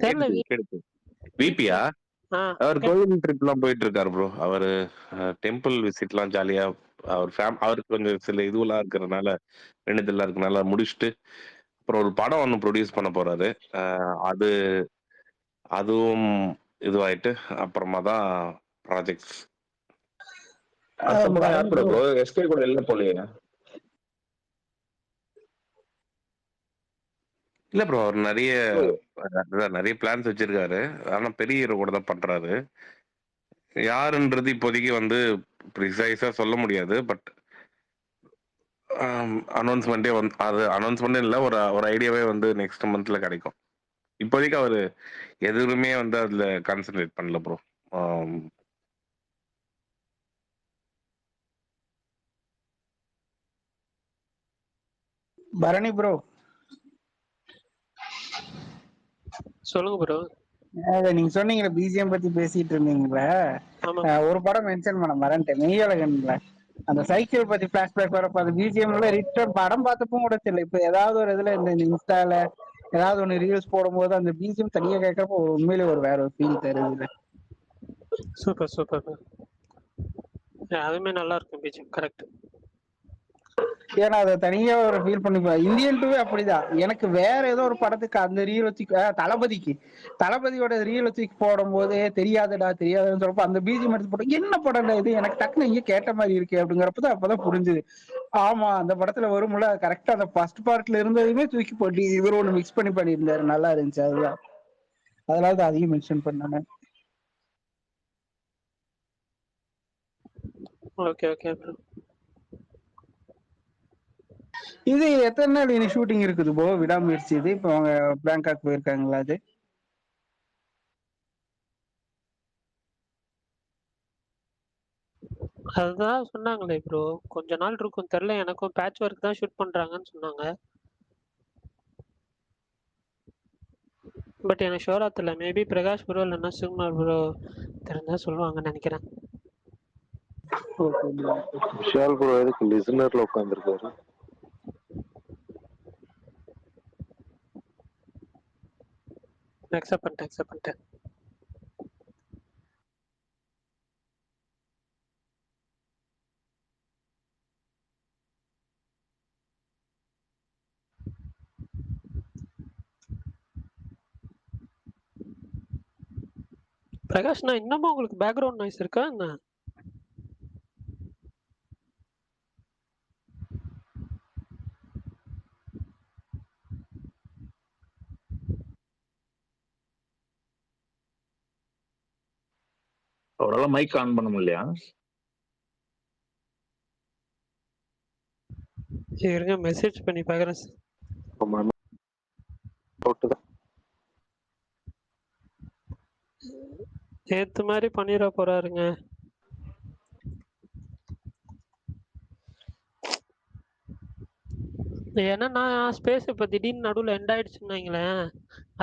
தெரியல. விபியா அவர் கோயில் ட்ரிப் எல்லாம் போயிட்டு இருக்காரு ப்ரோ. அவரு டெம்பிள் விசிட் எல்லாம் ஜாலியா அவர் அவருக்கு கொஞ்சம் சில இதுவெல்லாம் இருக்கிறதுனால வேண்டுதல்லாம் இருக்கனால முடிச்சுட்டு அப்புறம் ஒரு படம் ஒன்று ப்ரொடியூஸ் பண்ண போறாரு. அது அதுவும் இதுவாயிட்டு அப்புறமா தான் ப்ராஜெக்ட்ஸ். யார் கூட ப்ரோ? எஸ்கே கூட இல்ல போலயே. இல்ல ப்ரோ, அவர் நிறைய பிளான்ஸ் வச்சிருக்காரு. ஆனா பெரிய ஹீரோ கூட தான் பண்றாரு. யாருன்றது இப்போதைக்கு வந்து ப்ரிசைஸா சொல்ல முடியாது. பட் அனௌன்ஸ்மெண்ட்டே வந்து அது அனௌன்ஸ்மெண்ட் இல்லை, ஒரு ஒரு ஐடியாவே வந்து நெக்ஸ்ட் மந்த்ல கிடைக்கும். இப்போதைக்கு அவரு எதுவுமே வந்து அதுல கான்சென்ட்ரேட் பண்ணல ப்ரோ. பரணி ப்ரோ, சொல்லுங்க ப்ரோ. நீங்க சொன்னீங்களே பிஜிஎம் பத்தி பேசிட்டு இருந்தீங்களே, ஒரு படம் மென்ஷன் பண்ண மறந்துட்டேன், மெய்யழகன்ல அந்த சைக்கிள் பத்தி பிளாஷ்பேக் வரப்ப அந்த பிஜிஎம்ல ரிட்டர்ன் படம் பார்த்தப்போ கூட தெரியல. இப்ப ஏதாவது ஒரு இதுல இந்த இன்ஸ்டால ஏதாவது ஒன்று ரீல்ஸ் போடும்போது அந்த பிஜிஎம் தனியா கேட்கறப்போ உண்மையிலே ஒரு வேற ஒரு ஃபீல் தருது. Super super. அதுவுமே நல்லா இருக்கும் பிஜிஎம், கரெக்ட். ஏன்னா அதை தனியா ஒரு ஃபீல் பண்ணிப்பேன். இந்தியன் டூவே அப்படிதான். எனக்கு வேற ஏதோ ஒரு படத்துக்கு அந்த ரீல் வச்சு தளபதியோட ரீல் வச்சு போடும் போதே தெரியாதுன்னு சொல்றப்ப அந்த பிஜிஎம் எடுத்து போட்டோம். என்ன படம் இது, எனக்கு டக்குனு இங்கே கேட்ட மாதிரி இருக்கு அப்படிங்கிறப்பதான் அப்பதான் புரிஞ்சுது. ஆமா, அந்த படத்துல வரும்ல கரெக்டா அந்த ஃபர்ஸ்ட் பார்ட்ல இருந்ததுமே தூக்கி போட்டு இவர் ஒண்ணு மிக்ஸ் பண்ணி பண்ணியிருந்தாரு, நல்லா இருந்துச்சு. அதுதான், அதனால தான் அதையும் மென்ஷன் பண்ணேன். Okay okay bro. இது எத்தனை நாள் இனி ஷூட்டிங் இருக்குது ப்ரோ, விடாமுயற்சி? இது இப்போ அவங்க பேங்காக் போயிருக்காங்களா? அது அதுதான் சொன்னாங்களே ப்ரோ, கொஞ்ச நாள் இருக்கும் தெரியல. எனக்கும் பேட்ச் ஒர்க் தான் ஷூட் பண்றாங்கன்னு சொன்னாங்க. பட் எனக்கு ஷோரா தெரியல. மேபி பிரகாஷ் ப்ரோ இல்லைன்னா சுகுமார் ப்ரோ தெரிஞ்சா சொல்லுவாங்கன்னு நினைக்கிறேன். விஷால் ப்ரோ எதுக்கு லிசனர்ல உட்காந்துருக்காரு? அக்செப்ட் பண்ணிட்டேன். பிரகாஷ்ண்ணா, இன்னமும் உங்களுக்கு பேக்ரவுண்ட் நாய்ஸ் இருக்கா என்ன? அவரால் மைக் ஆன் பண்ண முடியலையா? இருங்க, மெசேஜ் பண்ணி பார்க்குறேன். ஏத்து மாதிரி பண்ணிட போறாருங்க. ஏன்னா நான் ஸ்பேஸ் இப்ப திடீர்னு நடுவில் எண்ட் ஆயிடுச்சுன்னு வைங்களேன்,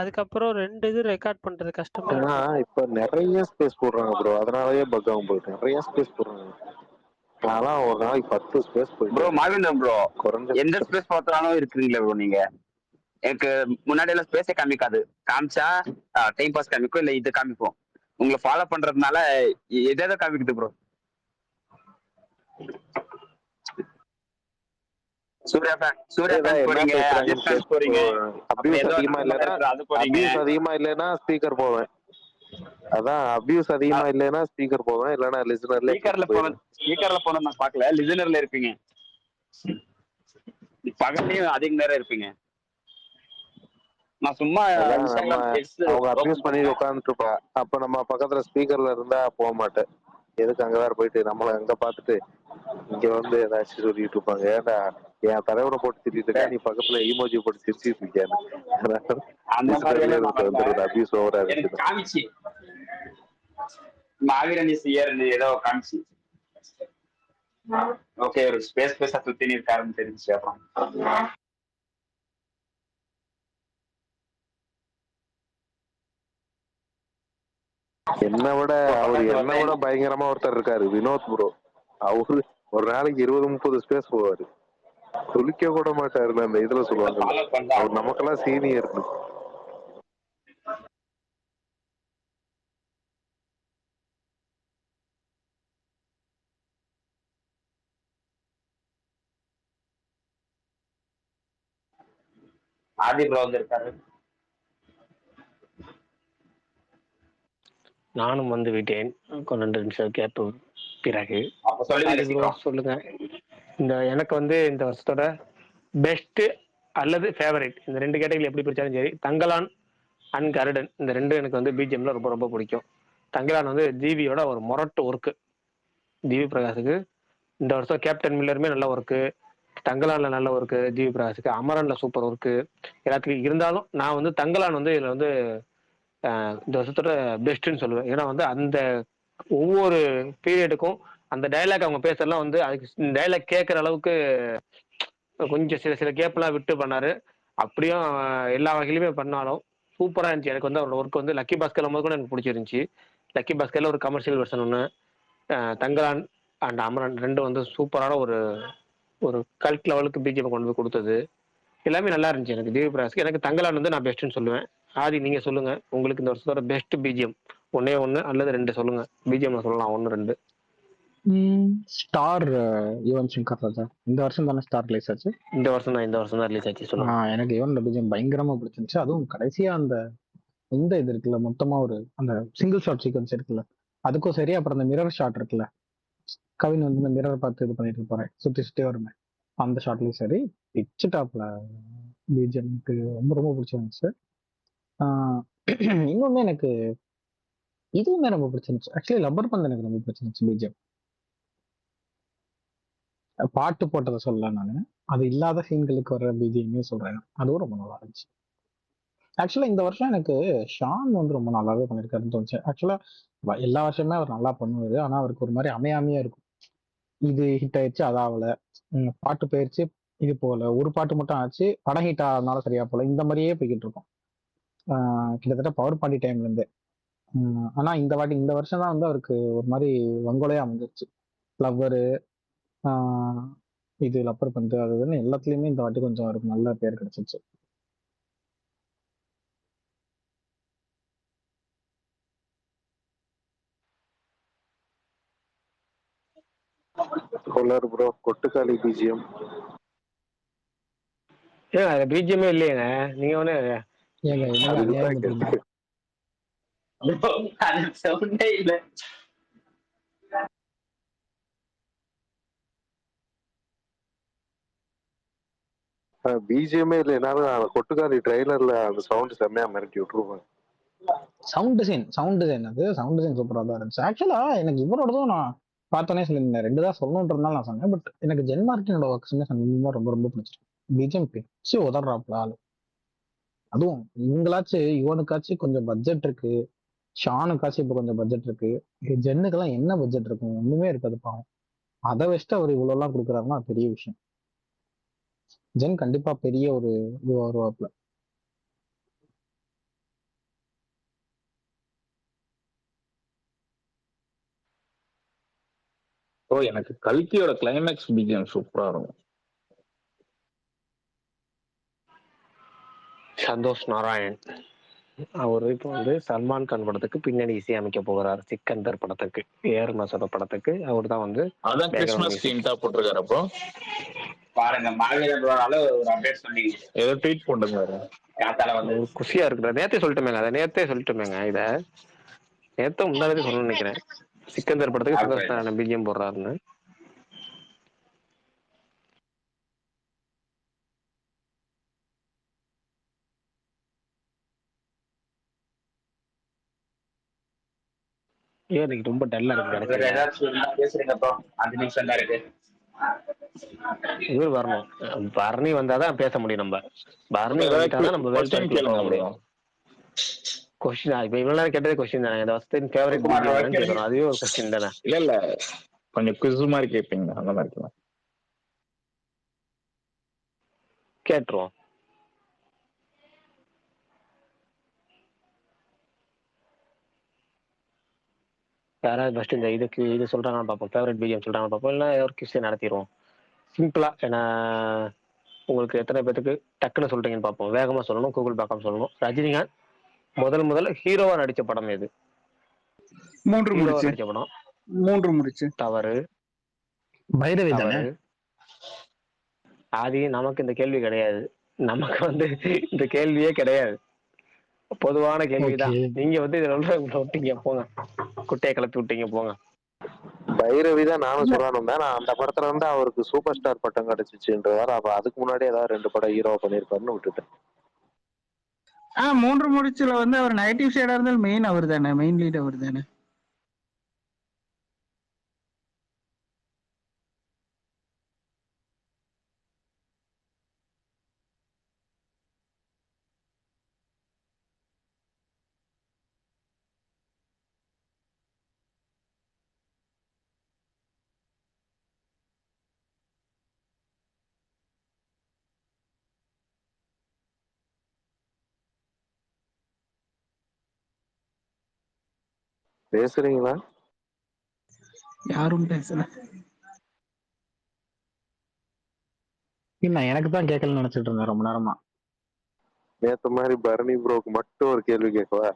அதுக்கப்புறம் 2 இது ரெக்கார்ட் பண்றது கஷ்டமா ஏன்னா இப்ப நிறைய ஸ்பேஸ் போடுறாங்க ப்ரோ, அதனாலயே பக் ஆகும் போயிட்டு நிறைய ஸ்பேஸ் போடுறாங்க. நான்லாம் ஒரு நாளைக்கு 10 ஸ்பேஸ் போயிட்டு ப்ரோ. மார்விந்தன் ப்ரோ, குறைஞ்ச எந்த ஸ்பேஸ் பார்த்தாலும் இருக்கிறீங்களா ப்ரோ நீங்க? எனக்கு முன்னாடி எல்லாம் ஸ்பேஸே காமிக்காது, காமிச்சா டைம் பாஸ் காமிக்கும், இல்ல இது காமிப்போம். உங்களை ஃபாலோ பண்றதுனால எதை காமிக்குது ப்ரோ? சூர்யா போறீங்க, அஜித் ஃபேன் போறீங்க, அபியூஸ் அதிகமா இல்லைன்னா ஸ்பீக்கர் போவேன். அதான் அபியூஸ் அதிகமா இல்லைன்னா ஸ்பீக்கர் போவேன், இல்லைன்னா லிசனர்ல போன நான் பாக்கல. லிசனர்ல இருப்பீங்க, பகல்லையும் அதிக நேரம் இருப்பீங்க. நான் சும்மா அவங்க அபியூஸ் பண்ணி உட்காந்துட்டு இருப்பேன். அப்ப நம்ம பக்கத்துல ஸ்பீக்கர்ல இருந்தா போக மாட்டேன். எதுக்கு அங்க வேற போயிட்டு நம்மள அங்க பாத்துட்டு இங்க வந்து ஏதாச்சும் சொல்லிட்டு இருப்பாங்க. ஏன்டா என் தலைவரை போட்டு திட்டிட்டு இருக்கா, நீ பக்கத்துல ஈமோஜி போட்டு சிரிச்சிட்டு இருக்கியான்னு. அந்த மாதிரி டிஸ்கார்ட்ல எல்லாம் ஒருத்தர் வந்துருது, அபியூஸ் ஓவரா எனக்கு இருந்துச்சு. காமிச்சு மாவீரன் சியர் ஏதோ காமிச்சு ஓகே ஒரு ஸ்பேஸா சுத்தி இருக்காருன்னு தெரிஞ்சு அப்புறம் என்னை விட பயங்கரமா ஒருத்தர் இருக்காரு, வினோத் ப்ரோ. அவரு ஒரு நாளைக்கு 20-30 ஸ்பேஸ் போவாரு, குளிக்க கூட மாட்டாரு. அந்த இதுல சொல்லுவாங்க, அவர் நமக்கெல்லாம் சீனியர். ஆதி ப்ரோ வந்திருக்காரு. நானும் வந்து விட்டேன் 2 நிமிஷம் கேட்டு பிறகு. சொல்லுங்க. இந்த எனக்கு வந்து இந்த வருஷத்தோட பெஸ்ட் அல்லது ஃபேவரட் இந்த 2 கேட்டகரியில் எப்படி பிடிச்சாலும் சரி, தங்கலான் அண்ட் கருடன் இந்த 2 எனக்கு வந்து பிஜிஎம்ல ரொம்ப ரொம்ப பிடிக்கும். தங்கலான் வந்து ஜிவியோட ஒரு மொரட்டு ஒர்க்கு. ஜிவி பிரகாஷுக்கு இந்த வருஷம் கேப்டன் மில்லருமே நல்ல ஒர்க்கு, தங்கலான்ல நல்ல ஒர்க்கு, ஜிவி பிரகாஷுக்கு அமரன்ல சூப்பர் ஒர்க்கு எல்லாத்துக்கும். இருந்தாலும் நான் வந்து தங்கலான் வந்து இதுல வந்து இந்த வருஷத்தோட பெஸ்ட்ன்னு சொல்லுவேன். ஏன்னா வந்து அந்த ஒவ்வொரு பீரியடுக்கும் அந்த டைலாக் அவங்க பேசுறதுலாம் வந்து அதுக்கு டைலாக் கேட்குற அளவுக்கு கொஞ்சம் சில கேப்லாம் விட்டு பண்ணாரு. அப்படியும் எல்லா வகையிலுமே பண்ணாலும் சூப்பராக இருந்துச்சு. எனக்கு வந்து அவரோட ஒர்க் வந்து லக்கி பாஸ்கர் போது கூட எனக்கு பிடிச்சிருந்துச்சு. லக்கி பாஸ்கர்ல ஒரு கமர்ஷியல் வெர்ஷன் ஒன்று, தங்கலான் அண்ட் அமரன் 2 வந்து சூப்பரான ஒரு ஒரு கல்ட் லெவலுக்கு பிஜிஎம் கொண்டு போய் கொடுத்தது. எல்லாமே நல்லா இருந்துச்சு. எனக்கு தேவி பிரகாஷ்க்கு எனக்கு தங்கலான் வந்து நான் பெஸ்ட்னு சொல்லுவேன். ஆதி நீங்க சொல்லுங்க, உங்களுக்கு இந்த வருஷத்தோட பெஸ்ட் பிஜிஎம் ஒன்று அல்லது 2 சொல்லுங்க. பிஜிஎம் சொல்லலாம் 1 2. ஸ்டார் யுவன் சங்கர் ராஜா இந்த வருஷம் தானே ஸ்டார் ரிலீஸ் ஆச்சு. இந்த வருஷம் தான் ரிலீஸ் ஆச்சு. சொல்லுங்க. எனக்கு யுவன் பிஜிஎம் பயங்கரமா பிடிச்சிருந்துச்சு. அதுவும் கடைசியா அந்த இந்த இது இருக்குல்ல, மொத்தமா ஒரு அந்த சிங்கிள் ஷாட் சீக்வன்ஸ் இருக்குல்ல, அதுக்கும் சரி. அப்புறம் அந்த மிரர் ஷாட் இருக்குல்ல, கவின் வந்து இந்த மிரர் பார்த்து இது பண்ணிட்டு இருப்பாரு, சுத்தி சுத்தி வருமே, அந்த ஷாட்லயும் சரி பிச்சு டாப்ல பிஜிஎம்க்கு ரொம்ப ரொம்ப பிடிச்சிருந்துச்சு. இன்னொன்னு எனக்கு இதுவுமே ரொம்ப பிடிச்சிருந்துச்சு. ஆக்சுவலி லப்பர் பந்து எனக்கு ரொம்ப பிடிச்சிருந்துச்சு. பிஜிஎம் பாட்டு போட்டதை சொல்லலாம் நான், அது இல்லாத சீன்களுக்கு வர பிஜிஎம்மே சொல்றேன், அதுவும் ரொம்ப நல்லா இருந்துச்சு. ஆக்சுவலா இந்த வருஷம் எனக்கு ஷான் வந்து ரொம்ப நல்லாவே பண்ணியிருக்காருன்னு தோணுச்சு. ஆக்சுவலா எல்லா வருஷமே அவர் நல்லா பண்ணுவாரு, ஆனா அவருக்கு ஒரு மாதிரி அமையாமையா இருக்கும். இது ஹிட் ஆயிடுச்சு, அதாவல பாட்டு போயிடுச்சு, இது போல ஒரு பாட்டு மட்டும் ஆச்சு, படம் ஹிட் ஆனாலும் சரியா போல, இந்த மாதிரியே போய்கிட்டு இருக்கும் கிட்டத்தட்ட பவர் பாண்டி டைம்ல இருந்தே. ஆனா இந்த வருஷம் தான் வந்து அவருக்கு ஒரு மாதிரி வங்கோலையா அமைஞ்சிருச்சு. லவ்வரு, இது லப்பர் பந்து, அதுன்னு எல்லாத்துலயுமே இந்த வாட்டி கொஞ்சம் அவருக்கு நல்ல பேர் கிடைச்சிருச்சு. கொள்ளாரு ப்ரோ, கொட்டுக்காளி பிஜிஎம். அது பிஜிஎம்மே இல்லையேங்க, நீங்க ஒண்ணு சவுண்டே இல்ல. பிஜிஎம்மே இல்லைனாலும் கொட்டுக்காளி ட்ரெய்லர்ல அந்த சவுண்ட் செம்மையா மிரட்டி விட்டுருவாங்க. சவுண்ட் டிசைன் அது சவுண்ட் டிசைன் சூப்பரா தான் இருந்துச்சு. ஆக்சுவலா எனக்கு இவரோடதும் நான் பார்த்தோன்னே சொல்லியிருந்தேன், 2 தான் சொல்லணுன்றதுனால நான் சொன்னேன். பட் எனக்கு ஜென் மார்டினோட ஒர்க்ஸுமே சமீபமா ரொம்ப ரொம்ப பிடிச்சிருக்கு. பிஜிஎம் பிச்சு உதறாப்ல ஆளு. அதுவும் இவங்களாச்சும் இவனுக்காச்சும் கொஞ்சம் பட்ஜெட் இருக்கு, ஷானுக்காச்சும் இப்ப கொஞ்சம் பட்ஜெட் இருக்கு. ஜென்னுக்கெல்லாம் என்ன பட்ஜெட் இருக்கும்? ஒண்ணுமே இருக்காது பாவம். அதை வச்சுட்டு அவர் இவ்வளவு எல்லாம் கொடுக்குறாருன்னா பெரிய விஷயம். ஜென் கண்டிப்பா பெரிய ஒரு இது வருவாப்ல. எனக்கு கல்கியோட கிளைமேக்ஸ் பிஜிஎம் சூப்பரா இருக்கும். சந்தோஷ் நாராயண் அவரு இப்போ வந்து சல்மான் கான் படத்துக்கு பின்னணி இசையமைக்க போகிறார். சிக்கந்தர் படத்துக்கு, ஏர் மசோட படத்துக்கு அவர் தான் வந்து அதான் கிறிஸ்மஸ் தீம்டா போட்டிருக்காரு. அப்போ பாருங்க, மாவீரன் ஒரு அப்டேட் சொன்னீங்க, ஏதோ ட்வீட் போட்டிருக்காரு. குஷியா இருக்கிறார். நேத்தே சொல்லிட்டுமேங்க இத நேத்த முன்னாடி சொல்லணும்னு நினைக்கிறேன். சிக்கந்தர் படத்துக்கு சந்தோஷ் நாராயணன் பிஜிஎம் போடுறாருன்னு. ஏன் இன்னைக்கு ரொம்ப டல்லா இருக்கு வேற கிடைக்கல. ஏதாச்சும் இருந்தா பேசுறீங்க ப்ரோ, 5 நிமிஷம் தான் இருக்கு. இவர் வரணும். பரணி வந்தாதான் பேச முடியும் நம்ம. பரணி வந்துட்டாதான் நம்ம வேல்பாரிக்குள்ள போக முடியும். கொஸ்டின் இப்ப இவ்வளவு நேரம் கேட்டதே கொஸ்டின் தானே. இந்த வருஷத்தின் ஃபேவரட் பிஜிஎம் கேட்கணும், அதுவே ஒரு கொஸ்டின் தானே. இல்ல கொஞ்சம் குவிஸ் மாதிரி கேட்பீங்க, அந்த மாதிரி கேட்டுருவோம். யாராவது ஃபர்ஸ்ட் இந்த இது சொல்றாங்கன்னு பார்ப்போம். ஃபேவரட் பிஜிஎம் சொல்றாங்கன்னு பார்ப்போம். இல்லை ஒரு கிஸ்ஸை நடத்திடுவோம் சிம்பிளா. ஏன்னா உங்களுக்கு எத்தனை பேத்துக்கு டக்குன்னு சொல்றீங்கன்னு பார்ப்போம். வேகமா சொல்லணும், கூகுள் பார்க்காம சொல்லணும். ரஜினிகாந்த் முதல்ல ஹீரோவா நடிச்ச படம் எது? 3 முடிச்சு. நடிச்ச படம் 3 முடிச்சு. தவறு. பைரவி தானே. ஆதி நமக்கு இந்த கேள்வி கிடையாது. நமக்கு இந்த கேள்வியே கிடையாது. பொதுவான கேள்விதான். நீங்க இதுல விட்டீங்க போங்க, குட்டையை கிளப்பி விட்டீங்க போங்க. பைரவி தான் நானும் சொல்லணும் தான். அந்த படத்துல அவருக்கு சூப்பர் ஸ்டார் பட்டம் கிடைச்சிச்சுன்றதால அப்ப அதுக்கு முன்னாடி ஏதாவது 2 படம் ஹீரோவா பண்ணிருப்பாருன்னு விட்டுட்டேன். 3 முடிச்சுல அவர் நெகட்டிவ் ஷேடா இருந்தாலும் மெயின் அவர் தானே, மெயின் லீட் அவர் தானே. பேசுறீங்களா? யாரும் பேசல. இல்ல எனக்கு தான் கேட்கலன்னு நினைச்சிட்டு இருந்தேன் ரொம்ப நேரமா. நேத்த மாதிரி பரணி ப்ரோக்கு மட்டும் ஒரு கேள்வி கேட்கவா?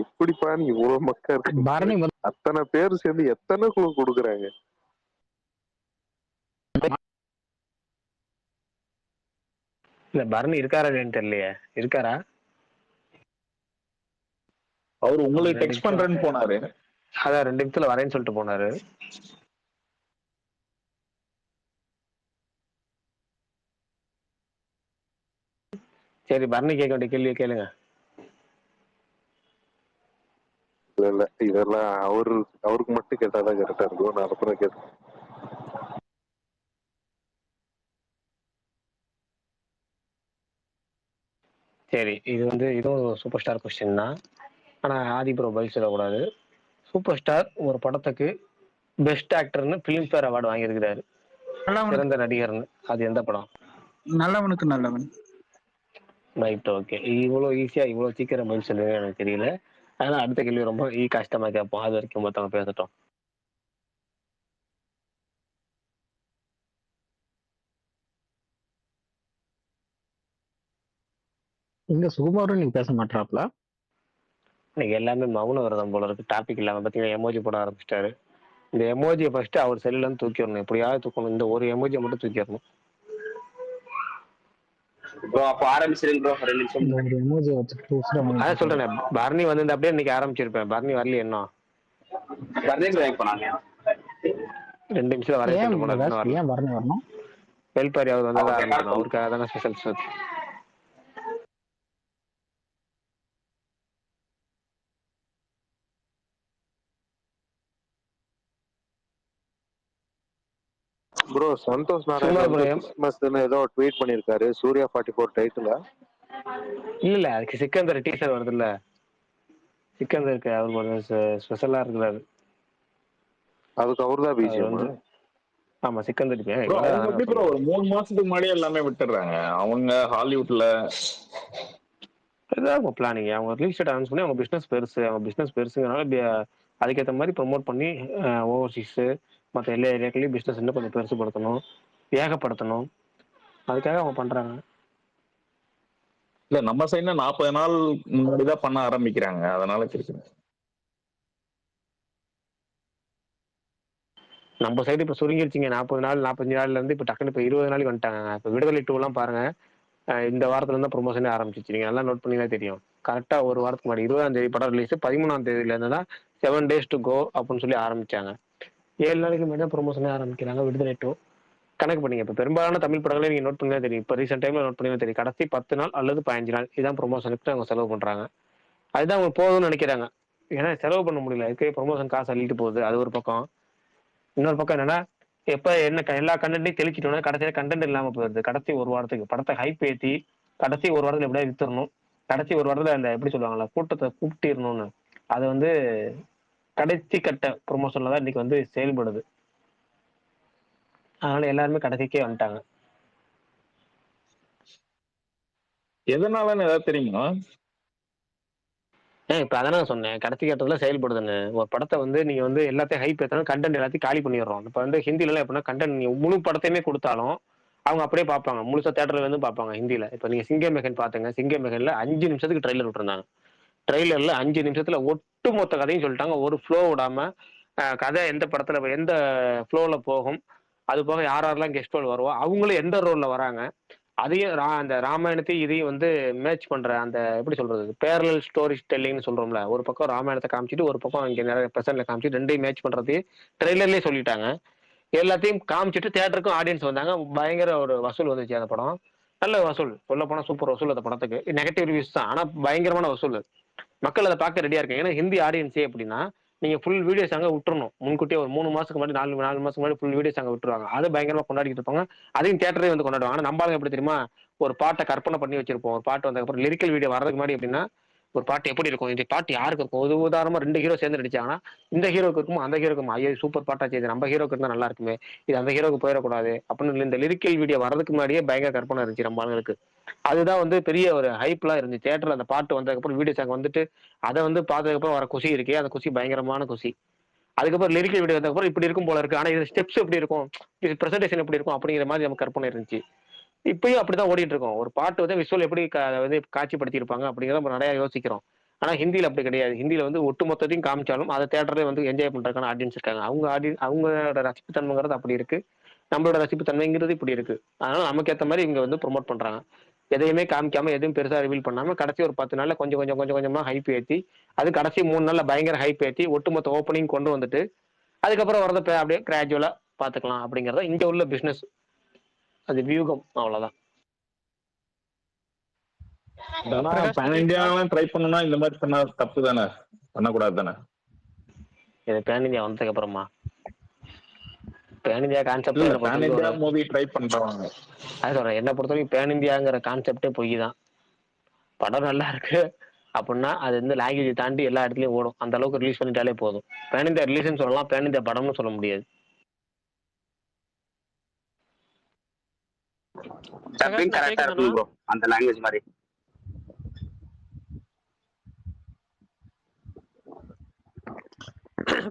எப்படிப்பா நீ இவ்வளவு மக்கா இருக்கு? பரணி அத்தனை பேர் சேர்ந்து எத்தனை குழு கொடுக்குறாங்க? இல்ல பரணி இருக்காரா தெரியலையே. இருக்காரா? அவர் உங்களை டெக்ஸ்ட் பண்றேன்னு போனாரு. அதான் 2 நிமிஷத்துல வரேன்னு சொல்லிட்டு போனாரு. சரி, பரணி கேட்க வேண்டிய கேள்வியை கேளுங்க. இல்ல இதெல்லாம் அவருக்கு மட்டும் கேட்டாதான் கரெக்டா இருக்கும். நான் அப்புறம் கேட்டேன். சரி, இதுவும் சூப்பர் ஸ்டார் கொஸ்டின் தான். ஆனா ஆதி ப்ரோ பதில் சொல்லக்கூடாது. சூப்பர் ஸ்டார் ஒரு படத்துக்கு பெஸ்ட் ஆக்டர்னு பிலிம்பேர் அவார்டு வாங்கியிருக்கிறாரு, சிறந்த நடிகர்னு. அது எந்த படம்? நல்லவனுக்கு நல்லவன். Right, okay. இவ்வளவு ஈஸியா இவ்வளவு சீக்கிரம் பதில் சொல்லுங்க எனக்கு தெரியல. அதனால அடுத்த கேள்வி ரொம்ப கஷ்டமா கேட்போம். அது வரைக்கும் மொத்தவங்க பேசட்டும். இங்க சுகுமாரும் நீங்க பேச மாட்டாப்ல. இன்னைக்கு எல்லாமே மௌன விரதம் போல இருக்கு. டாபிக் இல்லாம பாத்தீங்கன்னா எமோஜி போட ஆரம்பிச்சிட்டாரு. இந்த எமோஜியை ஃபர்ஸ்ட் அவர் செல்லுல இருந்து தூக்கிடணும். எப்படியாவது தூக்கணும். இந்த ஒரு எமோஜியை மட்டும் தூக்கிடணும். ப்ரோ அப்ப ஆரம்பிச்சிருங்க ப்ரோ, 2 நிமிஷம். அதான் சொல்றேன், பரணி அப்படியே இன்னைக்கு ஆரம்பிச்சிருப்பேன். பரணி வரல என்ன போனாங்க 2 நிமிஷம் வரணும். வெல்பாரி அவர் வந்தா ஆரம்பிக்கணும். அவருக்காக தானே special show. Bro Santhosh Narayanan கிறிஸ்மஸ்னு ஏதோ ட்வீட் பண்ணிருக்காரு. சூர்யா 44 டைட்டில் இல்ல, அதுக்கு சிக்கந்தர் டீசர் வருது இல்ல, சிக்கந்தருக்கு அவருக்கு ஒரு ஸ்பெஷலா இருக்கிறாரு. அதுக்கு அவர்தான் பிஜிஎம். ஆமா, சிக்கந்தர். ஒரு 3 மாசத்துக்கு முன்னாடியே எல்லாமே விட்டுறாங்க அவங்க ஹாலிவுட்ல. இதான் பிளானிங். அவங்க ரிலீஸ் டேட் அனௌன்ஸ் பண்ணி அவங்க பிசினஸ் பெருசுங்கனால அதுக்கேற்ற மாதிரி ப்ரொமோட் பண்ணி ஓவர்சீஸ் மற்ற எல்லா ஏரியாக்களையும் பிசினஸ் இன்னும் கொஞ்சம் பெருசுப்படுத்தணும், ஏகப்படுத்தணும். அதுக்காக அவங்க பண்றாங்க. இல்ல நம்ம சைட்ல 40 நாள் முன்னாடிதான் பண்ண ஆரம்பிக்கிறாங்க. அதனால கேக்குறேன். நம்ம சைடு இப்ப சுருங்கிருச்சிங்க. 40 நாள் 45 நாள்ல இருந்து இப்ப டக்குனு இப்ப 20 நாளைக்கு வந்துட்டாங்க. இப்ப விடுதலை 2 எல்லாம் பாருங்க, இந்த வாரத்துல இருந்தா ப்ரொமோஷனே ஆரம்பிச்சிச்சு. நீங்க நல்லா நோட் பண்ணி தான் தெரியும். கரெக்டா ஒரு வாரத்துக்கு முன்னாடி 20ஆம் தேதி படம் ரிலீஸ், 13ஆம் தேதியில இருந்து தான் 7 days to go அப்படின்னு சொல்லி ஆரம்பிச்சாங்க. 7 நாளைக்கு முன்னாடி ப்ரொமோஷனே ஆரம்பிக்கிறாங்க விடுதலை 2. கணக்கு பண்ணீங்க. இப்ப பெரும்பாலான தமிழ் படங்களே நீங்க நோட் பண்ணா தெரியும். இப்ப ரீசெண்ட் டைம்ல நோட் பண்ணா தெரியும். கடைசி 10 நாள் அல்லது 15 நாள் இதான் ப்ரொமோஷனுக்கு அவங்க செலவு பண்றாங்க. அதுதான் அவங்க போதும்னு நினைக்கிறாங்க. ஏன்னா செலவு பண்ண முடியல, இருக்கே ப்ரொமோஷன் காசு அள்ளிட்டு போகுது, அது ஒரு பக்கம். இன்னொரு பக்கம் என்னன்னா, எப்ப என்ன எல்லா கண்டென்ட்டையும் தெளிச்சிட்டோம்னா கடைசியில கண்டென்ட் இல்லாம போயிருது. கடைசி ஒரு வாரத்துக்கு படத்தை ஹைப் ஏத்தி கடைசி ஒரு வாரத்துல எப்படியா வித்துறணும், கடைசி ஒரு வாரத்துல அந்த எப்படி சொல்லுவாங்களா கூட்டத்தை கூப்பிட்டிடணும்னு, அது வந்து கடைசி கட்ட ப்ரொமோஷன்ல தான் இன்னைக்கு வந்து செயல்படுது. அதனால எல்லாருமே கடைசிக்கே வந்துட்டாங்க. எதனாலன்னு ஏதாவது தெரியுமா? இப்ப அதான் சொன்னேன், கடைசி கட்டத்துல செயல்படுதுன்னு. ஒரு படத்தை வந்து நீங்க வந்து எல்லாத்தையும் ஹைப் ஏத்தணும், கண்டென்ட் எல்லாத்தையும் காலி பண்ணிடுறோம். இப்ப வந்து ஹிந்தில எல்லாம் எப்படின்னா கண்டென்ட் நீங்க முழு படத்தையுமே கொடுத்தாலும் அவங்க அப்படியே பார்ப்பாங்க, முழுசா தேட்டர்ல வந்து பார்ப்பாங்க ஹிந்தில. இப்ப நீங்க சிங்கம் மெகன் பாத்துங்க, சிங்கம் மெகன்ல 5 நிமிஷத்துக்கு ட்ரெய்லர் விட்டுருந்தாங்க. ட்ரெய்லர்ல 5 நிமிஷத்துல ஒட்டு மொத்த கதையும் சொல்லிட்டாங்க, ஒரு ஃப்ளோ விடாம. கதை எந்த படத்துல எந்த ஃப்ளோல போகும், அது போக யாரெல்லாம் கெஸ்ட் ரோல் வருவோம், அவங்களும் எந்த ரோல்ல வராங்க, அதையும் அந்த ராமாயணத்தையும் இதையும் வந்து மேட்ச் பண்ற அந்த எப்படி சொல்றது பேரலல் ஸ்டோரி டெல்லிங்னு சொல்றோம்ல. ஒரு பக்கம் ராமாயணத்தை காமிச்சிட்டு ஒரு பக்கம் இங்க நிறைய பிரசன்ட்ல காமிச்சிட்டு ரெண்டையும் மேட்ச் பண்றதையே ட்ரெய்லர்லயே சொல்லிட்டாங்க. எல்லாத்தையும் காமிச்சிட்டு தியேட்டருக்கும் ஆடியன்ஸ் வந்தாங்க. பயங்கர ஒரு வசூல் வந்துச்சு அந்த படம். நல்ல வசூல், சொல்ல போனா சூப்பர் வசூல் அந்த படத்துக்கு. நெகட்டிவ் ரிவ்யூஸ் தான், ஆனா பயங்கரமான வசூல். மக்கள் அதை பார்க்க ரெடியா இருக்காங்க. ஏன்னா ஹிந்தி ஆடியன்ஸே எப்படின்னா நீங்க ஃபுல் வீடியோஸ் அங்கே விட்டுறணும். முன்கூட்டியே ஒரு 3 மாசத்துக்கு முன்னாடி 4 மாசத்துக்கு முன்னாடி ஃபுல் வீடியோஸ் அங்கே விட்டுருவாங்க. அது பயங்கரமா கொண்டாடிட்டு இருப்பாங்க. அதையும் தியேட்டரே வந்து கொண்டாடுவாங்க. ஆனா நம்பாளுங்க எப்படி தெரியுமா, ஒரு பாட்டை கற்பனை பண்ணி வச்சிருப்போம். ஒரு பாட்டு வந்ததுக்கப்புறம் லிரிக்கல் வீடியோ வர்றதுக்கு முன்னாடி எப்படின்னா ஒரு பாட்டு எப்படி இருக்கும், இந்த பாட்டு யாருக்கு இருக்கும், ஒரு உதாரணமா 2 ஹீரோ சேர்ந்து நடிச்சாங்கன்னா இந்த ஹீரோக்கு இருக்குமோ அந்த ஹீரோக்கு இருக்குமா, ஐயோ சூப்பர் பாட்டா செய்யுது, நம்ம ஹீரோக்கு இருந்தா நல்லா இருக்குமே, இது அந்த ஹீரோக்கு போயிடக்கூடாது அப்படின்னு இந்த லிரிக்கல் வீடியோ வர்றதுக்கு முன்னாடியே பயங்கர கற்பனை இருந்துச்சு நம்ம ஆளுங்களுக்கு. அதுதான் வந்து பெரிய ஒரு ஹைப்லாம் இருந்துச்சு. தியேட்டர்ல அந்த பாட்டு வந்ததுக்கப்புறம் வீடியோஸ் அங்கே வந்துட்டு அதை வந்து பார்த்ததுக்கப்புறம் வர குசி இருக்கே, அந்த குசி பயங்கரமான குசி. அதுக்கப்புறம் லிரிக்கல் வீடியோ வந்ததுக்கப்புறம் இப்படி இருக்கும் போல இருக்கு, ஆனா இது ஸ்டெப்ஸ் எப்படி இருக்கும், இது பிரசன்டேஷன் எப்படி இருக்கும் அப்படிங்கிற மாதிரி நமக்கு கற்பனை இருந்துச்சு. இப்பயும் அப்படிதான் ஓடிட்டு இருக்கோம். ஒரு பாட்டு வந்து விஷுவல் எப்படி வந்து காட்சிப்படுத்தி இருப்பாங்க அப்படிங்கிறத நம்ம நிறைய யோசிக்கிறோம். ஆனா ஹிந்தியில அப்படி கிடையாது. ஹிந்தியில வந்து ஒட்டு மொத்தத்தையும் காமிச்சாலும் அதை தேட்டர்லேயே வந்து என்ஜாய் பண்றதுக்கான ஆடியன்ஸ் இருக்காங்க. அவங்களோட ரசிப்பு தன்மைங்கிறது அப்படி இருக்கு, நம்மளோட ரசிப்பு தன்மைங்கிறது இப்படி இருக்கு. அதனால நமக்கு ஏற்ற மாதிரி இவங்க வந்து ப்ரொமோட் பண்றாங்க. எதையுமே காமிக்காம எதுவும் பெருசா ரிவீல் பண்ணாம கடைசி ஒரு 10 நாள்ல கொஞ்சம் கொஞ்சமா ஹைப் ஏற்றி, அது கடைசி 3 நாள்ல பயங்கர ஹைப் ஏற்றி ஒட்டுமொத்த ஓப்பனிங் கொண்டு வந்துட்டு அதுக்கப்புறம் வரத அப்படியே கிராஜுவலா பாத்துக்கலாம் அப்படிங்கறத இங்க உள்ள பிசினஸ், அது வியூகம், அவ்வளவுதான். ஆனா பேன் இந்தியாலாம் ட்ரை பண்ணனும்னா இந்த மாதிரி பண்ணா தப்பு தானே, பண்ணக்கூடாது தானே? இது பேன் இந்தியா வந்ததுக்கு அப்புறமா pan India concept pan India movie try பண்றவங்க அது சொல்றேன். என்ன பொறுத்தவரைக்கும் பேன் இந்தியாங்கிற கான்செப்டே பொய் தான். படம் நல்லா இருக்கு அப்படின்னா அது வந்து லாங்குவேஜ் தாண்டி எல்லா இடத்துலயும் ஓடும். அந்த அளவுக்கு ரிலீஸ் பண்ணிட்டாலே போதும். பேன் இந்தியா ரிலீஸ்னு சொல்லலாம், பேன் இந்தியா படம்னு சொல்ல முடியாது. டப்பிங் கரெக்டா இருக்கும் ப்ரோ, அந்த லாங்குவேஜ் மாதிரி.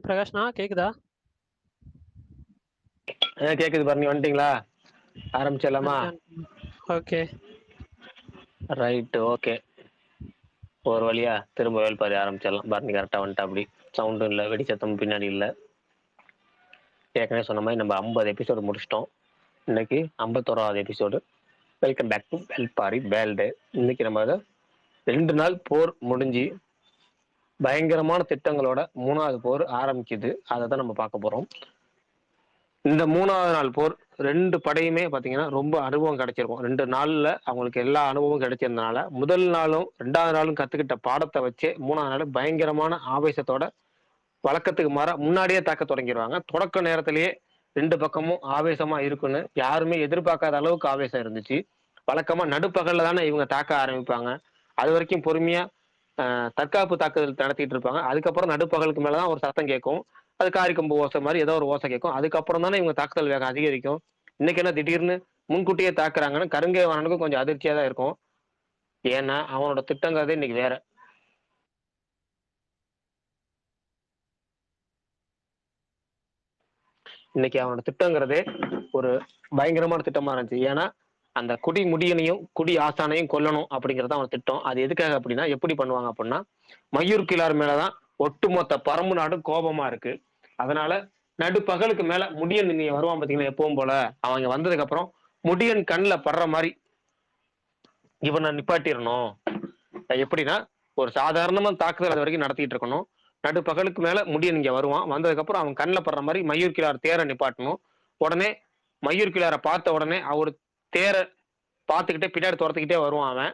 பிரகாஷ்னா கேக்குதா? கேக்குது பாருங்க, வந்துட்டீங்களா? ஆரம்பிச்சிடலாமா? Okay right, okay. ஒரு வழியா திரும்ப வேல்பாரி ஆரம்பிச்சிடலாம். பரணி கரெக்டாக வந்துட்டா, அப்படி சவுண்டும் இல்லை, வெடி சத்தமும் பின்னாடி இல்லை. ஏற்கனவே சொன்ன மாதிரி நம்ம 50 எபிசோடு முடிச்சிட்டோம். இன்னைக்கு 51வது episode. Welcome back to Velpari world. இன்னைக்கு நம்ம 2 நாள் போர் முடிஞ்சு பயங்கரமான திட்டங்களோட 3வது போர் ஆரம்பிக்குது. அதை தான் நம்ம பார்க்க போறோம். இந்த 3வது நாள் போர் 2 படையுமே பார்த்தீங்கன்னா ரொம்ப அனுபவம் கிடைச்சிருக்கும். 2 நாள்ல அவங்களுக்கு எல்லா அனுபவமும் கிடைச்சிருந்தனால முதல் நாளும் 2வது நாளும் கத்துக்கிட்ட பாடத்தை வச்சு 3வது நாள் பயங்கரமான ஆவேசத்தோட வழக்கத்துக்கு மாற முன்னாடியே தாக்க தொடங்கிடுவாங்க. தொடக்க நேரத்திலேயே 2 பக்கமும் ஆவேசமா இருக்குன்னு யாருமே எதிர்பார்க்காத அளவுக்கு ஆவேசம் இருந்துச்சு. வழக்கமா நடுப்பகல்ல தானே இவங்க தாக்க ஆரம்பிப்பாங்க. அது வரைக்கும் பொறுமையா தற்காப்பு தாக்குதல் நடத்திட்டு இருப்பாங்க. அதுக்கப்புறம் நடுப்பகலுக்கு மேலதான் ஒரு சத்தம் கேட்கும். அது காரிக்கொம்பு ஓசை மாதிரி ஏதோ ஒரு ஓசை கேட்கும். அதுக்கப்புறம் தானே இவங்க தாக்குதல் வேகம் அதிகரிக்கும். இன்னைக்கு என்ன திடீர்னு முன்கூட்டியே தாக்குறாங்கன்னு கருங்கை வாணனுக்கும் கொஞ்சம் அதிர்ச்சியா தான் இருக்கும். ஏன்னா அவனோட திட்டங்கிறதே இன்னைக்கு வேற. இன்னைக்கு அவனோட திட்டங்கிறதே ஒரு பயங்கரமான திட்டமா இருந்துச்சு. ஏன்னா அந்த குடி முடியனையும் குடி ஆசானையும் கொல்லணும் அப்படிங்கறது அவன் திட்டம். அது எதுக்காக அப்படின்னா, எப்படி பண்ணுவாங்க அப்படின்னா, மயூர் கிளார் மேலதான் ஒட்டுமொத்த பரம்பு நாடும் கோபமா இருக்கு. அதனால நடுப்பகலுக்கு மேல முடியன் நீங்க வருவான் பாத்தீங்கன்னா, எப்பவும் போல அவங்க வந்ததுக்கு அப்புறம் முடியன் கண்ணில் படுற மாதிரி இவனை நிப்பாட்டிடணும். எப்படின்னா, ஒரு சாதாரணமா தாக்குதல் அது வரைக்கும் நடத்திட்டு இருக்கணும். நடுப்பகலுக்கு மேல முடியன் இங்க வருவான். வந்ததுக்கு அப்புறம் அவன் கண்ணில் படுற மாதிரி மயூர் கிளார் தேரை நிப்பாட்டணும். உடனே மயூர் கிளாரை பார்த்த உடனே அவர் தேரை பார்த்துக்கிட்டே பின்னாடி துரத்திக்கிட்டே வருவான் அவன்.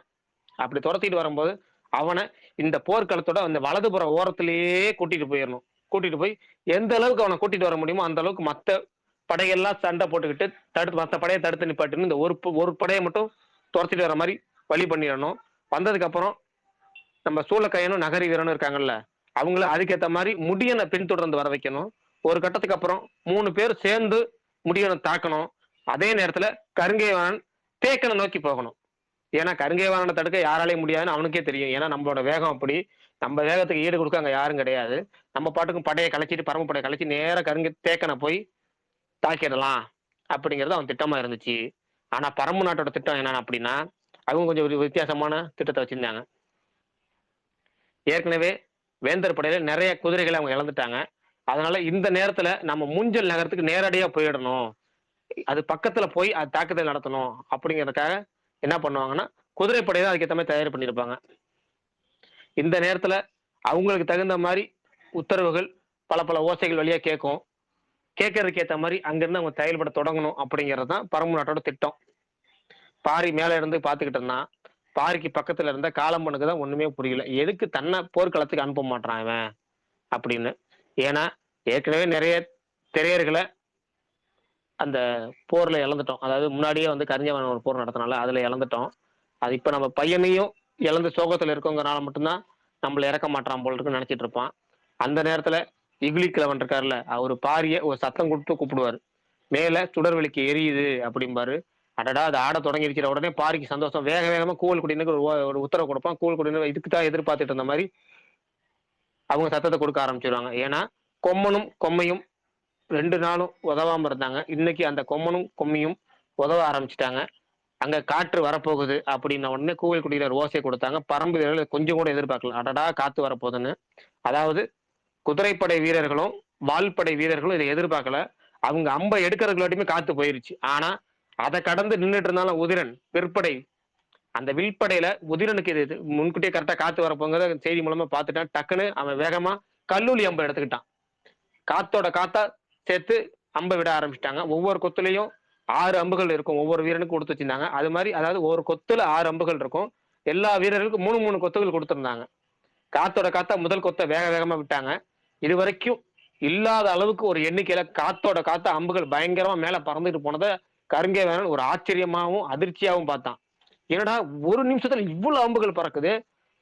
அப்படி துரத்திட்டு வரும்போது அவனை இந்த போர்க்களத்தோட அந்த வலதுபுற ஓரத்திலேயே கூட்டிட்டு போயிடணும். கூட்டிட்டு போய் எந்த அளவுக்கு அவனை கூட்டிட்டு வர முடியுமோ அந்த அளவுக்கு மத்த படையெல்லாம் சண்டை போட்டுக்கிட்டு தடுத்து மத்த படையை தடுத்து நிப்பாட்டுன்னு இந்த ஒரு படையை மட்டும் துரத்திட்டு வர மாதிரி வழி பண்ணிடணும். வந்ததுக்கு அப்புறம் நம்ம சூளக்கையனும் நகரி வீரனும் இருக்காங்கல்ல, அவங்கள அதுக்கேற்ற மாதிரி முடியனை பின்தொடர்ந்து வர வைக்கணும். ஒரு கட்டத்துக்கு அப்புறம் 3 பேர் சேர்ந்து முடியனை தாக்கணும். அதே நேரத்துல கருங்கைவாணன் தேக்கனை நோக்கி போகணும். ஏன்னா கருங்கைவாணனை தடுக்க யாராலையும் முடியாதுன்னு அவனுக்கே தெரியும். ஏன்னா நம்மளோட வேகம் அப்படி, நம்ம வேகத்துக்கு ஈடு கொடுக்க அங்க யாரும் கிடையாது. நம்ம பாட்டுக்கும் படையை கலைச்சிட்டு பரம படையை கலைச்சி நேர தேக்கனை போய் தாக்கிடலாம் அப்படிங்கிறது அவன் திட்டமா இருந்துச்சு. ஆனா பரம்பு நாட்டோட திட்டம் என்னன்னு அப்படின்னா, அவங்க கொஞ்சம் ஒரு வித்தியாசமான திட்டத்தை வச்சிருந்தாங்க. ஏற்கனவே வேந்தர் படையில நிறைய குதிரைகளை அவங்க இழந்துட்டாங்க. அதனால இந்த நேரத்துல நம்ம மூஞ்சல் நகரத்துக்கு நேரடியா போயிடணும், அது பக்கத்துல போய் அது தாக்குதல் நடத்தணும் அப்படிங்கிறதுக்காக என்ன பண்ணுவாங்கன்னா குதிரைப்படை தான் அதுக்கேற்ற மாதிரி தயார் பண்ணியிருப்பாங்க. இந்த நேரத்துல அவங்களுக்கு தகுந்த மாதிரி உத்தரவுகள் பல ஓசைகள் வழியா கேட்கும். கேட்கறதுக்கு ஏற்ற மாதிரி அங்கிருந்து அவங்க செயல்பட தொடங்கணும் அப்படிங்கிறது தான் பரம்பு நாட்டோட திட்டம். பாரி மேல இருந்து பாத்துக்கிட்டு இருந்தான். பாரிக்கு பக்கத்துல இருந்த காலம்பனுக்கு தான் ஒண்ணுமே புரியல, எதுக்கு தன்னை போர்க்களத்துக்கு அனுப்ப மாட்டான் இவன் அப்படின்னு. ஏன்னா ஏற்கனவே நிறைய திரையர்களை அந்த போர்ல இழந்துட்டோம். அதாவது முன்னாடியே வந்து கரிஞ்சவன் ஒரு போர் நடத்தினால அதுல இழந்துட்டோம். அது இப்ப நம்ம பையனையும் இழந்து சோகத்துல இருக்கோங்கிறனால மட்டும்தான் நம்மள இறக்க மாட்டான் போல் இருக்குன்னு நினைச்சிட்டு இருப்பான். அந்த நேரத்துல இகுலி கிழவன் இருக்காருல்ல, அவரு பாரிய ஒரு சத்தம் கொடுத்து கூப்பிடுவாரு. மேல சுடர்வெளிக்கு எரியுது அப்படிம்பாரு. அடடா அது ஆட தொடங்கிருக்கிற உடனே பாரிக்கு சந்தோஷம். வேகமா கூவல் குடினுக்கு ஒரு உத்தரவு கொடுப்பான். கூவல் குடினு இதுக்கு தான் எதிர்பார்த்துட்டு இருந்த மாதிரி அவங்க சத்தத்தை கொடுக்க ஆரம்பிச்சிருவாங்க. ஏன்னா கொம்மனும் கொம்மையும் 2 நாளும் உதவாம இருந்தாங்க. இன்னைக்கு அந்த கொம்மனும் கொம்மையும் உதவ ஆரம்பிச்சிட்டாங்க. அங்க காற்று வரப்போகுது அப்படின்ன உடனே கூவல் குடியினர் ஓசை கொடுத்தாங்க. பரம்பு வீரர்கள் கொஞ்சம் கூட எதிர்பார்க்கல, அடடா காத்து வரப்போகுதுன்னு. அதாவது குதிரைப்படை வீரர்களும் வால்படை வீரர்களும் இதை எதிர்பார்க்கல. அவங்க அம்பை எடுக்கிறதுக்குள்ளாட்டியுமே காத்து போயிருச்சு. ஆனா அதை கடந்து நின்றுட்டு இருந்தாலும் உதிரன் விற்படை, அந்த வில்படையில உதிரனுக்கு இது முன்கூட்டியே கரெக்டா காத்து வரப்போங்கிற செய்தி மூலமா பார்த்துட்டான். டக்குன்னு அவன் வேகமா கல்லூலி அம்பை எடுத்துக்கிட்டான். காத்தோட காத்தா சேர்த்து அம்பை விட ஆரம்பிச்சிட்டாங்க. ஒவ்வொரு கொத்துலையும் 6 அம்புகள் இருக்கும். ஒவ்வொரு வீரனுக்கும் கொடுத்து வச்சிருந்தாங்க. அது மாதிரி அதாவது ஒரு கொத்துல 6 அம்புகள் இருக்கும். எல்லா வீரர்களுக்கும் 3 கொத்துகள் கொடுத்திருந்தாங்க. காத்தோட காத்தா முதல் கொத்தை வேகமா விட்டாங்க. இது வரைக்கும் இல்லாத அளவுக்கு ஒரு எண்ணிக்கையில காத்தோட காத்தா அம்புகள் பயங்கரமா மேல பறந்துட்டு போனதை கருங்கைவேணன் ஒரு ஆச்சரியமாவும் அதிர்ச்சியாவும் பார்த்தான். என்னடா ஒரு நிமிஷத்துல இவ்வளவு அம்புகள் பறக்குது,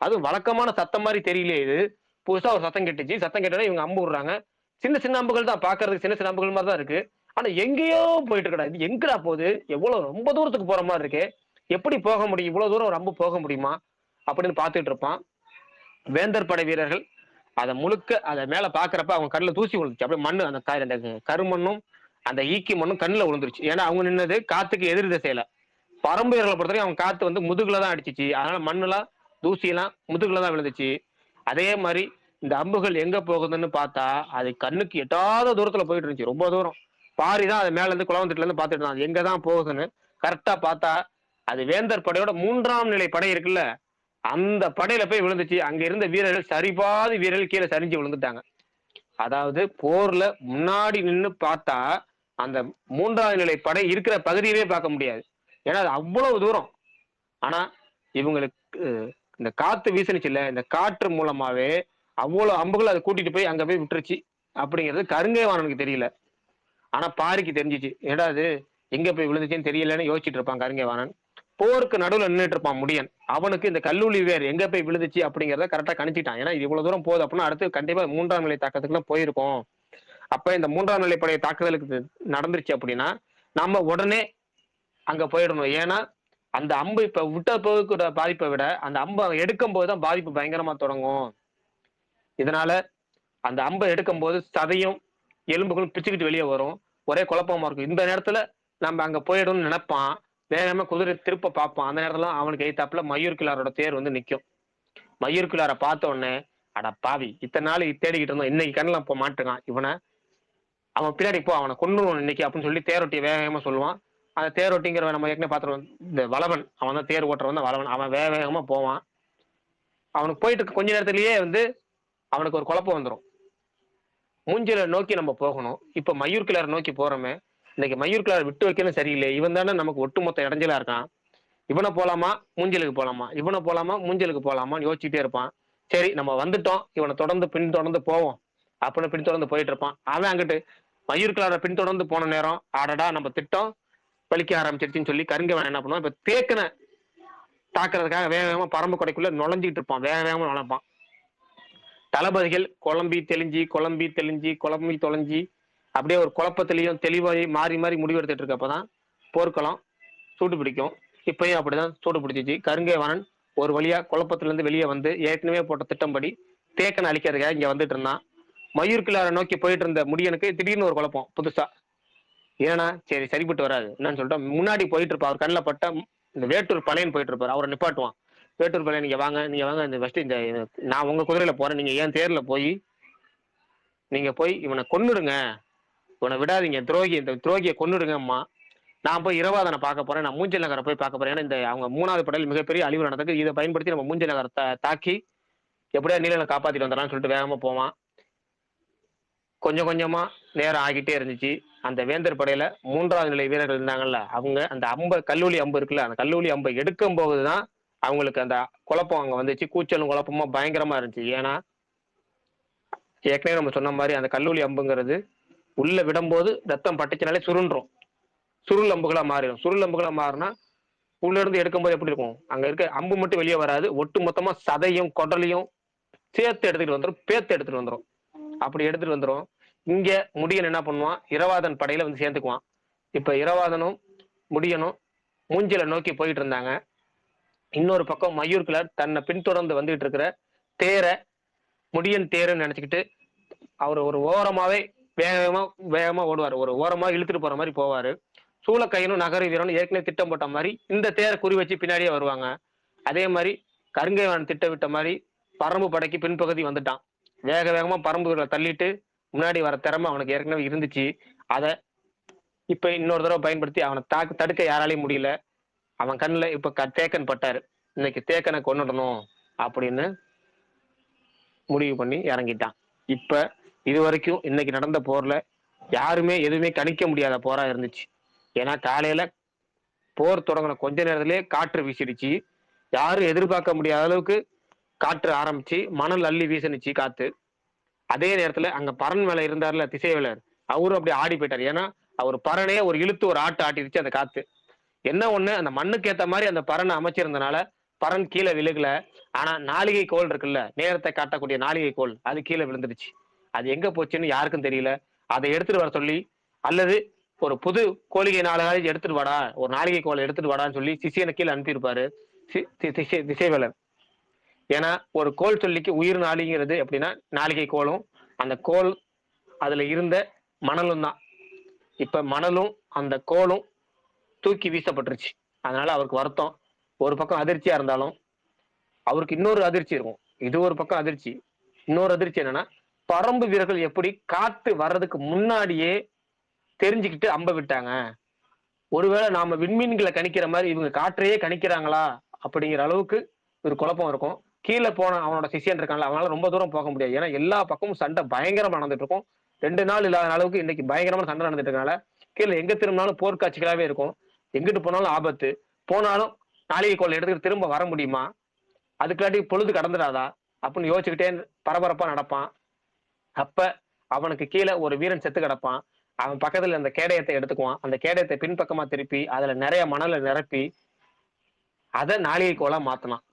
அதுவும் வழக்கமான சத்தம் மாதிரி தெரியலையே, இது புதுசா ஒரு சத்தம் கேட்டுச்சு. சத்தம் கேட்டோட இவங்க அம்பு விடுறாங்க. சின்ன அம்புகள் தான் பாக்குறதுக்கு, சின்ன அம்புகள் மாதிரி தான் இருக்கு. ஆனா எங்கேயோ போயிட்டு இருக்கடா, இது எங்கடா போகுது, எவ்வளவு ரொம்ப தூரத்துக்கு போற மாதிரி இருக்கு, எப்படி போக முடியும், இவ்வளவு தூரம் ஒரு அம்பு போக முடியுமா அப்படின்னு பார்த்துட்டு இருப்பான். வேந்தர் படை வீரர்கள் அதை முழுக்க அதை மேல பாக்குறப்ப அவங்க கண்ணுல தூசி விழுந்துச்சு. அப்படியே மண்ணு அந்த கருமண்ணும் அந்த ஈக்கி மண்ணும் கண்ணுல விழுந்துருச்சு. ஏன்னா அவங்க நின்னது காத்துக்கு எதிர் திசையில. பரம்பு வீரர்களை பொறுத்தவரைக்கும் அவங்க காத்து வந்து முதுகுல தான் அடிச்சிச்சு. அதனால மண்ணுலாம் தூசியெல்லாம் முதுகுல தான் விழுந்துச்சு. அதே மாதிரி இந்த அம்புகள் எங்க போகுதுன்னு பார்த்தா அது கண்ணுக்கு எட்டாத தூரத்துல போயிட்டு இருந்துச்சு, ரொம்ப தூரம். பாரி தான் அது மேல இருந்து குளவந்திட்டுல இருந்து பார்த்துட்டு இருந்தான் அது எங்கதான் போகுதுன்னு. கரெக்டா பார்த்தா அது வேந்தர் படையோட 3ஆம் நிலை படை இருக்குல்ல, அந்த படையில போய் விழுந்துச்சு. அங்க இருந்த வீரர்கள் சரிபாதி வீரர்கள் கீழே சரிஞ்சு விழுந்துட்டாங்க. அதாவது போர்ல முன்னாடி நின்று பார்த்தா அந்த 3ஆம் நிலை படை இருக்கிற பகுதியவே பார்க்க முடியாது, ஏன்னா அது அவ்வளவு தூரம். ஆனா இவங்களுக்கு இந்த காத்து வீசுனுச்சு இல்ல, இந்த காற்று மூலமாவே அவ்வளவு அம்புகள் அதை கூட்டிட்டு போய் அங்க போய் விட்டுருச்சு அப்படிங்கிறது கருங்கைவாணனுக்கு தெரியல. ஆனா பாரிக்கு தெரிஞ்சிச்சு, ஏடா அது எங்க போய் விழுந்துச்சுன்னு தெரியலன்னு யோசிச்சுட்டு இருப்பான் கருங்கைவாணன். போருக்கு நடுவில் நின்றுட்டு இருப்பான் முடியன். அவனுக்கு இந்த கல்லூலி வேர் எங்க போய் விழுந்துச்சு அப்படிங்கிறத கரெக்டா கணிச்சிட்டான். ஏன்னா இது இவ்வளவு தூரம் போகுது அப்படின்னா அடுத்து கண்டிப்பா 3ஆம் நிலை தாக்கத்துக்குலாம் போயிருக்கும். அப்ப இந்த 3ஆம் நிலை படைய தாக்குதலுக்கு நடந்துருச்சு அப்படின்னா நம்ம உடனே அங்க போயிடணும். ஏன்னா அந்த அம்பு இப்ப விட்ட போகுற பாதிப்பை விட அந்த அம்பை எடுக்கும் போதுதான் பாதிப்பு பயங்கரமா தொடங்கும். இதனால அந்த அம்பை எடுக்கும் போது சதையும் எலும்புகளும் பிச்சுக்கிட்டு வெளியே வரும், ஒரே குழப்பமா இருக்கும். இந்த நேரத்துல நம்ம அங்க போயிடணும்னு நினைப்பான். வேகமா குதிரை திருப்ப பார்ப்பான். அந்த நேரத்துல அவனுக்கு எய்தாப்புல மயூர்கிழாரோட தேர் வந்து நிக்கும். மயூர்கிழாரை பார்த்த உடனே அட பாவி, இத்தனை நாள் தேடிக்கிட்டு இருந்தோம், இன்னைக்கு கண்ணில் இப்போ மாட்டுக்கான், இவனை அவன் பின்னாடி போ, அவனை கொண்டுருவான் இன்னைக்கு அப்படின்னு சொல்லி தேரொட்டியை வேகமா சொல்லுவான். அந்த தேரொட்டிங்கிற நம்ம ஏற்கனவே பார்த்துருவோம், இந்த வளவன், அவன் தான் தேர் ஓட்டுறவன் தான் வளவன். அவன் வேகமா போவான். அவனுக்கு போயிட்டு கொஞ்ச நேரத்திலேயே வந்து அவனுக்கு ஒரு குழப்பம் வந்துடும். மூஞ்சில நோக்கி நம்ம போகணும், இப்ப மயூர்கிழாரை நோக்கி போறோமே, இன்னைக்கு மயூர்கிழாரை விட்டு வைக்கணும் சரியில்லை, இவன் தானே நமக்கு ஒட்டுமொத்த இடைஞ்சலா இருக்கான், இவனை போலாமா மூஞ்சலுக்கு போலாமா, இவனை போலாமா மூஞ்சலுக்கு போலாமான்னு யோசிச்சுட்டே இருப்பான். சரி நம்ம வந்துட்டோம், இவனை தொடர்ந்து பின்தொடர்ந்து போவோம் அப்படின்னு பின்தொடர்ந்து போயிட்டு இருப்பான். அவன் அங்கிட்டு மயூர்கிளார பின்தொடர்ந்து போன நேரம், ஆடடா நம்ம திட்டம் பலிக்க ஆரம்பிச்சிருச்சுன்னு சொல்லி கருங்கவன் என்ன பண்ணுவான், இப்ப தேக்கனை தாக்குறதுக்காக வேக வேகமா பரம்பு கொடைக்குள்ள நுழைஞ்சிட்டு இருப்பான், வேக வேகமா நுழைப்பான். தளபதிகள் குழம்பி தொலைஞ்சி அப்படியே ஒரு குழப்பத்திலையும் தெளிவாகி மாறி மாறி முடிவெடுத்துட்டு இருக்கப்பதான் போர்க்களம் சூடு பிடிக்கும். இப்பயும் அப்படிதான் சூடு பிடிச்சிச்சு. கருங்கைவாணன் ஒரு வழியா குழப்பத்திலிருந்து வெளியே வந்து ஏற்கனவே போட்ட திட்டம்படி தேக்கனை அழிக்கிறதுக்காக இங்க வந்துட்டு இருந்தான். மயூர்கிளாரை நோக்கி போயிட்டு இருந்த முடியனுக்கு திடீர்னு ஒரு குழப்பம் புதுசா. ஏன்னா சரி சரிப்பட்டு வராது என்னன்னு சொல்லிட்டு முன்னாடி போயிட்டு இருப்பா. அவர் கண்ணில் பட்ட இந்த வேட்டூர் பழையன் போயிட்டு இருப்பாரு. அவரை நிப்பாட்டுவான். வேட்டூர் பழையன் நீங்க வாங்க இந்த ஃபர்ஸ்ட் இந்த நான் உங்க குதிரையில போறேன், நீங்க ஏன் தேர்ல போய் நீங்க போய் இவனை கொன்னுடுங்க, இவனை விடாதீங்க, இந்த துரோகியை கொன்னுடுங்க அம்மா. நான் போய் இரவாதனை பார்க்க போறேன், நான் மூஞ்சல் நகரை போய் பார்க்க போறேன். ஏன்னா இந்த அவங்க 3வது படையில் மிகப்பெரிய அழிவு நடந்தது. இதை பயன்படுத்தி நம்ம மூஞ்சல் நகரை தாக்கி எப்படியா நீலனை காப்பாத்திட்டு வந்துடலாம்னு சொல்லிட்டு வேகமா போவான். கொஞ்சம் கொஞ்சமா நேரம் ஆகிட்டே இருந்துச்சு. அந்த வேந்தர் படையில 3வது நிலை வீரர்கள் இருந்தாங்கல்ல, அவங்க அந்த கல்லூலி அம்பு இருக்குல்ல, அந்த கல்லூலி அம்பை எடுக்கும் போதுதான் அவங்களுக்கு அந்த குழப்பம் அங்க வந்துச்சு. கூச்சலும் குழப்பமா பயங்கரமா இருந்துச்சு. ஏன்னா ஏற்கனவே நம்ம சொன்ன மாதிரி அந்த கல்லூலி அம்புங்கிறது உள்ள விடும்போது ரத்தம் பட்டுச்சுனாலே சுருள் அம்புகளா மாறிடும். சுருள் அம்புகளா மாறினா உள்ள இருந்து எடுக்கும்போது எப்படி இருக்கும், அங்க இருக்க அம்பு மட்டும் வெளியே வராது, ஒட்டு மொத்தமா சதையும் குடலையும் சேர்த்து எடுத்துட்டு வந்துடும், பேத்து எடுத்துட்டு வந்துடும். அப்படி எடுத்துட்டு வந்துடும். இங்க முடியன் என்ன பண்ணுவான், இரவாதன் படையில வந்து சேர்ந்துக்குவான். இப்ப இரவாதனும் முடியனும் மூஞ்சில நோக்கி போயிட்டு இருந்தாங்க. இன்னொரு பக்கம் மயூர்கிளார் தன்னை பின்தொடர்ந்து வந்துட்டு இருக்கிற தேரை முடியன் தேருன்னு நினைச்சுக்கிட்டு அவர் ஒரு ஓரமாவே வேகமா ஓடுவார். ஒரு ஓரமா இழுத்துட்டு போற மாதிரி போவாரு. சூளக்கையனும் நகர வீரனும் ஏற்கனவே திட்டம் போட்ட மாதிரி இந்த தேரை குறி வச்சு பின்னாடியே வருவாங்க. அதே மாதிரி கருங்கைவான் திட்டமிட்ட மாதிரி பரம்பு படைக்கு பின்பகுதி வந்துட்டான். வேக வேகமா பரம்புகளை தள்ளிட்டு முன்னாடி வர திறமை அவனுக்கு ஏற்கனவே இருந்துச்சு. அதை இப்ப இன்னொரு தடவை பயன்படுத்தி அவனை தடுக்க யாராலையும் முடியல. அவன் கண்ணில் இப்ப தேக்கன் பட்டாரு. இன்னைக்கு தேக்கனை கொன்னுடணும் அப்படின்னு முடிவு பண்ணி இறங்கிட்டான். இப்ப இது வரைக்கும் இன்னைக்கு நடந்த போர்ல யாருமே எதுவுமே கணிக்க முடியாத போரா இருந்துச்சு. ஏன்னா காலையில போர் தொடங்கின கொஞ்ச நேரத்திலேயே காற்று வீசிடுச்சு. யாரும் எதிர்பார்க்க முடியாத அளவுக்கு காற்று ஆரம்பிச்சு மணல் அள்ளி வீசணிச்சு காத்து. அதே நேரத்துல அங்க பரன் மேல இருந்தார்ல திசைவேலர், அவரும் அப்படி ஆடி போயிட்டார். ஏன்னா அவர் பரனே ஒரு இழுத்து ஒரு ஆட்டு ஆட்டிருச்சு அந்த காத்து. என்ன ஒண்ணு, அந்த மண்ணுக்கு ஏத்த மாதிரி அந்த பரனை அமைச்சிருந்தனால பரன் கீழே விழுகல. ஆனா நாளிகை கோல் இருக்குல்ல, நேரத்தை காட்டக்கூடிய நாளிகை கோல், அது கீழே விழுந்துடுச்சு. அது எங்க போச்சுன்னு யாருக்கும் தெரியல. அதை எடுத்துட்டு வர சொல்லி, அல்லது ஒரு புது கோழிகை 4 நாளைக்கு எடுத்துட்டு வாடா, ஒரு நாளிகை கோலை எடுத்துட்டு வாடான்னு சொல்லி சிசியனை கீழே அனுப்பியிருப்பாரு திசைவேலர். ஏன்னா ஒரு கோல் சொல்லிக்கு உயிர் நாளிங்கிறது எப்படின்னா நாளிகை கோலும் அந்த கோல் அதுல இருந்த மணலும் தான். இப்ப மணலும் அந்த கோலும் தூக்கி வீசப்பட்டுருச்சு. அதனால அவருக்கு வருத்தம். ஒரு பக்கம் அதிர்ச்சியா இருந்தாலும் அவருக்கு இன்னொரு அதிர்ச்சி இருக்கும். இது ஒரு பக்கம் அதிர்ச்சி. இன்னொரு அதிர்ச்சி என்னன்னா, பரம்பு வீரர்கள் எப்படி காத்து வர்றதுக்கு முன்னாடியே தெரிஞ்சுக்கிட்டு அம்ப விட்டாங்க. ஒருவேளை நாம விண்மீன்களை கணிக்கிற மாதிரி இவங்க காற்றையே கணிக்கிறாங்களா அப்படிங்கிற அளவுக்கு ஒரு குழப்பம் இருக்கும். கீழே போன அவனோட சிஷியன் இருக்கான்ல, அவனால ரொம்ப தூரம் போக முடியாது. ஏன்னா எல்லா பக்கமும் சண்டை பயங்கரமா நடந்துட்டு இருக்கும். 2 நாள் இல்லாத அளவுக்கு இன்னைக்கு பயங்கரமான சண்டை நடந்துட்டு இருக்கனால கீழே எங்க திரும்பினாலும் போர்க்காட்சிகளாவே இருக்கும். எங்கிட்டு போனாலும் ஆபத்து. போனாலும் நாளிகை கோல் எடுத்துக்கிட்டு திரும்ப வர முடியுமா, அதுக்காட்டி பொழுது கடந்துடாதா அப்படின்னு யோசிச்சுக்கிட்டே பரபரப்பா நடப்பான். அப்ப அவனுக்கு கீழே ஒரு வீரன் செத்து கிடப்பான். அவன் பக்கத்துல அந்த கேடயத்தை எடுத்துக்குவான். அந்த கேடயத்தை பின்பக்கமா திருப்பி அதுல நிறைய மணலை நிரப்பி அதை நாளிகை கோலா மாத்தினான்.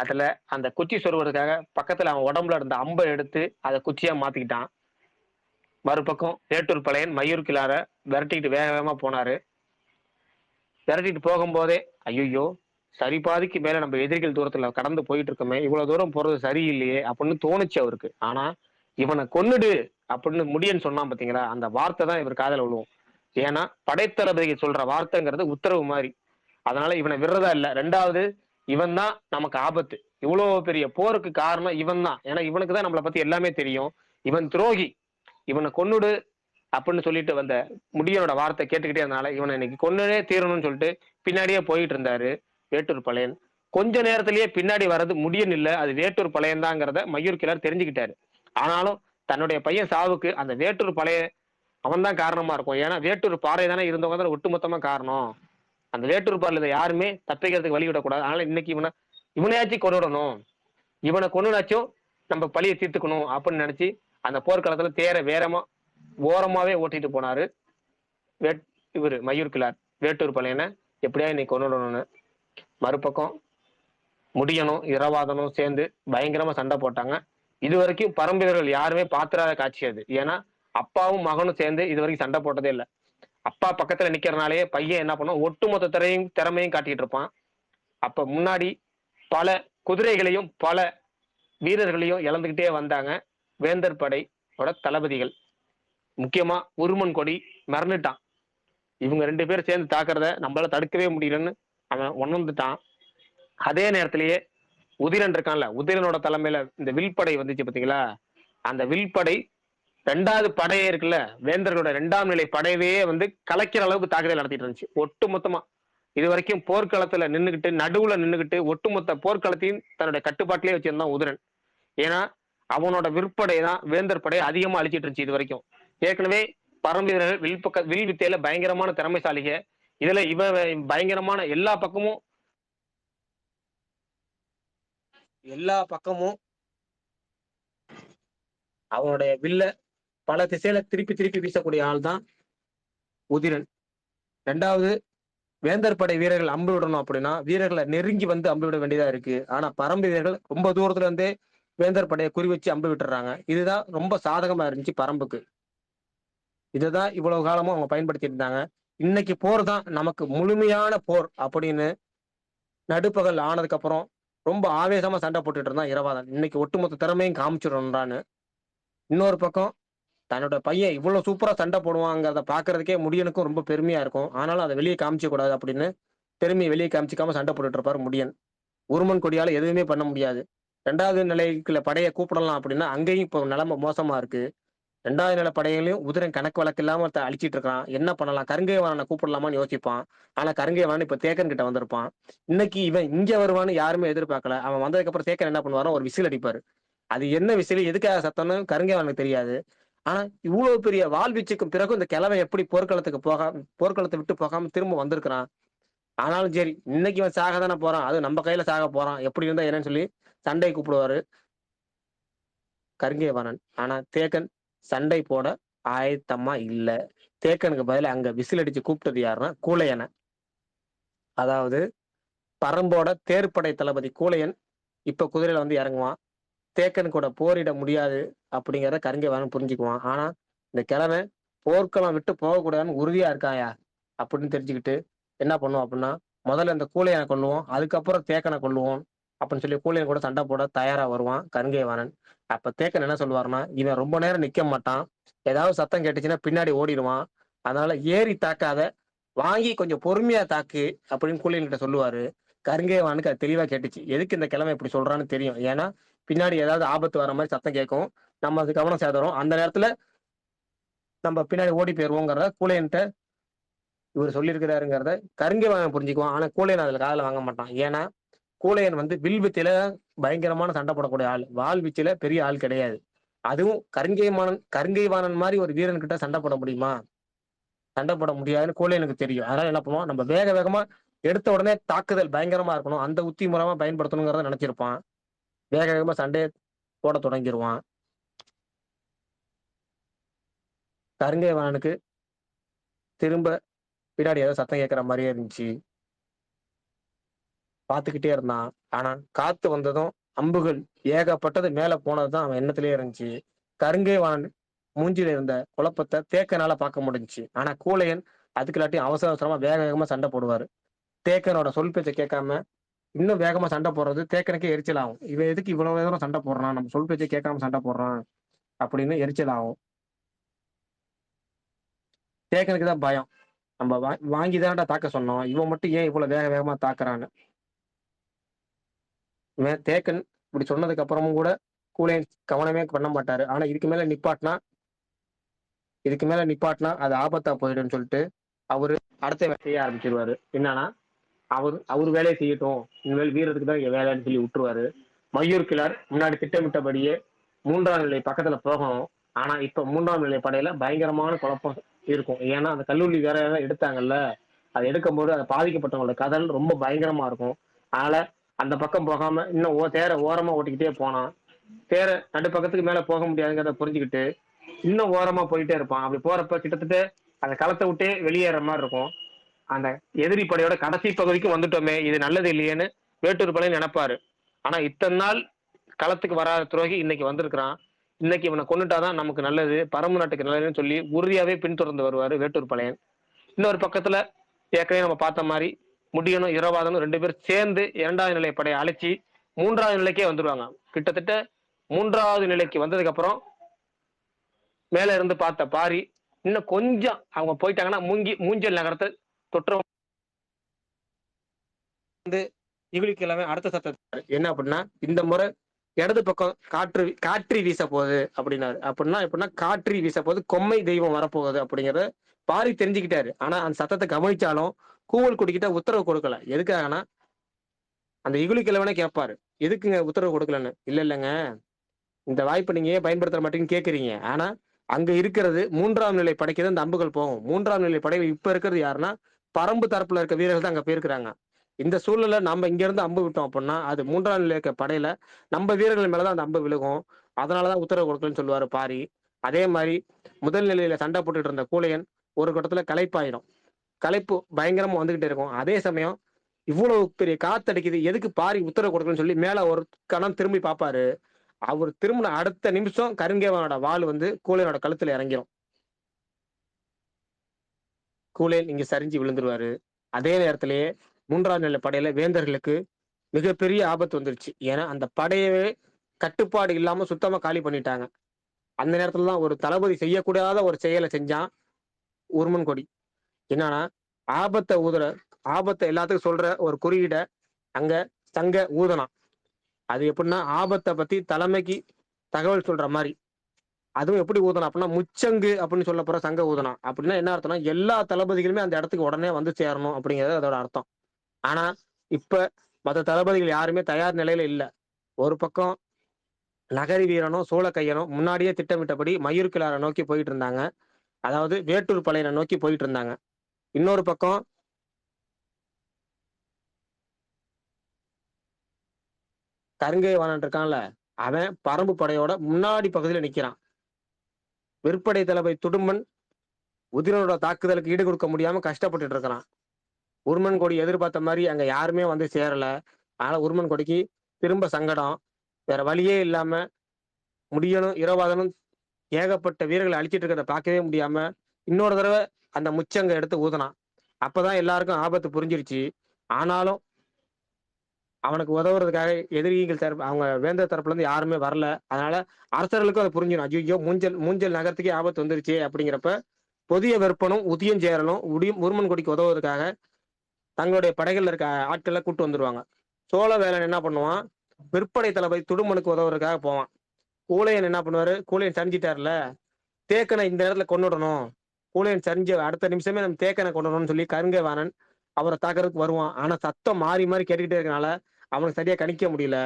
அதுல அந்த குச்சி சொருவதுக்காக பக்கத்துல அவன் உடம்புல இருந்த அம்பை எடுத்து அதை குச்சியா மாத்திக்கிட்டான். மறுபக்கம் வேட்டூர் பழையன் மயூர்கிளார விரட்டிக்கிட்டு வேக வேகமா போனாரு. விரட்டிட்டு போகும்போதே ஐயோ சரி பாதிக்கு மேல நம்ம எதிரிகள் தூரத்துல கடந்து போயிட்டு இருக்கோமே, இவ்வளவு தூரம் போறது சரியில்லையே அப்படின்னு தோணுச்சு அவருக்கு. ஆனா இவனை கொன்னுடு அப்படின்னு முடியன்னு சொன்னான் பாத்தீங்களா, அந்த வார்த்தை தான் இவர் காதல விழுவும். ஏன்னா படைத்தளபதி சொல்ற வார்த்தைங்கிறது உத்தரவு மாதிரி. அதனால இவனை விடுறதா இல்ல. 2வது இவன் தான் நமக்கு ஆபத்து. இவ்வளவு பெரிய போருக்கு காரணம் இவன் தான். ஏன்னா இவனுக்கு தான் நம்மளை பத்தி எல்லாமே தெரியும். இவன் துரோகி, இவனை கொன்னுடு அப்படின்னு சொல்லிட்டு வந்த முடியனோட வார்த்தை கேட்டுக்கிட்டே இருந்தனால இவனை இன்னைக்கு கொன்னுடே தீரணும்னு சொல்லிட்டு பின்னாடியே போயிட்டு இருந்தாரு வேட்டூர் பழையன். கொஞ்ச நேரத்திலேயே பின்னாடி வர்றது முடியன் இல்ல, அது வேட்டூர் பழையன் தாங்கிறத மயூர்கிளார் தெரிஞ்சுக்கிட்டாரு. ஆனாலும் தன்னுடைய பையன் சாவுக்கு அந்த வேட்டூர் பழைய அவன் தான் காரணமா இருக்கும். ஏன்னா வேட்டூர் பாறை தானே இருந்தவங்க தான் ஒட்டுமொத்தமா காரணம். அந்த வேட்டூர் பாலில் யாருமே தப்பிக்கிறதுக்கு வழி விடக்கூடாது. அதனால இன்னைக்கு இவனையாச்சும் கொண்டுடணும், இவனை கொண்டுனாச்சும் நம்ம பழியை தீர்த்துக்கணும் அப்படின்னு நினைச்சு அந்த போர்க்களத்துல தேர ஓரமாவே ஓட்டிட்டு போனாரு இவரு மயூர் கிளார். வேட்டூர் பாளையனை எப்படியா இன்னைக்கு கொண்டுடணும்னு. மறுபக்கம் முடியணும் இரவாதனும் சேர்ந்து பயங்கரமா சண்டை போட்டாங்க. இது வரைக்கும் பரம்பரைகள் யாருமே பாத்திராத காட்சி அது. ஏன்னா அப்பாவும் மகனும் சேர்ந்து இது வரைக்கும் சண்டை போட்டதே இல்லை. அப்பா பக்கத்துல நிக்கிறனாலேயே பையன் என்ன பண்ணும், ஒட்டுமொத்த திறமையும் காட்டிட்டு இருப்பான். அப்ப முன்னாடி பல குதிரைகளையும் பல வீரர்களையும் இழந்துகிட்டே வந்தாங்க வேந்தர் படையோட தளபதிகள். முக்கியமா உருமன் கொடி மறந்துட்டான். இவங்க 2 பேரும் சேர்ந்து தாக்குறத நம்மளால தடுக்கவே முடியலன்னு அவன் உணர்ந்துட்டான். அதே நேரத்திலேயே உதிரன் இருக்கான்ல, உதிரனோட தலைமையில இந்த வில்படை வந்துச்சு பாத்தீங்களா, அந்த வில்படை 2வது படையே இருக்குல்ல, வேந்தர்களோட 2ஆம் நிலை படையவே கலைக்கிற அளவுக்கு தாக்குதல் நடத்திட்டு இருந்துச்சு. ஒட்டு மொத்தமா இது வரைக்கும் போர்க்களத்துல நின்றுகிட்டு நடுவுல நின்றுகிட்டு ஒட்டுமொத்த போர்க்களத்தையும் தன்னுடைய கட்டுப்பாட்டிலே வச்சிருந்தான் உதிரன். ஏன்னா அவனோட விற்படை தான் வேந்தர் படையை அதிகமா அழிச்சிட்டு இருந்துச்சு இது வரைக்கும். ஏற்கனவே பரம்பீரர்கள் வில் வித்தையில பயங்கரமான திறமைசாலிக. இதுல இவன் பயங்கரமான எல்லா பக்கமும் அவனுடைய வில்ல பல திசையில திருப்பி வீசக்கூடிய ஆள் தான் உதிரன். 2வது வேந்தர் படை வீரர்கள் அம்பு விடணும் அப்படின்னா வீரர்களை நெருங்கி அம்பு விட வேண்டியதா இருக்கு. ஆனா பரம்பு வீரர்கள் ரொம்ப தூரத்துல இருந்தே வேந்தர் படையை குறி வச்சு அம்பு விட்டுறாங்க. இதுதான் ரொம்ப சாதகமா இருந்துச்சு பரம்புக்கு. இதுதான் இவ்வளவு காலமும் அவங்க பயன்படுத்தி இருந்தாங்க. இன்னைக்கு போர் தான் நமக்கு முழுமையான போர் அப்படின்னு நடுப்பகல் ஆனதுக்கு அப்புறம் ரொம்ப ஆவேசமா சண்டை போட்டுட்டு இருந்தான் இரவாதன். இன்னைக்கு ஒட்டுமொத்த திறமையும் காமிச்சிடணும்றான்னு. இன்னொரு பக்கம் தன்னோட பையன் இவ்வளவு சூப்பரா சண்டை போடுவாங்கிறத பாக்குறதுக்கே முடியனுக்கும் ரொம்ப பெருமையா இருக்கும். ஆனாலும் அதை வெளியே காமிச்ச கூடாது அப்படின்னு பெருமையை வெளியே காமிச்சிக்காம சண்டை போட்டுட்டு இருப்பாரு முடியன். உருமன் கொடியால எதுவுமே பண்ண முடியாது. 2வது நிலைக்குள்ள படையை கூப்பிடலாம் அப்படின்னா அங்கேயும் இப்போ நிலைமை மோசமா இருக்கு. 2வது நிலை படைகளையும் உதிரன் கணக்கு வழக்கு இல்லாம அழிச்சிட்டு இருக்கான். என்ன பண்ணலாம், கருங்கை வாரனை கூப்பிடலாமான்னு யோசிப்பான். ஆனா கருங்கை வாரன் இப்ப தேக்கன் கிட்ட வந்திருப்பான். இன்னைக்கு இவன் இங்க வருவான்னு யாருமே எதிர்பார்க்கல. அவன் வந்ததுக்கு அப்புறம் தேக்கன் என்ன பண்ணுவாரோ ஒரு விசில் அடிப்பாரு. அது என்ன விசில் எதுக்காக சத்தம்னு கருங்கை வாரனுக்கு தெரியாது. ஆனா இவ்வளவு பெரிய வாழ்வீச்சுக்கும் பிறகு இந்த கிழமை எப்படி போர்க்களத்தை விட்டு போகாம திரும்ப வந்திருக்கிறான். ஆனாலும் சரி இன்னைக்கு இவன் சாக தானே போறான், அது நம்ம கையில சாக போறான், எப்படி இருந்தா என்னன்னு சொல்லி சண்டை கூப்பிடுவாரு கருங்கை வாரன். ஆனா தேக்கன் சண்டை போட ஆயத்தமா இல்ல. தேக்கனுக்கு பதில அங்க விசில் அடிச்சு கூப்பிட்டது யாருன்னா கூலையனை. அதாவது பரம்போட தேர்ப்படை தளபதி கூலையன் இப்ப குதிரையில இறங்குவான். தேக்கன் கூட போரிட முடியாது அப்படிங்கிறத கருங்கை வாரன் புரிஞ்சுக்குவான். ஆனா இந்த கிழமை போர்க்களம் விட்டு போகக்கூடாதுன்னு உறுதியா இருக்காயா அப்படின்னு தெரிஞ்சுக்கிட்டு என்ன பண்ணுவோம் அப்படின்னா முதல்ல இந்த கூலையனை கொள்ளுவோம், அதுக்கப்புறம் தேக்கனை கொள்ளுவோம் அப்படின்னு சொல்லி கூலையன் கூட சண்டை போட தயாரா வருவான் கருங்கை வாரன். அப்ப தேக்கன் என்ன சொல்லுவாருன்னா, இவன் ரொம்ப நேரம் நிக்க மாட்டான், ஏதாவது சத்தம் கேட்டுச்சுன்னா பின்னாடி ஓடிடுவான், அதனால ஏறி தாக்காத, வாங்கி கொஞ்சம் பொறுமையா தாக்கு அப்படின்னு கூலையன் கிட்ட சொல்லுவாரு. கருங்கை வாரனுக்கு அது தெளிவா கேட்டுச்சு. எதுக்கு இந்த கிழமை இப்படி சொல்றான்னு தெரியும். ஏன்னா பின்னாடி ஏதாவது ஆபத்து வர மாதிரி சத்தம் கேட்கும், நம்ம அது கவனம் சேதரும், அந்த நேரத்துல நம்ம பின்னாடி ஓடி போயிருவோங்கிறத கூலையன்ட்ட இவர் சொல்லியிருக்கிறாருங்கிறத கருங்கை வாரன் புரிஞ்சுக்குவான். ஆனா கூலையன் அதுல காதுல வாங்க மாட்டான். ஏன்னா கூலையன் வில் வித்தியில பயங்கரமான சண்டை போடக்கூடிய ஆள், வால் வீச்சில பெரிய ஆள் கிடையாது. அதுவும் கருங்கை வாணன் மாதிரி ஒரு வீரன் கிட்ட சண்டை போட முடியுமா, சண்டை போட முடியாதுன்னு கூலையனுக்கு தெரியும். அதனால என்ன பண்ணுவோம், நம்ம வேகமா எடுத்த உடனே தாக்குதல் பயங்கரமா இருக்கணும், அந்த உத்தி மூலமா பயன்படுத்தணுங்கிறத நினைச்சிருப்பான். வேகமா சண்டையை போட தொடங்கிடுவான். கருங்கை வாணனுக்கு திரும்ப பின்னாடி ஏதோ சத்தம் கேட்கிற மாதிரியே இருந்துச்சு. பார்த்துக்கிட்டே இருந்தான். ஆனா காத்து வந்ததும் அம்புகள் ஏகப்பட்டது மேல போனதுதான் அவன் எண்ணத்திலேயே இருந்துச்சு. கருங்கை வாணன் மூஞ்சில இருந்த குழப்பத்தை தேக்கனால பார்க்க முடிஞ்சுச்சு. ஆனா கூலையன் அதுக்குள்ளாட்டியும் அவசரமா வேகமா சண்டை போடுவாரு. தேக்கனோட சொல் பேச்சை கேட்காம இன்னும் வேகமா சண்டை போடுறது தேக்கனுக்கே எரிச்சல் ஆகும். இவன் எதுக்கு இவ்வளவு நேரம் சண்டை போடுறான், நம்ம சொல் பேச்சை கேட்காம சண்டை போடுறான் அப்படின்னு எரிச்சல் ஆகும். தேக்கனுக்கு தான் பயம், நம்ம வாங்கிதான்டா தாக்க சொன்னோம், இவன் மட்டும் ஏன் இவ்வளவு வேகமா தாக்குறான்னு. இவன் தேக்கன் இப்படி சொன்னதுக்கு அப்புறமும் கூட கூலையன் கவனமே பண்ண மாட்டாரு. ஆனா இதுக்கு மேல நிப்பாட்டினா அது ஆபத்தா போயிடும்னு சொல்லிட்டு அவரு அடுத்த வேலை செய்ய ஆரம்பிச்சிருவாரு. என்னன்னா அவர் வேலையை செய்யட்டும், இனிமேல் வீரத்துக்கு தான் இங்க வேலைன்னு சொல்லி விட்டுருவாரு. மயூர் கிளார் முன்னாடி திட்டமிட்டபடியே 3ஆம் நிலை பக்கத்துல போகணும். ஆனா இப்ப 3ஆம் நிலை படையில பயங்கரமான குழப்பம் இருக்கும். ஏன்னா அந்த கல்லூரி வேற எடுத்தாங்கல்ல, அதை எடுக்கும்போது அதை பாதிக்கப்பட்டவங்களோட கதல் ரொம்ப பயங்கரமா இருக்கும். அதனால அந்த பக்கம் போகாம இன்னும் தேரை ஓரமா ஓட்டிக்கிட்டே போனான். தேரை நடுப்பக்கத்துக்கு மேல போக முடியாதுங்கிறத புரிஞ்சுக்கிட்டு இன்னும் ஓரமா போயிட்டே இருப்பான். அப்படி போறப்ப கிட்டத்தட்ட அந்த களத்தை விட்டே வெளியேற மாதிரி இருக்கும். அந்த எதிரி படையோட கடைசி பகுதிக்கு வந்துட்டோமே, இது நல்லது இல்லையேன்னு வேட்டூர் பாளையம் நினைப்பாரு. ஆனா இத்தனை நாள் களத்துக்கு வராத துரோகி இன்னைக்கு வந்திருக்கிறான். இன்னைக்கு இவனை கொண்டுட்டாதான் நமக்கு நல்லது, பரம்பு நாட்டுக்கு நல்லதுன்னு சொல்லி உறுதியாவே பின்தொடர்ந்து வருவாரு வேட்டூர் பாளையன். இன்னொரு பக்கத்துல ஏற்கனவே நம்ம பார்த்த மாதிரி முடியனும் இரவாதனும் 2 பேரும் சேர்ந்து 2வது நிலை படையை அழைச்சி 3வது நிலைக்கே வந்துருவாங்க. கிட்டத்தட்ட 3வது நிலைக்கு வந்ததுக்கு அப்புறம் மேல இருந்து பார்த்த பாரி இன்னும் கொஞ்சம் அவங்க போயிட்டாங்கன்னா மூஞ்சல் நகரத்தை தொற்ற வந்து இகுலிக்கு அடுத்த சத்தம் என்ன அப்படின்னா, இந்த முறை இடது பக்கம் காற்றி வீச போகுது அப்படின்னாரு. அப்படின்னா எப்படின்னா காற்றி வீச போகுது, கொம்மை தெய்வம் வரப்போகுது அப்படிங்கறத பாரி தெரிஞ்சுக்கிட்டாரு. ஆனா அந்த சத்தத்தை கவனிச்சாலும் கூவல் குடிக்கிட்ட உத்தரவு கொடுக்கல. எதுக்காகனா அந்த இகுலி கிழவனே கேட்பாரு, எதுக்குங்க உத்தரவு கொடுக்கலன்னு. இல்லைங்க, இந்த வாய்ப்பை நீங்க ஏன் பயன்படுத்த மாட்டீங்கன்னு கேட்குறீங்க. ஆனா அங்க இருக்கிறது 3வது நிலை படைக்கு தான் இந்த அம்புகள் போகும். 3வது நிலை படை இப்ப இருக்கிறது யாருன்னா பரம்பு தரப்புல இருக்க வீரர்கள் தான் அங்க போயிருக்கிறாங்க. இந்த சூழ்நிலை நம்ம இங்க இருந்து அம்பு விட்டோம் அப்படின்னா அது 3வது நிலை இருக்க படையில நம்ம வீரர்கள் மேலதான் அந்த அம்பு விழுகும். அதனாலதான் உத்தரவு கொடுக்கலன்னு சொல்லுவாரு பாரி. அதே மாதிரி முதல் நிலையில சண்டை போட்டுட்டு இருந்த கூலையன் ஒரு கட்டத்துல களைப்பாயிடும். களைப்பு பயங்கரமா வந்துகிட்டே இருக்கும். அதே சமயம் இவ்வளவு பெரிய காத்தடிக்குது, எதுக்கு பாரி உத்தரவு கொடுக்கலன்னு சொல்லி மேல ஒரு கணம் திரும்பி பார்ப்பாரு. அவர் திரும்பின அடுத்த நிமிஷம் கருங்கேவனோட வாள் வந்து கூலையனோட கழுத்துல இறங்கிரும். கூலையன் இங்க சரிஞ்சு விழுந்துருவாரு. அதே நேரத்திலேயே 3வது நிலை படையில வேந்தர்களுக்கு மிகப்பெரிய ஆபத்து வந்துருச்சு. ஏன்னா அந்த படையவே கட்டுப்பாடு இல்லாம சுத்தமா காலி பண்ணிட்டாங்க. அந்த நேரத்துலதான் ஒரு தளபதி செய்யக்கூடாத ஒரு செயலை செஞ்சான் உருமன் கொடி. என்னன்னா ஆபத்தை எல்லாத்துக்கும் சொல்ற ஒரு குறியீட அங்க சங்க ஊதனான். அது எப்படின்னா ஆபத்தை பத்தி தலைமைக்கு தகவல் சொல்ற மாதிரி. அதுவும் எப்படி ஊதணும் அப்படின்னா முச்சங்கு அப்படின்னு சொல்ல போற சங்க ஊதனம். அப்படின்னா என்ன அர்த்தம்னா எல்லா தளபதிகளுமே அந்த இடத்துக்கு உடனே வந்து சேரணும் அப்படிங்கிறது அதோட அர்த்தம். ஆனா இப்ப மற்ற தளபதிகள் யாருமே தயார் நிலையில இல்ல. ஒரு பக்கம் நகரி வீரனும் சோழ கையனும் முன்னாடியே திட்டமிட்டபடி மயூர் கிளாரை நோக்கி போயிட்டு இருந்தாங்க. அதாவது வேட்டூர் பழையனை நோக்கி போயிட்டு இருந்தாங்க. இன்னொரு பக்கம் கருங்கை வாணன் இருக்கான்ல, அவன் பரம்பு படையோட முன்னாடி பகுதியில நிக்கிறான். விற்படை தளபதி துடும்பன் உதிரனோட தாக்குதலுக்கு ஈடு கொடுக்க முடியாம கஷ்டப்பட்டுட்டு இருக்கிறான். உருமன் கொடி எதிர்பார்த்த மாதிரி அங்க யாருமே வந்து சேரல. அதனால உருமன் கொடிக்கு திரும்ப சங்கடம். வேற வழியே இல்லாம முடியனும் இரவாதனும் ஏகப்பட்ட வீரர்களை அழிச்சிட்டு இருக்கிறத பார்க்கவே முடியாம இன்னொரு தடவை அந்த முச்சங்க எடுத்து ஊதனான். அப்பதான் எல்லாருக்கும் ஆபத்து புரிஞ்சிருச்சு. ஆனாலும் அவனுக்கு உதவுறதுக்காக எதிரிகள் தரப்பு அவங்க வேந்தர் தரப்புல இருந்து யாருமே வரல. அதனால அரசர்களுக்கும் அதை புரிஞ்சிடும், ஐயோ மூஞ்சல் நகரத்துக்கே ஆபத்து வந்துருச்சு. அப்படிங்கிறப்ப புதிய வெப்பனும் உதியம் சேரலும் உருமன் கொடிக்கு உதவுவதற்காக தங்களுடைய படைகள்ல இருக்க ஆட்களை கூட்டு வந்துருவாங்க. சோழ வேலன் என்ன பண்ணுவான், விற்படை தளபதி துடுமனுக்கு உதவுறதுக்காக போவான். கூலையன் என்ன பண்ணுவாரு, கூலையன் சரிஞ்சிட்டார்ல, தேக்கனை இந்த இடத்துல கொண்டுடணும், கூலையன் சரிஞ்ச அடுத்த நிமிஷமே நம்ம தேக்கனை கொண்டுடணும்னு சொல்லி கருங்கை வாணன் அவரை தாக்குறதுக்கு வருவான். ஆனா சத்தம் மாறி மாறி கேட்டுக்கிட்டே இருக்கனால அவனுக்கு சரியா கணிக்க முடியல.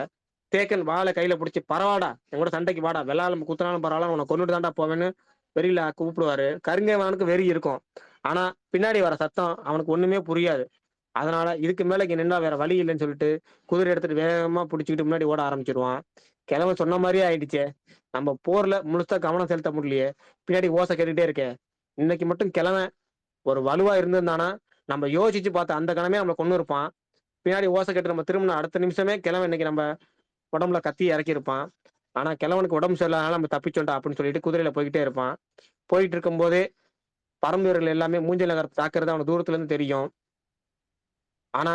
தேக்கன் வாழை கையில பிடிச்சி பரவாடா என் கூட சண்டைக்கு வாடா, வெள்ளாலும் குத்துனாலும் பரவாயில்ல உன்னை கொண்டுட்டு தாண்டா போவேன்னு வெறியில கூப்பிடுவாரு. கருங்கை வாணனுக்கு வெறி இருக்கும். ஆனா பின்னாடி வர சத்தம் அவனுக்கு ஒண்ணுமே புரியாது. அதனால இதுக்கு மேல இங்க நின்னா வேற வழி இல்லைன்னு சொல்லிட்டு குதிரை எடுத்துட்டு வேகமா பிடிச்சிக்கிட்டு முன்னாடி ஓட ஆரம்பிச்சிருவான். கிழவன் சொன்ன மாதிரியே ஆயிடுச்சே, நம்ம போர்ல முழுசா கவனம் செலுத்த முடியலையே, பின்னாடி ஓசை கேட்டுக்கிட்டே இருக்கேன். இன்னைக்கு மட்டும் கிழவன் ஒரு வலுவா இருந்திருந்தானா நம்ம யோசிச்சு பார்த்த அந்த கணமே நம்மளை கொண்டு இருப்பான். பின்னாடி ஓசை கேட்டு நம்ம திரும்பின அடுத்த நிமிஷமே கிழவன் இன்னைக்கு நம்ம உடம்புல கத்தி இறக்கி இருப்பான். ஆனா கிழவனுக்கு உடம்பு சரியில்லாதனால நம்ம தப்பிச்சோண்டா அப்படின்னு சொல்லிட்டு குதிரையில போய்கிட்டே இருப்பான். போயிட்டு இருக்கும் போதே பரம்பு வீரர்கள் எல்லாமே மூஞ்சல் நகர் தாக்குறது அவனுக்கு தூரத்துல இருந்து தெரியும். ஆனா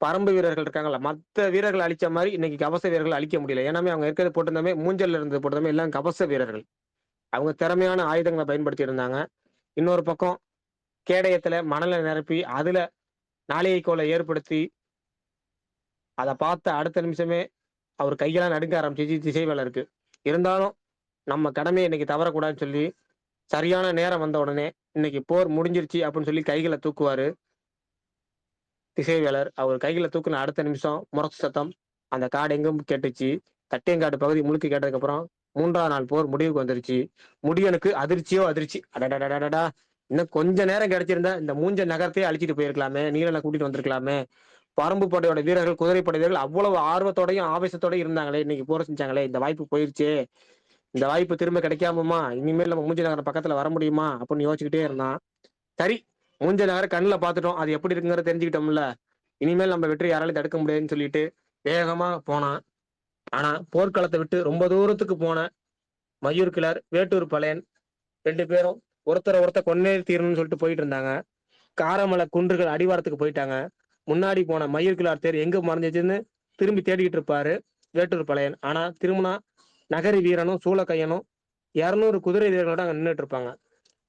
பரம்பு வீரர்கள் இருக்காங்கல்ல, மற்ற வீரர்கள் அழிச்ச மாதிரி இன்னைக்கு கவச வீரர்கள் அழிக்க முடியல. ஏன்னாமே அவங்க இருக்கிறது போட்டிருந்தாமே மூஞ்சல்ல இருந்து போட்டிருந்தாமே எல்லாம் கவச வீரர்கள். அவங்க திறமையான ஆயுதங்களை பயன்படுத்தி இருந்தாங்க. இன்னொரு பக்கம் கேடயத்துல மணலை நிரப்பி அதுல நாளிகை கோலை ஏற்படுத்தி அதை பார்த்த அடுத்த நிமிஷமே அவர் கையெல்லாம் நடுங்க ஆரம்பிச்சு திசைவேலருக்கு. இருந்தாலும் நம்ம கடமையை இன்னைக்கு தவறக்கூடாதுன்னு சொல்லி சரியான நேரம் வந்த உடனே இன்னைக்கு போர் முடிஞ்சிருச்சு அப்படின்னு சொல்லி கைகளை தூக்குவாரு திசைவேலர். அவர் கைகளை தூக்குன அடுத்த நிமிஷம் முரசு சத்தம் அந்த காடு எங்கும் கேட்டுச்சு. தட்டியங்காடு பகுதி முழுக்க கேட்டதுக்கு அப்புறம் 3வது நாள் போர் முடிவுக்கு வந்துருச்சு. முடியனுக்கு அதிர்ச்சியோ அதிர்ச்சி, அடடடடா இன்னும் கொஞ்ச நேரம் கிடைச்சிருந்தா இந்த மூஞ்ச நகரத்தையே அழிச்சிட்டு போயிருக்கலாமே, நீலனை கூட்டிட்டு வந்திருக்கலாமே. பரம்பு படையோட வீரர்கள், குதிரைப்படை வீரர்கள் அவ்வளவு ஆர்வத்தோடையும் ஆவேசத்தோடயும் இருந்தாங்களே, இன்னைக்கு போற செஞ்சாங்களே, இந்த வாய்ப்பு போயிருச்சே, இந்த வாய்ப்பு திரும்ப கிடைக்காமமா, இனிமேல் நம்ம மூஞ்சி நகரம் பக்கத்துல வர முடியுமா அப்படின்னு யோசிச்சுக்கிட்டே இருந்தான். சரி, மூஞ்ச நகரம் கண்ணுல பாத்துட்டோம், அது எப்படி இருக்குங்கிறத தெரிஞ்சுக்கிட்டோம்ல, இனிமேல் நம்ம வெற்றி யாராலையும் தடுக்க முடியாதுன்னு சொல்லிட்டு வேகமா போனான். ஆனா போர்க்களத்தை விட்டு ரொம்ப தூரத்துக்கு போன மயூர் கிளார், வேட்டூர் பழையன் 2 பேரும் ஒருத்தர் கொன்னே தீரணும்னு சொல்லிட்டு போயிட்டு இருந்தாங்க. காரமலை குன்றுகள் அடிவாரத்துக்கு போயிட்டாங்க. முன்னாடி போன மயூர் கிளார் தேர் எங்க மறைஞ்சிச்சுன்னு திரும்பி தேடிக்கிட்டு இருப்பாரு வேட்டூர் பழையன். ஆனா திரும்பினா நகரி வீரனும் சூளக்கையனும் 200 குதிரை வீரர்களோட அங்க நின்றுட்டு இருப்பாங்க.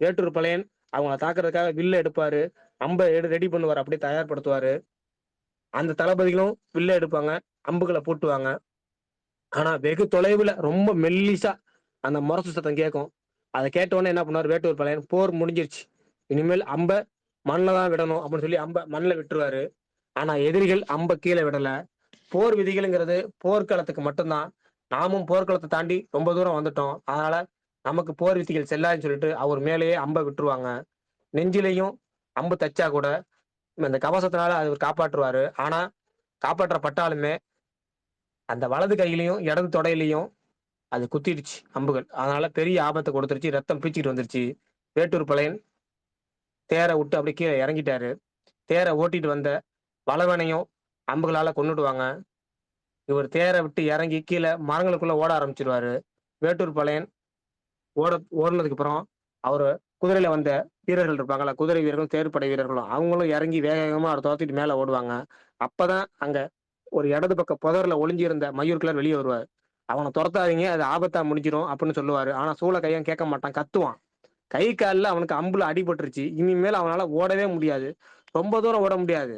வேட்டூர் பழையன் அவங்கள தாக்குறதுக்காக வில்ல எடுப்பாரு, அம்பை ரெடி பண்ணுவார், அப்படியே தயார்படுத்துவாரு. அந்த தளபதிகளும் வில்ல எடுப்பாங்க, அம்புகளை பூட்டுவாங்க. ஆனா வெகு தொலைவுல ரொம்ப மெல்லிசா அந்த முரசு சத்தம் கேட்கும். அதை கேட்ட உடனே என்ன பண்ணுவார் வேட்டூர் பழையன், போர் முடிஞ்சிருச்சு, இனிமேல் அம்ப மண்ணில் தான் விடணும் அப்படின்னு சொல்லி அம்ப மண்ணில் விட்டுருவாரு. ஆனா எதிரிகள் அம்ப கீழே விடல. போர் விதிகள்ங்கிறது போர்க்களத்துக்கு மட்டும்தான். நாமும் போர்க்களத்தை தாண்டி ரொம்ப தூரம் வந்துட்டோம், அதனால நமக்கு போர் விதிகள் செல்லாதுன்னு சொல்லிட்டு அவர் மேலேயே அம்ப விட்டுருவாங்க. நெஞ்சிலையும் அம்பு தச்சா கூட இந்த கவசத்தினால அவர் காப்பாற்றுவாரு. ஆனா காப்பாற்றப்பட்டாலுமே அந்த வலது கையிலையும் இடது தொடையிலையும் அது குத்திடுச்சு அம்புகள். அதனால பெரிய ஆபத்தை கொடுத்துருச்சு, ரத்தம் பீச்சிட்டு வந்துருச்சு. வேட்டூர் பழையன் தேரை விட்டு அப்படியே கீழே இறங்கிட்டாரு. தேரை ஓட்டிட்டு வந்த வளவனையும் அம்புகளால கொன்னுடுவாங்க. இவர் தேரை விட்டு இறங்கி கீழே மரங்களுக்குள்ள ஓட ஆரம்பிச்சிருவாரு. வேட்டூர் பழையன் ஓடுனதுக்கு அப்புறம் அவரு குதிரையில வந்த வீரர்கள் இருப்பாங்களா, குதிரை வீரர்களும் தேர்ப்படை வீரர்களும் அவங்களும் இறங்கி வேக வேகமா அதை துரத்திட்டு மேல ஓடுவாங்க. அப்பதான் அங்க ஒரு இடது பக்க புதர்ல ஒளிஞ்சிருந்த மயூர் கிளர் வெளியே வருவார். அவனை துரத்தாதீங்க, அது ஆபத்தா முடிஞ்சிடும் அப்படின்னு சொல்லுவாரு. ஆனா சூளை கையன் கேட்க மாட்டான், கத்துவான். கை காலில் அவனுக்கு அம்புல அடிபட்டுருச்சு, இனிமேல் அவனால ஓடவே முடியாது, ரொம்ப தூரம் ஓட முடியாது,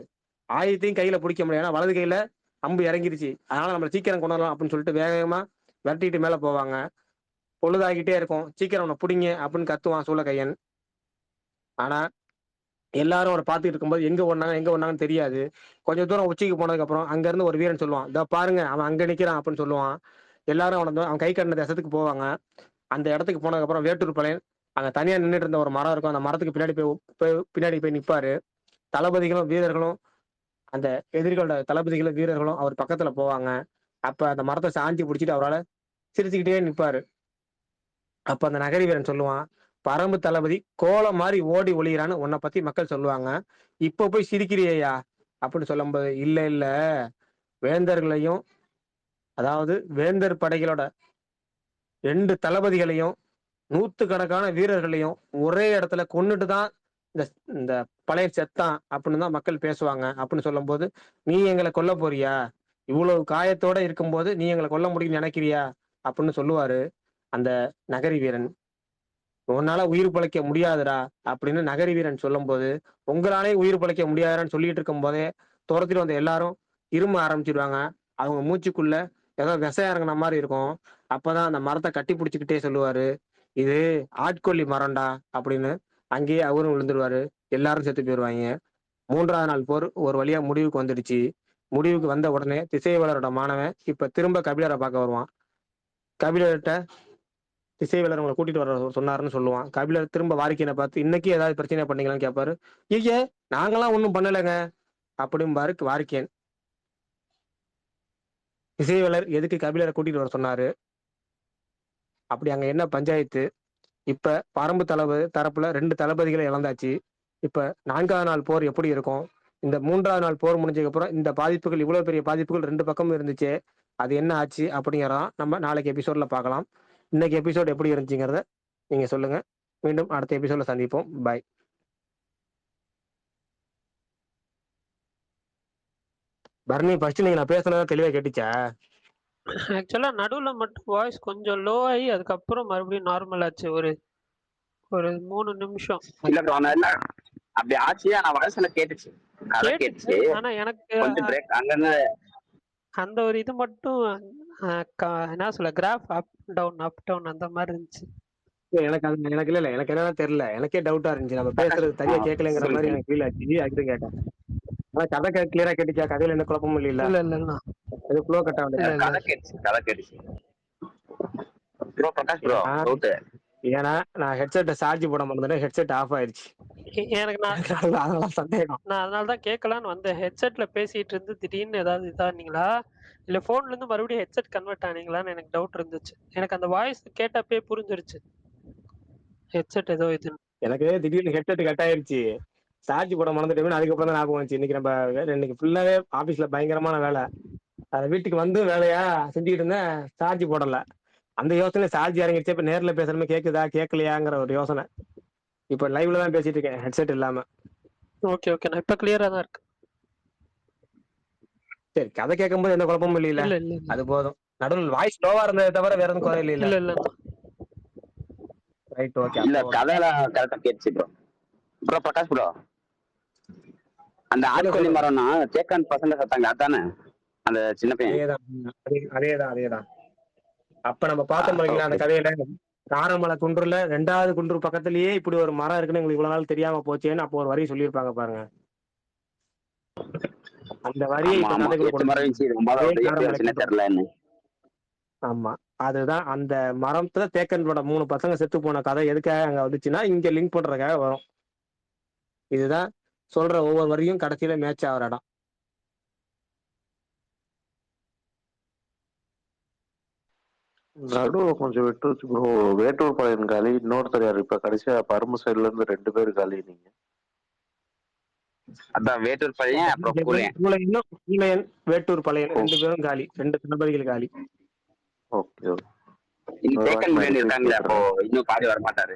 ஆயுதத்தையும் கையில பிடிக்க முடியாது, ஏன்னா வலது கையில அம்பு இறங்கிருச்சு. அதனால நம்ம சீக்கிரம் கொண்டு வரலாம் அப்படின்னு சொல்லிட்டு வேகமா விரட்டிட்டு மேல போவாங்க. பொழுதாகிட்டே இருக்கும், சீக்கிரம் அவனை பிடிங்க அப்படின்னு கத்துவான் சூளக்கையன். ஆனா எல்லாரும் அவரை பார்த்துட்டு இருக்கும்போது எங்க ஒண்ணாங்கன்னு தெரியாது. கொஞ்சம் தூரம் உச்சிக்கு போனதுக்கு அப்புறம் அங்க இருந்து ஒரு வீரன் சொல்லுவான், இதோ பாருங்க அவன் அங்க நிக்கிறான் அப்படின்னு சொல்லுவான். எல்லாரும் அவன் கை கட்டின தேசத்துக்கு போவாங்க. அந்த இடத்துக்கு போனதுக்கு அப்புறம் வேட்டூர் பழையன் அங்க தனியா நின்றுட்டு இருந்த ஒரு மரம் இருக்கும், அந்த மரத்துக்கு பின்னாடி போய் நிப்பாரு. தளபதிகளும் வீரர்களும் அந்த எதிரிகளோட தளபதிகளும் வீரர்களும் அவர் பக்கத்துல போவாங்க. அப்ப அந்த மரத்தை சாஞ்சி பிடிச்சிட்டு அவரால் சிரிச்சுக்கிட்டே நிற்பாரு. அப்ப அந்த நகரி வீரன் சொல்லுவான், பரம்பு தளபதி கோலம் மாதிரி ஓடி ஒளிகிறான்னு உன்னை பத்தி மக்கள் சொல்லுவாங்க, இப்ப போய் சிரிக்கிறியா அப்படின்னு சொல்லும்போது, இல்ல இல்ல, வேந்தர்களையும் அதாவது வேந்தர் படைகளோட 2 தளபதிகளையும் 100கணக்கான வீரர்களையும் ஒரே இடத்துல கொன்னுட்டு தான் இந்த இந்த பழைய செத்தான் அப்படின்னு தான் மக்கள் பேசுவாங்க அப்படின்னு சொல்லும்போது, நீ எங்களை கொல்ல போறியா, இவ்வளவு காயத்தோட இருக்கும்போது நீ எங்களை கொல்ல முடியும்னு நினைக்கிறியா அப்படின்னு சொல்லுவாரு அந்த நகரி வீரன். உன்னால உயிர் பிழைக்க முடியாதுடா அப்படின்னு நகரி வீரன் சொல்லும் போது, உங்களாலே உயிர் பிழைக்க முடியாதுன்னு சொல்லிட்டு இருக்கும் போதே துரத்திட்டு வந்த எல்லாரும் இரும ஆரம்பிச்சிருவாங்க. அவங்க மூச்சுக்குள்ள ஏதோ விஷம் இறங்கின மாதிரி இருக்கும். அப்பதான் அந்த மரத்தை கட்டி பிடிச்சிக்கிட்டே சொல்லுவாரு, இது ஆட்கொல்லி மரம்டா அப்படின்னு. அங்கேயே அவரும் விழுந்துருவாரு, எல்லாரும் செத்து போயிடுவாங்க. 3வது நாள் போர் ஒரு வழியா முடிவுக்கு வந்துடுச்சு. முடிவுக்கு வந்த உடனே திசைவேலரோட மாணவன் இப்ப திரும்ப கபிலரை பார்க்க வருவான். கபிலர்கிட்ட திசைவேலர் உங்களை கூட்டிட்டு வர சொன்னாருன்னு சொல்லுவான். கபிலர் திரும்ப வாரிக்கையனை பார்த்து, இன்னைக்கு ஏதாவது பிரச்சனை பண்ணீங்களான்னு கேட்பாரு. ஐயே நாங்களாம் ஒன்றும் பண்ணலைங்க அப்படிம்பாரு வாரிக்கையன். திசைவேலர் எதுக்கு கபிலரை கூட்டிட்டு வர சொன்னாரு, அப்படி அங்க என்ன பஞ்சாயத்து, இப்ப பரம்பு தரப்புல 2 தளபதிகளை இழந்தாச்சு. இப்ப 4வது நாள் போர் எப்படி இருக்கும், இந்த 3வது நாள் போர் முடிஞ்சதுக்கு அப்புறம் இந்த பாதிப்புகள், இவ்வளவு பெரிய பாதிப்புகள் 2 பக்கமும் இருந்துச்சு, அது என்ன ஆச்சு அப்படிங்கிறதான் நம்ம நாளைக்கு எபிசோட்ல பார்க்கலாம். இன்னைக்கு எபிசோட் எப்படி இருந்துச்சுங்கிறத நீங்க சொல்லுங்க. மீண்டும் அடுத்த எபிசோட்ல சந்திப்போம். பாய். பரணி, ஃபர்ஸ்ட் நீங்க நான் பேசுனதா தெளிவா கேட்டுச்சா? ஆக்சுவலா நடுவுல மட்டும் வாய்ஸ் கொஞ்சம் லோ ஆகி அதுக்கப்புறம் மறுபடியும் நார்மல் ஆச்சு. ஒரு 3 நிமிஷம். இல்ல ப்ரோ, அப்படி ஆச்சு. ஆனா வாய்ஸ்ல கேட்டுச்சு, கதை கேட்டுச்சு. ஆனா எனக்கு கொஞ்சம் பிரேக் அங்க அந்த ஒரு இது மட்டும் என்ன சொல்ல, கிராஃப் அப் டவுன் அந்த மாதிரி இருந்துச்சு. எனக்கு இல்ல, எனக்கு என்னன்னா தெரியல, எனக்கே டவுட்டா இருந்துச்சு, நம்ம பேசுறது சரியா கேட்கலங்கிற மாதிரி எனக்கு ஃபீல் ஆச்சு. அதுக்கு கேட்டேன். ஆனா கதை கிளியரா கேட்டுச்சா? கதையில எந்த குழப்பமும் இல்ல? இல்ல அது ஃப்ளோ கட் ஆகுது. கதை கேட்டுச்சு ப்ரோ. பிரகாஷ் ப்ரோ, டவுட் ஏன்னா நான் ஹெட்செட்டை சார்ஜ் போட மறந்துட்டேன், ஹெட்செட் ஆஃப் ஆயிடுச்சு. எனக்கு நான் அதனால சந்தேகம். நான் அதனால தான் கேட்கலான்னு வந்தேன். ஹெட்செட்ல பேசிட்டு இருந்து திடீர்னு ஏதாவது இதானீங்களா? இல்ல ஃபோன்ல இருந்து மறுபடியும் ஹெட்செட் கன்வெர்ட் ஆனீங்களான்னு எனக்கு டவுட் இருந்துச்சு. எனக்கு அந்த வாய்ஸ் கேட்டப்பயே புரிஞ்சிருச்சு. ஹெட்செட் ஏதோ இதுன்னு. எனக்கு திடீர்னு ஹெட்செட் கட் ஆயிடுச்சு. சார்ஜ் போட மறந்துட்டேன்னு அதுக்கப்புறம் தான் ஞாபகம் வந்துச்சு. இன்னைக்கு நம்ம இன்னைக்கு ஃபுல்லாவே ஆபீஸ்ல பயங்கரமான வேலை. வீட்டுக்கு வந்து வேலையா செஞ்சுக்கிட்டு இருந்தேன், சார்ஜ் போடல. அந்த யோசனை சார்ஜ் இறங்கிடுச்சு. இப்ப நேர்ல பேசுறமே கேக்குதா கேட்கலையாங்கிற ஒரு யோசனை. இப்ப லைவ்ல தான் பேசிட்டு இருக்கேன் ஹெட்செட் இல்லாம. Okay, okay. நான் இப்ப கிளியரா தான் இருக்கு. சரி, கதை கேட்கும்போது எந்த குழப்பமும் இல்ல. இல்ல, இல்ல, இல்ல. அது போதும். நடுவில் வாய்ஸ் லோவா இருந்ததை தவிர வேற எதுவும் குறை இல்ல. இல்ல, இல்ல. Right, okay. இல்ல கதையெல்லாம் கரெக்டா கேட்டுச்சு ப்ரோ. ப்ரோ பிரகாஷ் ப்ரோ, அந்த ஆட்கொல்லி மரம்னா சேக்கான் பசங்க சத்தாங்க அதானே அந்த சின்ன பையன்? அதேதான். அப்ப நம்ம பார்த்தோம் பாத்தீங்களா அந்த கதையில, காரமலை குன்றுல 2வது குன்று பக்கத்திலேயே இப்படி ஒரு மரம் இருக்குன்னு எங்களுக்கு இவ்வளவு நாள் தெரியாம போச்சேன்னு அப்போ ஒரு வரி சொல்லியிருப்பாங்க பாருங்க. அந்த வரியை இப்ப கதைக்குள்ள ஆமா, அதுதான் அந்த மரத்துல தேக்கனோட 3 பசங்க செத்து போன கதை எதுக்காக அங்க வந்துச்சுன்னா இங்க லிங்க் பண்றதுக்காக வரும். இதுதான் சொல்ற ஒவ்வொரு வரியும் கடைசியில மேட்ச் ஆகிற இடம். நடுவுல கொஞ்சம் விட்டு வச்சு ப்ரோ. வேட்டூர் பாளையம் காலி, இன்னொருத்தர் யாரு இப்ப கடைசியா பரும சைடுல இருந்து 2 பேர் காலி. நீங்க அதான் வேட்டூர் பையன் அப்புறம் கூலையன் வேட்டூர் பழையன் 2 பேரும் காலி, 2 தளபதிகள் காலி. Okay, okay. இன்னும் தேக்கன் முனியன் இருக்காங்களே, அப்போ இன்னும் பாதி வர மாட்டாரு.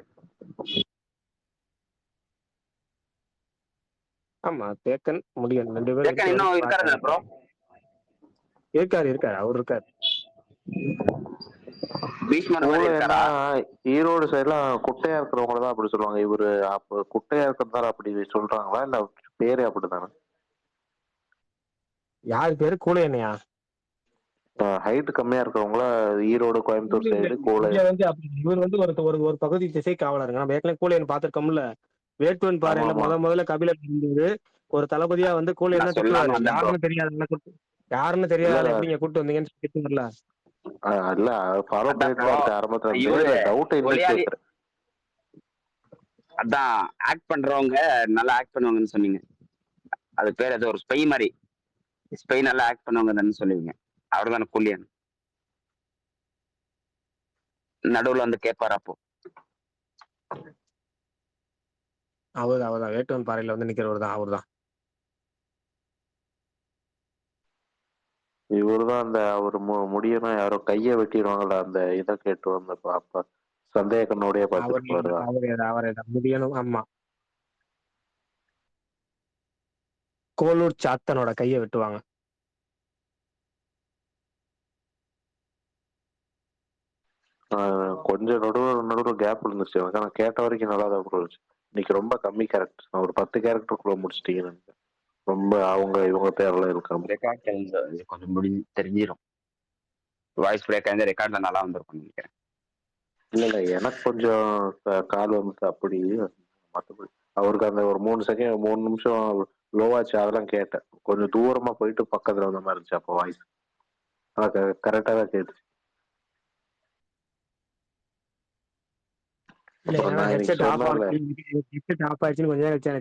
ஆமா, தேக்கன் முடியன் 2 பேரும் தேக்கன் இன்னும் இருக்காரு ப்ரோ? இருக்காரு, அவர் இருக்காரு. ஈரோடு சைடுலாம் குட்டையா இருக்கிறவங்க தான் அப்படி சொல்லுவாங்க. இவரு அப்ப குட்டையா இருக்கிறதால அப்படி சொல்றாங்களா இல்ல பேரே அப்படித்தானே? யாரு பேரு? கூலையனையா? ஹைட் கம்மியா இருக்கிறவங்கள ஈரோடு கோயம்புத்தூர் சைடு இவர் வந்து ஒரு பகுதி திசை காவலருங்க. நம்ம ஏற்கனவே கூலையன் பாத்துருக்கோம்ல. வேட்டுவன் பாறையில முதல்ல கபிலர் இருந்தது ஒரு தளபதியா வந்து கூலையன் திட்டுவாரு. யாருன்னு தெரியாத எப்படிங்க கூட்டு வந்தீங்கன்னு திட்டுவார்ல. இல்ல ஃபாலோ பண்ணிட்டு தான் இருக்க ஆரம்பத்துல டவுட் இருந்துச்சு. அதான் ஆக்ட் பண்றவங்க நல்லா ஆக்ட் பண்ணுவாங்கன்னு சொன்னீங்க. அது பேர் ஏதோ ஒரு ஸ்பை மாதிரி, ஸ்பை நல்லா ஆக்ட் பண்ணுவாங்க தானே சொல்லுவீங்க. அவர் தானே கூலியன்? நடுவுல வந்து கேட்பாரு அப்போ. அவர்தான் வேட்டுவன் பாறையில வந்து நிக்கிறவர் தான். அவர்தான். இவருதான் அந்த அவரு முடியணும் யாரோ கைய வெட்டிடுவாங்கல்ல, அந்த இதை கேட்டு வந்த அப்ப சந்தேக கண்ணோடய பாத்துட்டு முடியணும். ஆமா, கோலூர் சாத்தனோட கையை வெட்டுவாங்க. கொஞ்சம் நடுவில் கேப் இருந்துச்சு எனக்கு. நான் கேட்ட வரைக்கும் நல்லா தான் இருந்துச்சு. இன்னைக்கு ரொம்ப கம்மி கேரக்டர், நான் ஒரு 10 கேரக்டருக்குள்ள முடிச்சிட்டீங்கன்னு. ரொம்ப அவங்க இவங்க பேர்ல இருக்காங்க. கொஞ்சம் தெரிஞ்சிடும். வாய்ஸ் பிரேக் ஆயிருந்தா ரெக்கார்ட்ல நல்லா வந்திருக்கும் நினைக்கிறேன். இல்ல எனக்கு கொஞ்சம் கால் வந்து அப்படி. மற்றபடி அவருக்கு அந்த ஒரு 3 நிமிஷம் லோவாச்சு, அதெல்லாம் கேட்டேன். கொஞ்சம் தூரமா போயிட்டு பக்கத்துல வந்த மாதிரி இருந்துச்சு அப்போ வாய்ஸ். கரெக்டா தான் கேட்டுச்சு.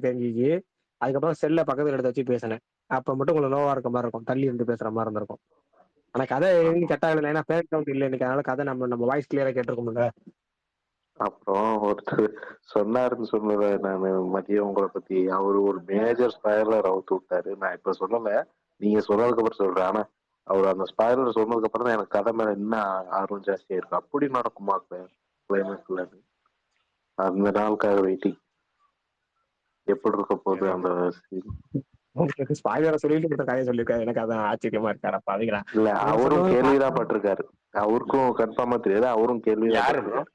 தெரிஞ்சிச்சு. அதுக்கப்புறம் செல்ல பக்கத்துல எடுத்து வச்சு பேசினேன். அப்ப மட்டும் கொஞ்சம் லோவா இருக்க மாதிரி இருக்கும், தள்ளி இருந்து பேசுற மாதிரி இருந்திருக்கும். ஆனா கதை கட் ஆகல, ஏன்னா பேக் கவுண்ட் இல்லை இன்னைக்கு. அதனால கதை நம்ம வாய்ஸ் கிளியரா கேட்டிருக்கோம்ல. அப்புறம் ஒருத்தர் சொன்னாருன்னு சொன்னேன் நான் மதியம் உங்களை பத்தி. அவரு ஒரு மேஜர் ஸ்பாயிலர் அவுத்து விட்டாரு. நான் இப்ப சொல்லல, நீங்க சொன்னதுக்கு அப்புறம் சொல்றேன். ஆனா அவர் அந்த ஸ்பாயிலர் சொன்னதுக்கு அப்புறம் தான் எனக்கு கதை மேல இன்னும் ஆர்வம் ஜாஸ்தியா இருக்கு. அப்படி நடக்குமா கிளைமேக்ஸ்ல? அந்த நாளுக்காக வெயிட்டிங். எப்படி இருக்க போகுது அந்த ஸ்பாயிலரை சொல்லிட்டு கதையை சொல்லியிருக்காரு. எனக்கு அதான் ஆச்சரியமா இருக்காரு. அப்ப அதுங்களா இல்ல, அவரும் கேள்விதான் பட்டிருக்காரு. அவருக்கும் கன்ஃபார்மா தெரியாது, அவரும் கேள்விதான்.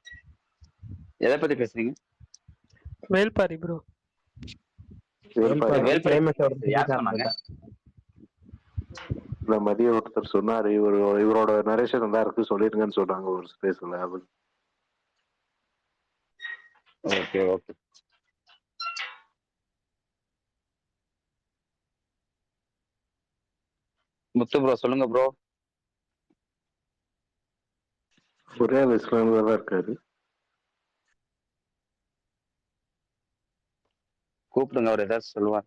எதை பத்தி பேசுறீங்க? வேல்பாரி ப்ரோ. மதியம் ஒருத்தர் சொன்னாரு, இவரோட நரேஷன் தான் இருக்கு சொல்லிருங்கன்னு சொன்னாங்க ஒரு ஸ்பேஸ்ல. அது ஓகே, ஓகே. முத்து ப்ரோ சொல்லுங்க ப்ரோ. ஒரே வயசுல தான் இருக்காரு. கூப்பிடுங்க, அவர் ஏதாச்சும் சொல்லுவார்.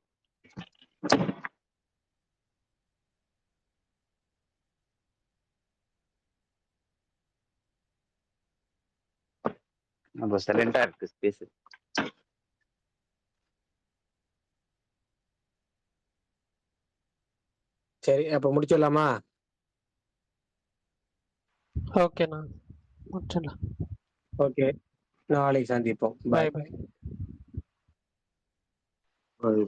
நம்ம சைலண்டா இருக்கு ஸ்பேஸ். சரி, அப்ப முடிச்சிடலாமா? ஓகேண்ணா, முடிச்சிடலாம். ஓகே, நாளைக்கு சந்திப்போம். பாய் பாய். அது